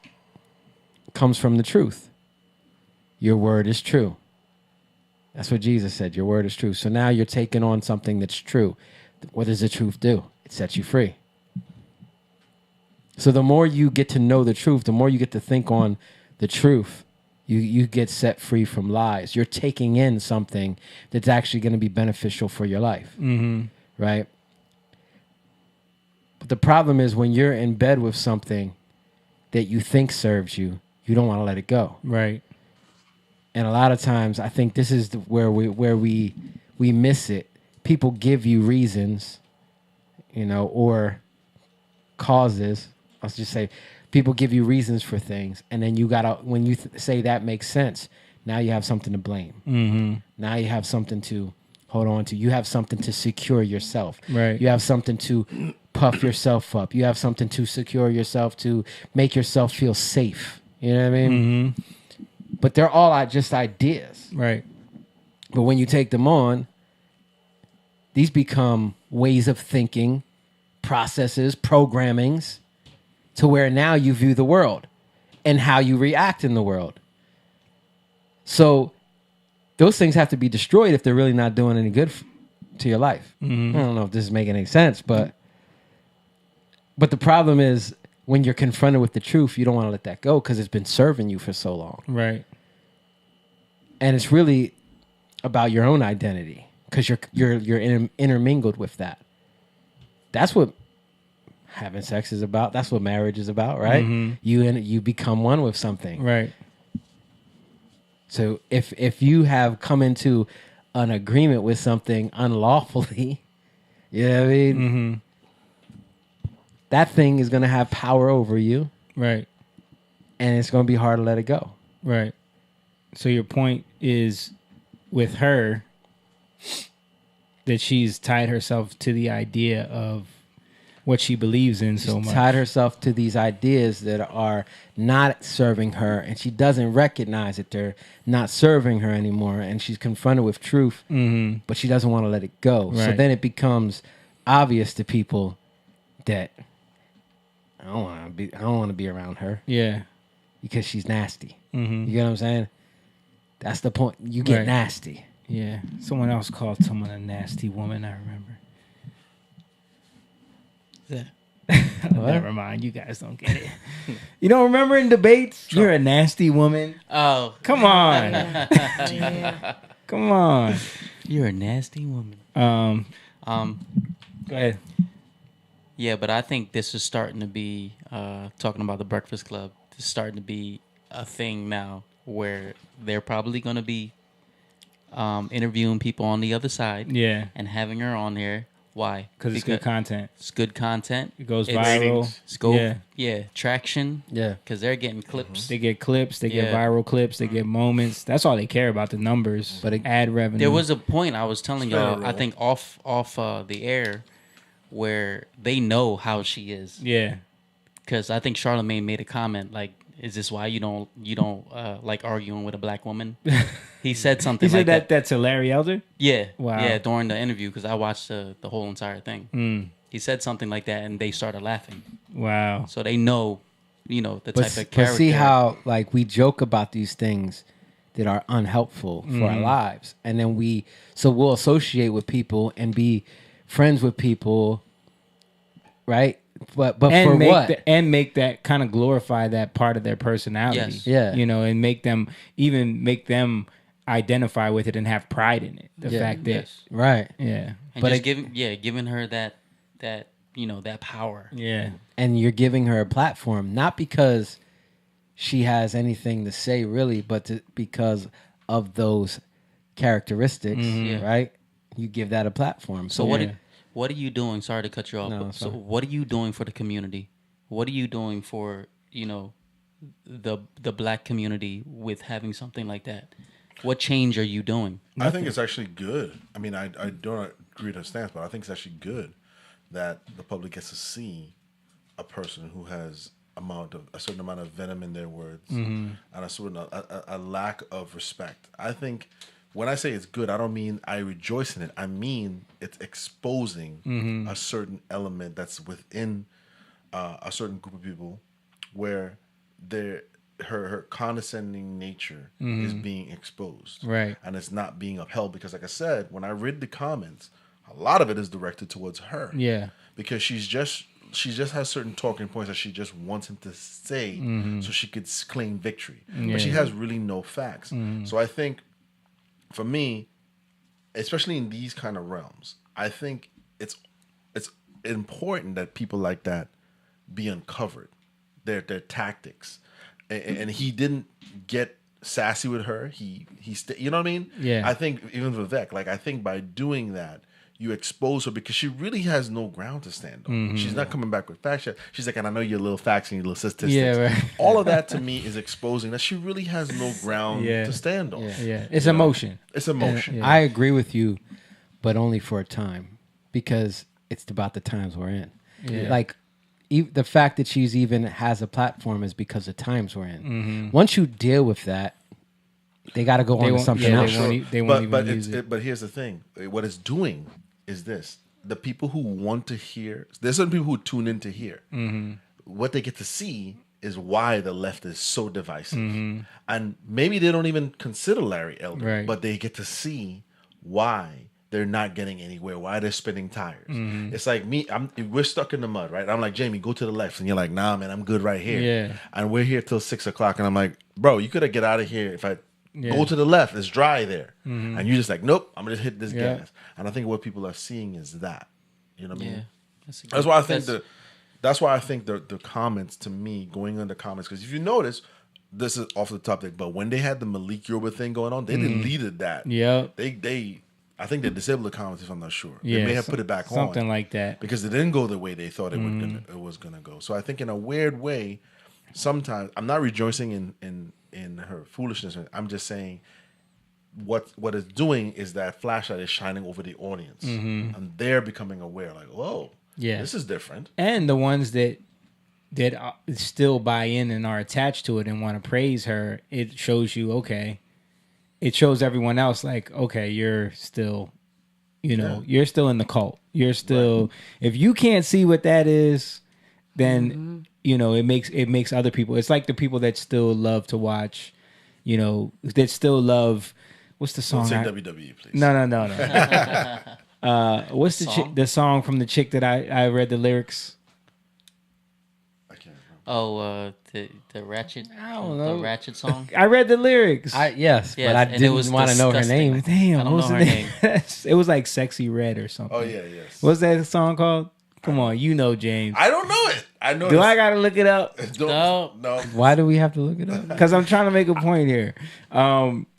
comes from the truth. Your word is true. That's what Jesus said. Your word is true. So now you're taking on something that's true. What does the truth do? It sets you free. So the more you get to know the truth, the more you get to think on the truth, you get set free from lies. You're taking in something that's actually going to be beneficial for your life, right? But the problem is when you're in bed with something that you think serves you, you don't want to let it go. Right. And a lot of times, I think this is where we miss it. People give you reasons, or causes. I'll just say, people give you reasons for things, and then you gotta when you say that makes sense. Now you have something to blame. Now you have something to hold on to. You have something to secure yourself. Right. You have something to puff yourself up. You have something to secure yourself, to make yourself feel safe. You know what I mean? But they're all just ideas. Right. But when you take them on, these become ways of thinking, processes, programmings, to where now you view the world and how you react in the world. So those things have to be destroyed if they're really not doing any good to your life. I don't know if this is making any sense, but the problem is, when you're confronted with the truth, you don't want to let that go because it's been serving you for so long. Right. And it's really about your own identity because you're intermingled with that. That's what having sex is about. That's what marriage is about, right? You become one with something. Right. So if you have come into an agreement with something unlawfully, you know what I mean? That thing is going to have power over you. Right. And it's going to be hard to let it go. Right. So your point is, with her, that she's tied herself to the idea of what she believes in so much. Tied herself to these ideas that are not serving her, and she doesn't recognize that they're not serving her anymore, and she's confronted with truth, but she doesn't want to let it go. Right. So then it becomes obvious to people that I don't want to be around her. Yeah. Because she's nasty. You get what I'm saying? That's the point. You get nasty. Yeah. Someone else called someone a nasty woman, I remember. Never mind. You guys don't get it. You don't remember in debates? You're a nasty woman. Oh. Come on. Come on. You're a nasty woman. Go ahead. Yeah, but I think this is starting to be, talking about the Breakfast Club, this is starting to be a thing now where they're probably going to be interviewing people on the other side. Yeah. And having her on there. Why? Because it's good content. It's good content. It goes viral. Yeah, traction. Yeah. Because they're getting clips. They get clips. They get viral clips. They get moments. That's all they care about, the numbers. But ad revenue. There was a point I was telling y'all, I think off the air, where they know how she is. Yeah. Because I think Charlamagne made a comment like, "Is this why you don't like arguing with a black woman?" He said something. He said like that to Larry Elder. Yeah. Wow. Yeah, during the interview, because I watched the whole entire thing. He said something like that, and they started laughing. Wow. So they know, the type of character. But see how like we joke about these things, that are unhelpful for our Mhm. lives, and then we'll associate with people and be friends with people, right? But and for make what? and make that kind of glorify that part of their personality. Yes. Yeah. You know, and make them identify with it and have pride in it. The fact that Yes. Right. Yeah. And But just it- giving her that that power. Yeah. And you're giving her a platform, not because she has anything to say really, but because of those characteristics, Mhm. Yeah. right? You give that a platform. So what are you doing? Sorry to cut you off. No, but it's so fine. what are you doing for the community? What are you doing for the black community with having something like that? What change are you doing? I think it's actually good. I mean, I don't agree with her stance, but I think it's actually good that the public gets to see a person who has a certain amount of venom in their words Mhm. and a lack of respect. I think when I say it's good, I don't mean I rejoice in it. I mean it's exposing Mhm. a certain element that's within a certain group of people where her condescending nature is Mhm. being exposed, Right. and it's not being upheld because, like I said, when I read the comments, a lot of it is directed towards her. Yeah. Because she just has certain talking points that she just wants him to say Mhm. so she could claim victory, Yeah. but she has really no facts. Mhm. So I think, for me, especially in these kind of realms, I think it's important that people like that be uncovered, their tactics, and he didn't get sassy with her. He you know what I mean? Yeah. I think even Vivek, like I think by doing that, you expose her because she really has no ground to stand on. Mhm. She's not coming back with facts. She's like, and I know your little facts and your little statistics. Yeah, right. All of that to me is exposing that she really has no ground Yeah. to stand on. Yeah. It's You know? emotion. It's emotion. I agree with you, but only for a time, because it's about the times we're in. Yeah. Like the fact that she's even has a platform is because of times we're in. Mhm. Once you deal with that, they got to go on to something else. But here's the thing: what it's doing is this: the people who want to hear, there's certain people who tune in to hear. Mhm. What they get to see is why the left is so divisive, Mhm. and maybe they don't even consider Larry Elder, Right. but they get to see why they're not getting anywhere, why they're spinning tires. Mhm. It's like me, we're stuck in the mud, right? I'm like, Jamie, go to the left, and you're like, nah, man, I'm good right here. Yeah. And we're here till 6:00, and I'm like, bro, you could have get out of here if I Yeah. go to the left. It's dry there, Mhm. and you're just like, nope, I'm gonna just hit this Yeah. gas. And I think what people are seeing is that, you know what I mean? Yeah. That's why I think that's why I think the comments, to me, going on the comments, because if you notice, this is off the topic, but when they had the Malik Yoruba thing going on, they deleted that. Yeah. I think they disabled the comments, if I'm not sure. Yeah, They may have put it back on. something like that. Because it didn't go the way they thought it was gonna go. So I think in a weird way, sometimes I'm not rejoicing in her foolishness. I'm just saying what it's doing is that flashlight is shining over the audience. Mhm. And they're becoming aware, like, whoa, Yeah. this is different. And the ones that still buy in and are attached to it and want to praise her, it shows you, okay. It shows everyone else, like, okay, you're still, you're still in the cult. You're still, if you can't see what that is, then it makes other people. It's like the people that still love to watch, that still love. What's the song? Don't say WWE, please. No. What's the song from the chick that I read the lyrics? Oh, the Ratchet. I don't know. The Ratchet song. I read the lyrics. But I didn't want to know her name. Damn, I don't what was know the her name? It was like Sexy Red or something. Oh, yeah, yes. What's that song called? Come on, James. I don't know it. I know. Do I gotta look it up? No. Why do we have to look it up? Because I'm trying to make a point here.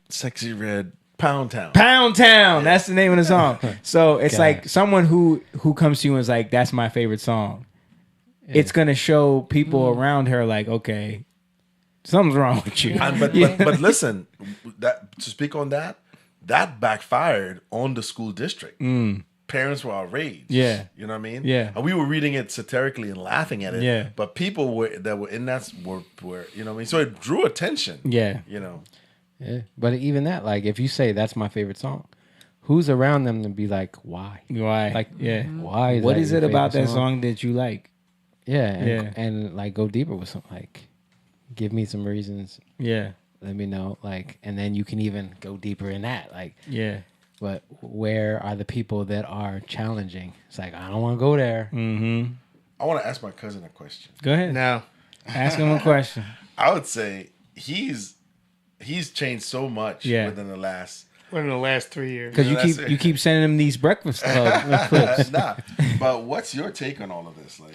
Sexy Red. Pound Town. Pound Town. That's the name of the song. So it's Got like someone who comes to you and is like, that's my favorite song. Yeah. It's gonna show people around her like, okay, something's wrong with you. But listen, that to speak on that backfired on the school district. Parents were outraged. Yeah. You know what I mean? Yeah. And we were reading it satirically and laughing at it. Yeah. But people that were in that were you know what I mean? So it drew attention. Yeah. You know. Yeah. But even that, like, if you say that's my favorite song, who's around them to be like, why? Why? Like, yeah. Why? Is what that is your it about favorite that song that you like? Yeah. And like go deeper with something. Like, give me some reasons. Yeah. let me know. Like, and then you can even go deeper in that. Like, Yeah. but where are the people that are challenging? It's like, I don't want to go there. Mm-hmm. I want to ask my cousin a question. Go ahead. No. Ask him a question. I would say he's changed so much within the last 3 years. Because you keep sending him these Breakfast Club clips. Nah, but what's your take on all of this? Like,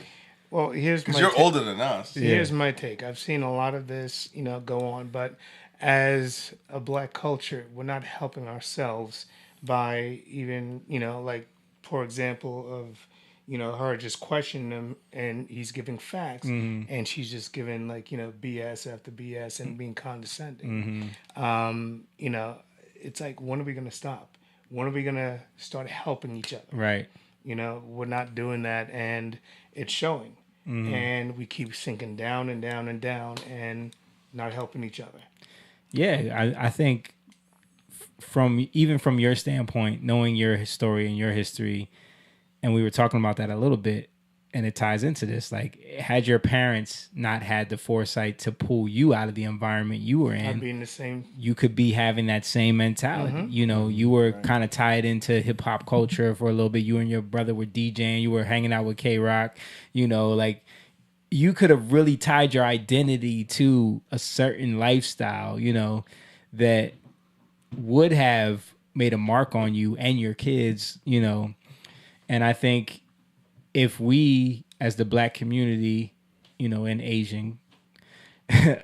well, here's my. Because you're older than us. Here's my take. I've seen a lot of this, go on, but as a black culture, we're not helping ourselves by even, like, for example, of, her just questioning him and he's giving facts and she's just giving like, BS after BS and being condescending. It's like, when are we going to stop? When are we going to start helping each other? Right. We're not doing that and it's showing. And we keep sinking down and down and down and not helping each other. Yeah, I think from your standpoint, knowing your story and your history, and we were talking about that a little bit, and it ties into this. Like, had your parents not had the foresight to pull you out of the environment you were in, I'd be in the same. You could be having that same mentality. You were kind of tied into hip hop culture for a little bit. You and your brother were DJing. You were hanging out with K-Rock. Like, you could have really tied your identity to a certain lifestyle, that would have made a mark on you and your kids, And I think if we, as the black community, and Asian,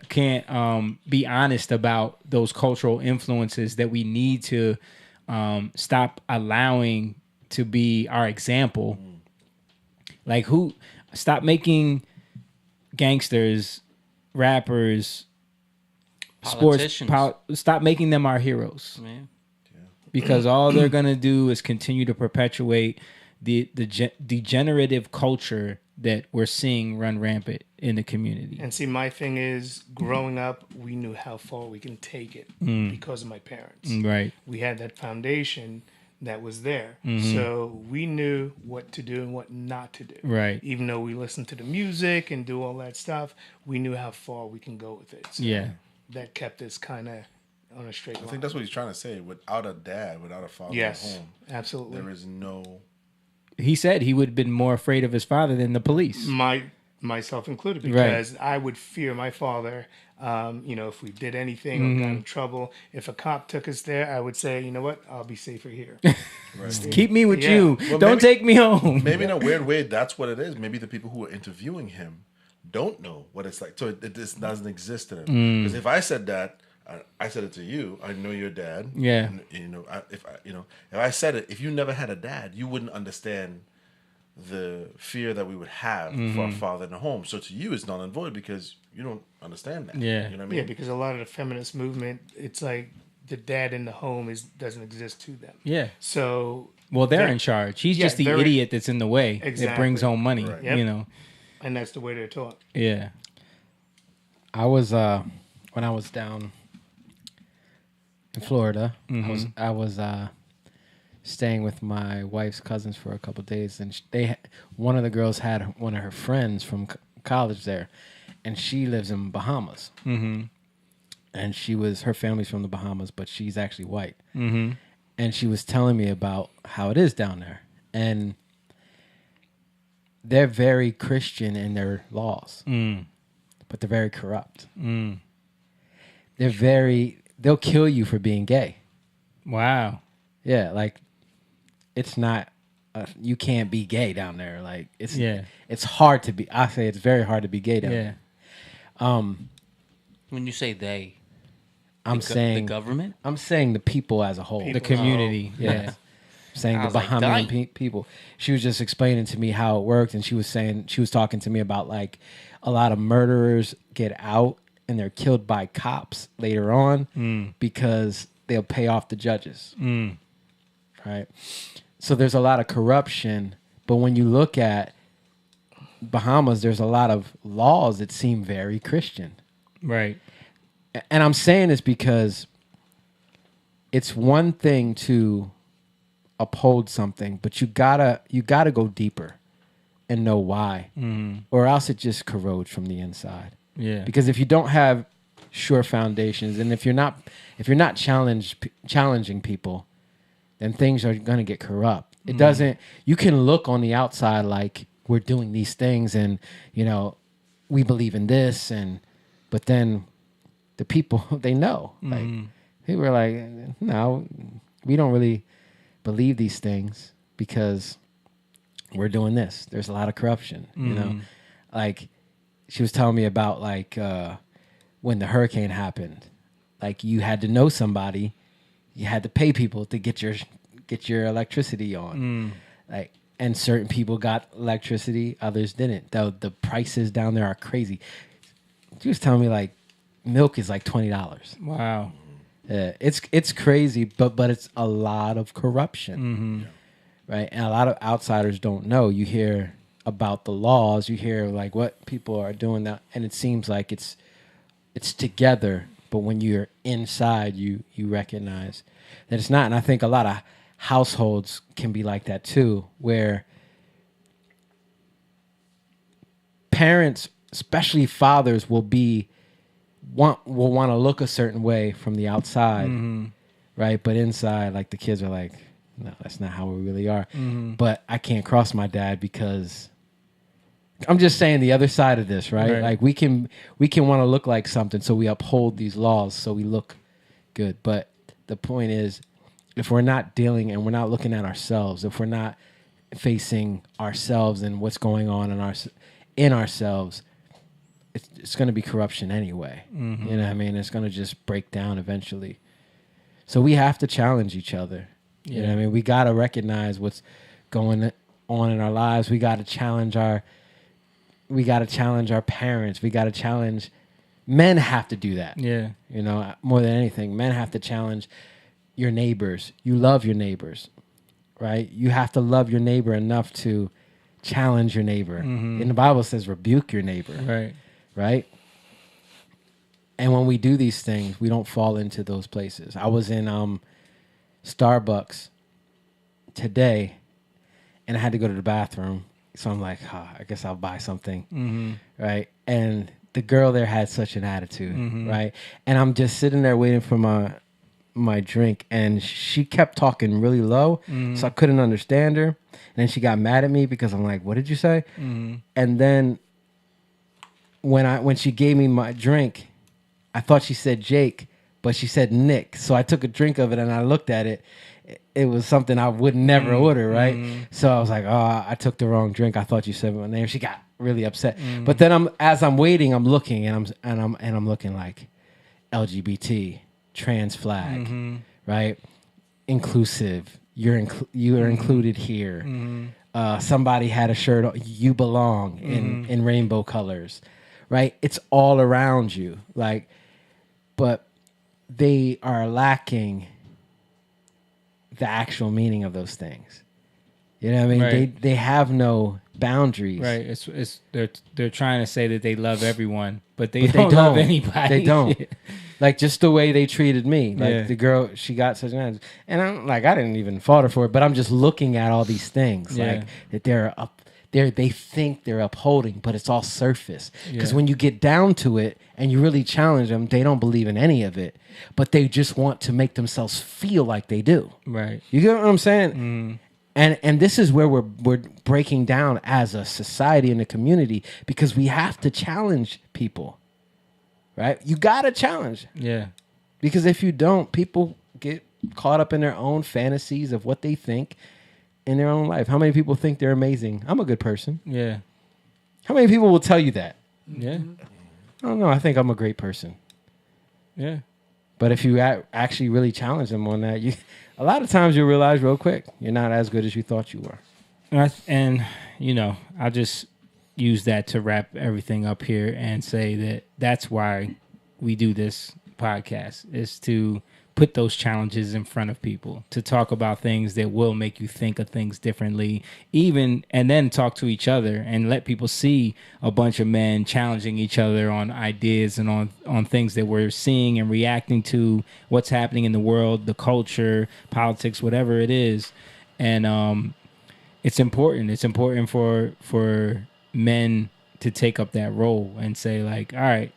can't be honest about those cultural influences that we need to stop allowing to be our example. Like, stop making gangsters, rappers, stop making them our heroes. Man. Because all they're gonna do is continue to perpetuate the degenerative culture that we're seeing run rampant in the community. And see, my thing is, growing up, we knew how far we can take it because of my parents. Right. We had that foundation that was there. So we knew what to do and what not to do. Right. Even though we listened to the music and do all that stuff, we knew how far we can go with it. So that kept us kind of on a straight line. I think that's what he's trying to say. Without a dad, without a father at home, absolutely, there is no. He said he would have been more afraid of his father than the police. Myself included, because I would fear my father. If we did anything or got in trouble, if a cop took us there, I would say, you know what, I'll be safer here. Keep me with you. Well, don't take me home. Maybe in a weird way, that's what it is. Maybe the people who are interviewing him don't know what it's like. So it just doesn't exist to them. Because if I said that, I said it to you. I know your dad. Yeah. And, if I said it, if you never had a dad, you wouldn't understand the fear that we would have for our father in the home. So to you, it's null and void because you don't understand that. Yeah. You know what I mean? Yeah, because a lot of the feminist movement, it's like the dad in the home doesn't exist to them. Yeah. So. Well, they're in charge. He's just the idiot that's in the way. Exactly. That brings home money. Right. Yep. And that's the way they're taught. Yeah. I was when I was down in Florida, I was staying with my wife's cousins for a couple of days, and one of the girls had one of her friends from college there, and she lives in Bahamas. And her family's from the Bahamas, but she's actually white. And she was telling me about how it is down there, and they're very Christian in their laws, but they're very corrupt. They'll kill you for being gay. Wow. Yeah, like it's not. You can't be gay down there. Like it's hard to be. I say it's very hard to be gay down there. When you say they, I'm saying the government. I'm saying the people as a whole, the community. Yeah. Saying the Bahamian people. She was just explaining to me how it worked, and she was talking to me about like a lot of murderers get out and they're killed by cops later on because they'll pay off the judges. Right? So there's a lot of corruption, but when you look at Bahamas, there's a lot of laws that seem very Christian. Right. And I'm saying this because it's one thing to uphold something, but you gotta go deeper and know why, or else it just corrodes from the inside. Yeah. Because if you don't have sure foundations. And if you're not challenging people, then things are going to get corrupt. It doesn't. You can look on the outside like we're doing these things, and we believe in this, but then the people they know, like people are like, no, we don't really believe these things because we're doing this. There's a lot of corruption, like she was telling me about like when the hurricane happened, like you had to know somebody, you had to pay people to get your electricity on, like, and certain people got electricity, others didn't. The prices down there are crazy. She was telling me like milk is like $20. Wow. It's crazy, but it's a lot of corruption, right? And a lot of outsiders don't know. You hear about the laws, you hear like what people are doing now, and it seems like it's together. But when you're inside, you recognize that it's not. And I think a lot of households can be like that too, where parents, especially fathers, will want to look a certain way from the outside, right? But inside, like the kids are like, no, that's not how we really are. But I can't cross my dad because I'm just saying the other side of this, right? Like we can want to look like something, so we uphold these laws, so we look good. But the point is, if we're not dealing and we're not looking at ourselves, if we're not facing ourselves and what's going on in ourselves, it's going to be corruption anyway. You know what I mean? It's going to just break down eventually. So we have to challenge each other. You know what I mean? We got to recognize what's going on in our lives. We got to challenge our parents. We got to challenge. Men have to do that. Yeah. More than anything, men have to challenge your neighbors. You love your neighbors, right? You have to love your neighbor enough to challenge your neighbor. And the Bible says rebuke your neighbor. Right? And when we do these things, we don't fall into those places. I was in Starbucks today, and I had to go to the bathroom. So I'm like, I guess I'll buy something, right? And the girl there had such an attitude, right? And I'm just sitting there waiting for my drink, and she kept talking really low, so I couldn't understand her. And then she got mad at me because I'm like, what did you say? And then when she gave me my drink, I thought she said Jake, but she said Nick. So I took a drink of it and I looked at it. It was something I would never order, right? So I was like, oh, I took the wrong drink. I thought you said my name. She got really upset. But then as I'm waiting, I'm looking and I'm looking like LGBT, trans flag, right? Inclusive. You are included here. Somebody had a shirt on, you belong in rainbow colors, right? It's all around you, like, but they are lacking the actual meaning of those things. You know what I mean? They have no boundaries. Right. It's they're trying to say that they love everyone, but they don't love anybody. They don't. Like just the way they treated me. Like the girl, she got such an attitude. And I'm like, I didn't even fault her for it, but I'm just looking at all these things like that they think they're upholding, but it's all surface. Because when you get down to it and you really challenge them, they don't believe in any of it, but they just want to make themselves feel like they do. Right. You get what I'm saying? And this is where we're breaking down as a society and a community, because we have to challenge people, right? You got to challenge. Yeah. Because if you don't, people get caught up in their own fantasies of what they think in their own life. How many people think they're amazing? I'm a good person. Yeah. How many people will tell you that? Yeah. I don't know. I think I'm a great person. Yeah. But if you actually really challenge them on that, a lot of times you'll realize real quick you're not as good as you thought you were. And I'll just use that to wrap everything up here and say that that's why we do this podcast, is to put those challenges in front of people, to talk about things that will make you think of things differently, and then talk to each other and let people see a bunch of men challenging each other on ideas and on things that we're seeing and reacting to, what's happening in the world, the culture, politics, whatever it is. And it's important. It's important for men to take up that role and say, like, all right,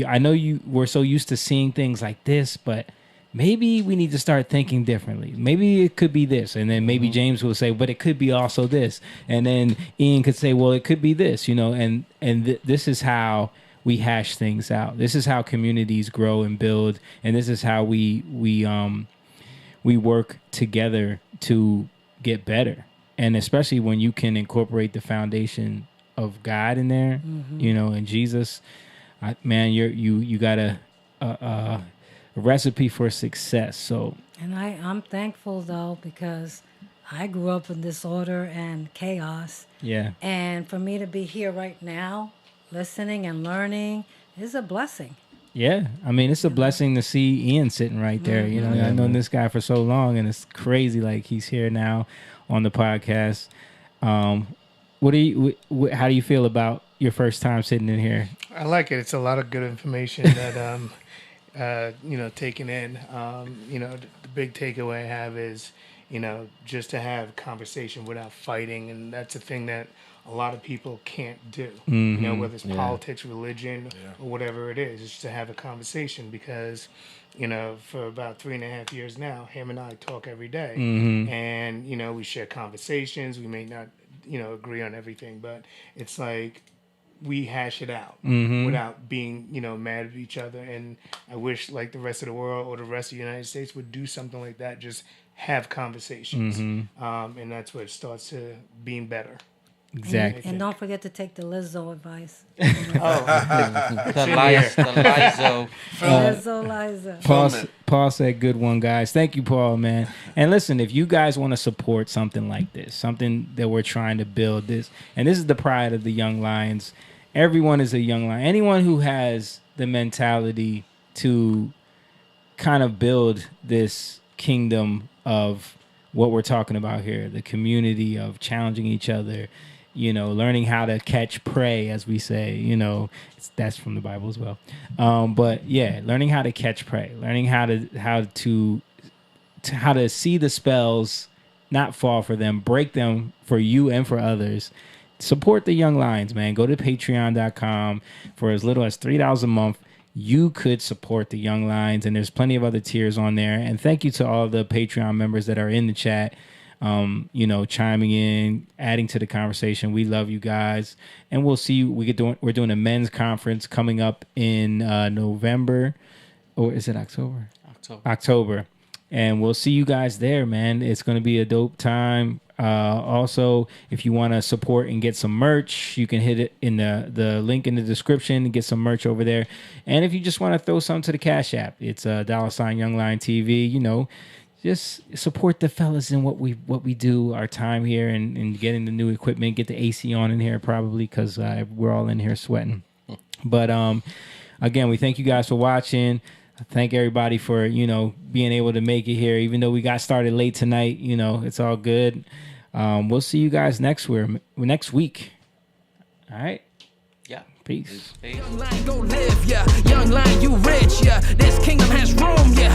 I know you were so used to seeing things like this, but maybe we need to start thinking differently. Maybe it could be this. And then maybe James will say, but it could be also this. And then Ian could say, well, it could be this, and this is how we hash things out. This is how communities grow and build. And this is how we work together to get better. And especially when you can incorporate the foundation of God in there, and Jesus, man, you got a recipe for success. So, and I'm thankful though, because I grew up in disorder and chaos. Yeah. And for me to be here right now, listening and learning, is a blessing. Yeah, I mean, it's a blessing to see Ian sitting right there. I've known this guy for so long, and it's crazy. Like, he's here now on the podcast. How do you feel about your first time sitting in here? I like it. It's a lot of good information that taking in. The big takeaway I have is, just to have conversation without fighting, and that's a thing that a lot of people can't do. Whether it's politics, religion, or whatever it is, it's to have a conversation, because for about 3.5 years now, him and I talk every day, and we share conversations. We may not agree on everything, but it's like we hash it out without being mad at each other. And I wish, like, the rest of the world or the rest of the United States would do something like that. Just have conversations, and that's what starts to being better. Exactly. And don't forget to take the Lizzo advice. The Lizzo. Paul said, good one, guys. Thank you, Paul, man. And listen, if you guys want to support something like this, something that we're trying to build this, and this is the pride of the Young Lions. Everyone is a Young Lion. Anyone who has the mentality to kind of build this kingdom of what we're talking about here, the community of challenging each other, learning how to catch prey, as we say, that's from the Bible as well. But yeah, learning how to catch prey, learning how to see the spells, not fall for them, break them for you and for others. Support the Young Lions, man. Go to patreon.com. For as little as $3 a month, you could support the Young Lions, and there's plenty of other tiers on there. And thank you to all the Patreon members that are in the chat, chiming in, adding to the conversation. We love you guys, and we'll see you. We're doing a men's conference coming up in November, or is it October? October, and we'll see you guys there, man. It's going to be a dope time. Also, if you want to support and get some merch, you can hit it in the link in the description and get some merch over there. And if you just want to throw something to the Cash App, it's $youngliontv. Just support the fellas in what we do, our time here, and getting the new equipment, get the AC on in here probably, because we're all in here sweating. But again, we thank you guys for watching. I thank everybody for, being able to make it here, even though we got started late tonight. It's all good. We'll see you guys next week. All right. Yeah. Peace. Young lion, go live, yeah. Young lion, you rich, yeah. This kingdom has room, yeah.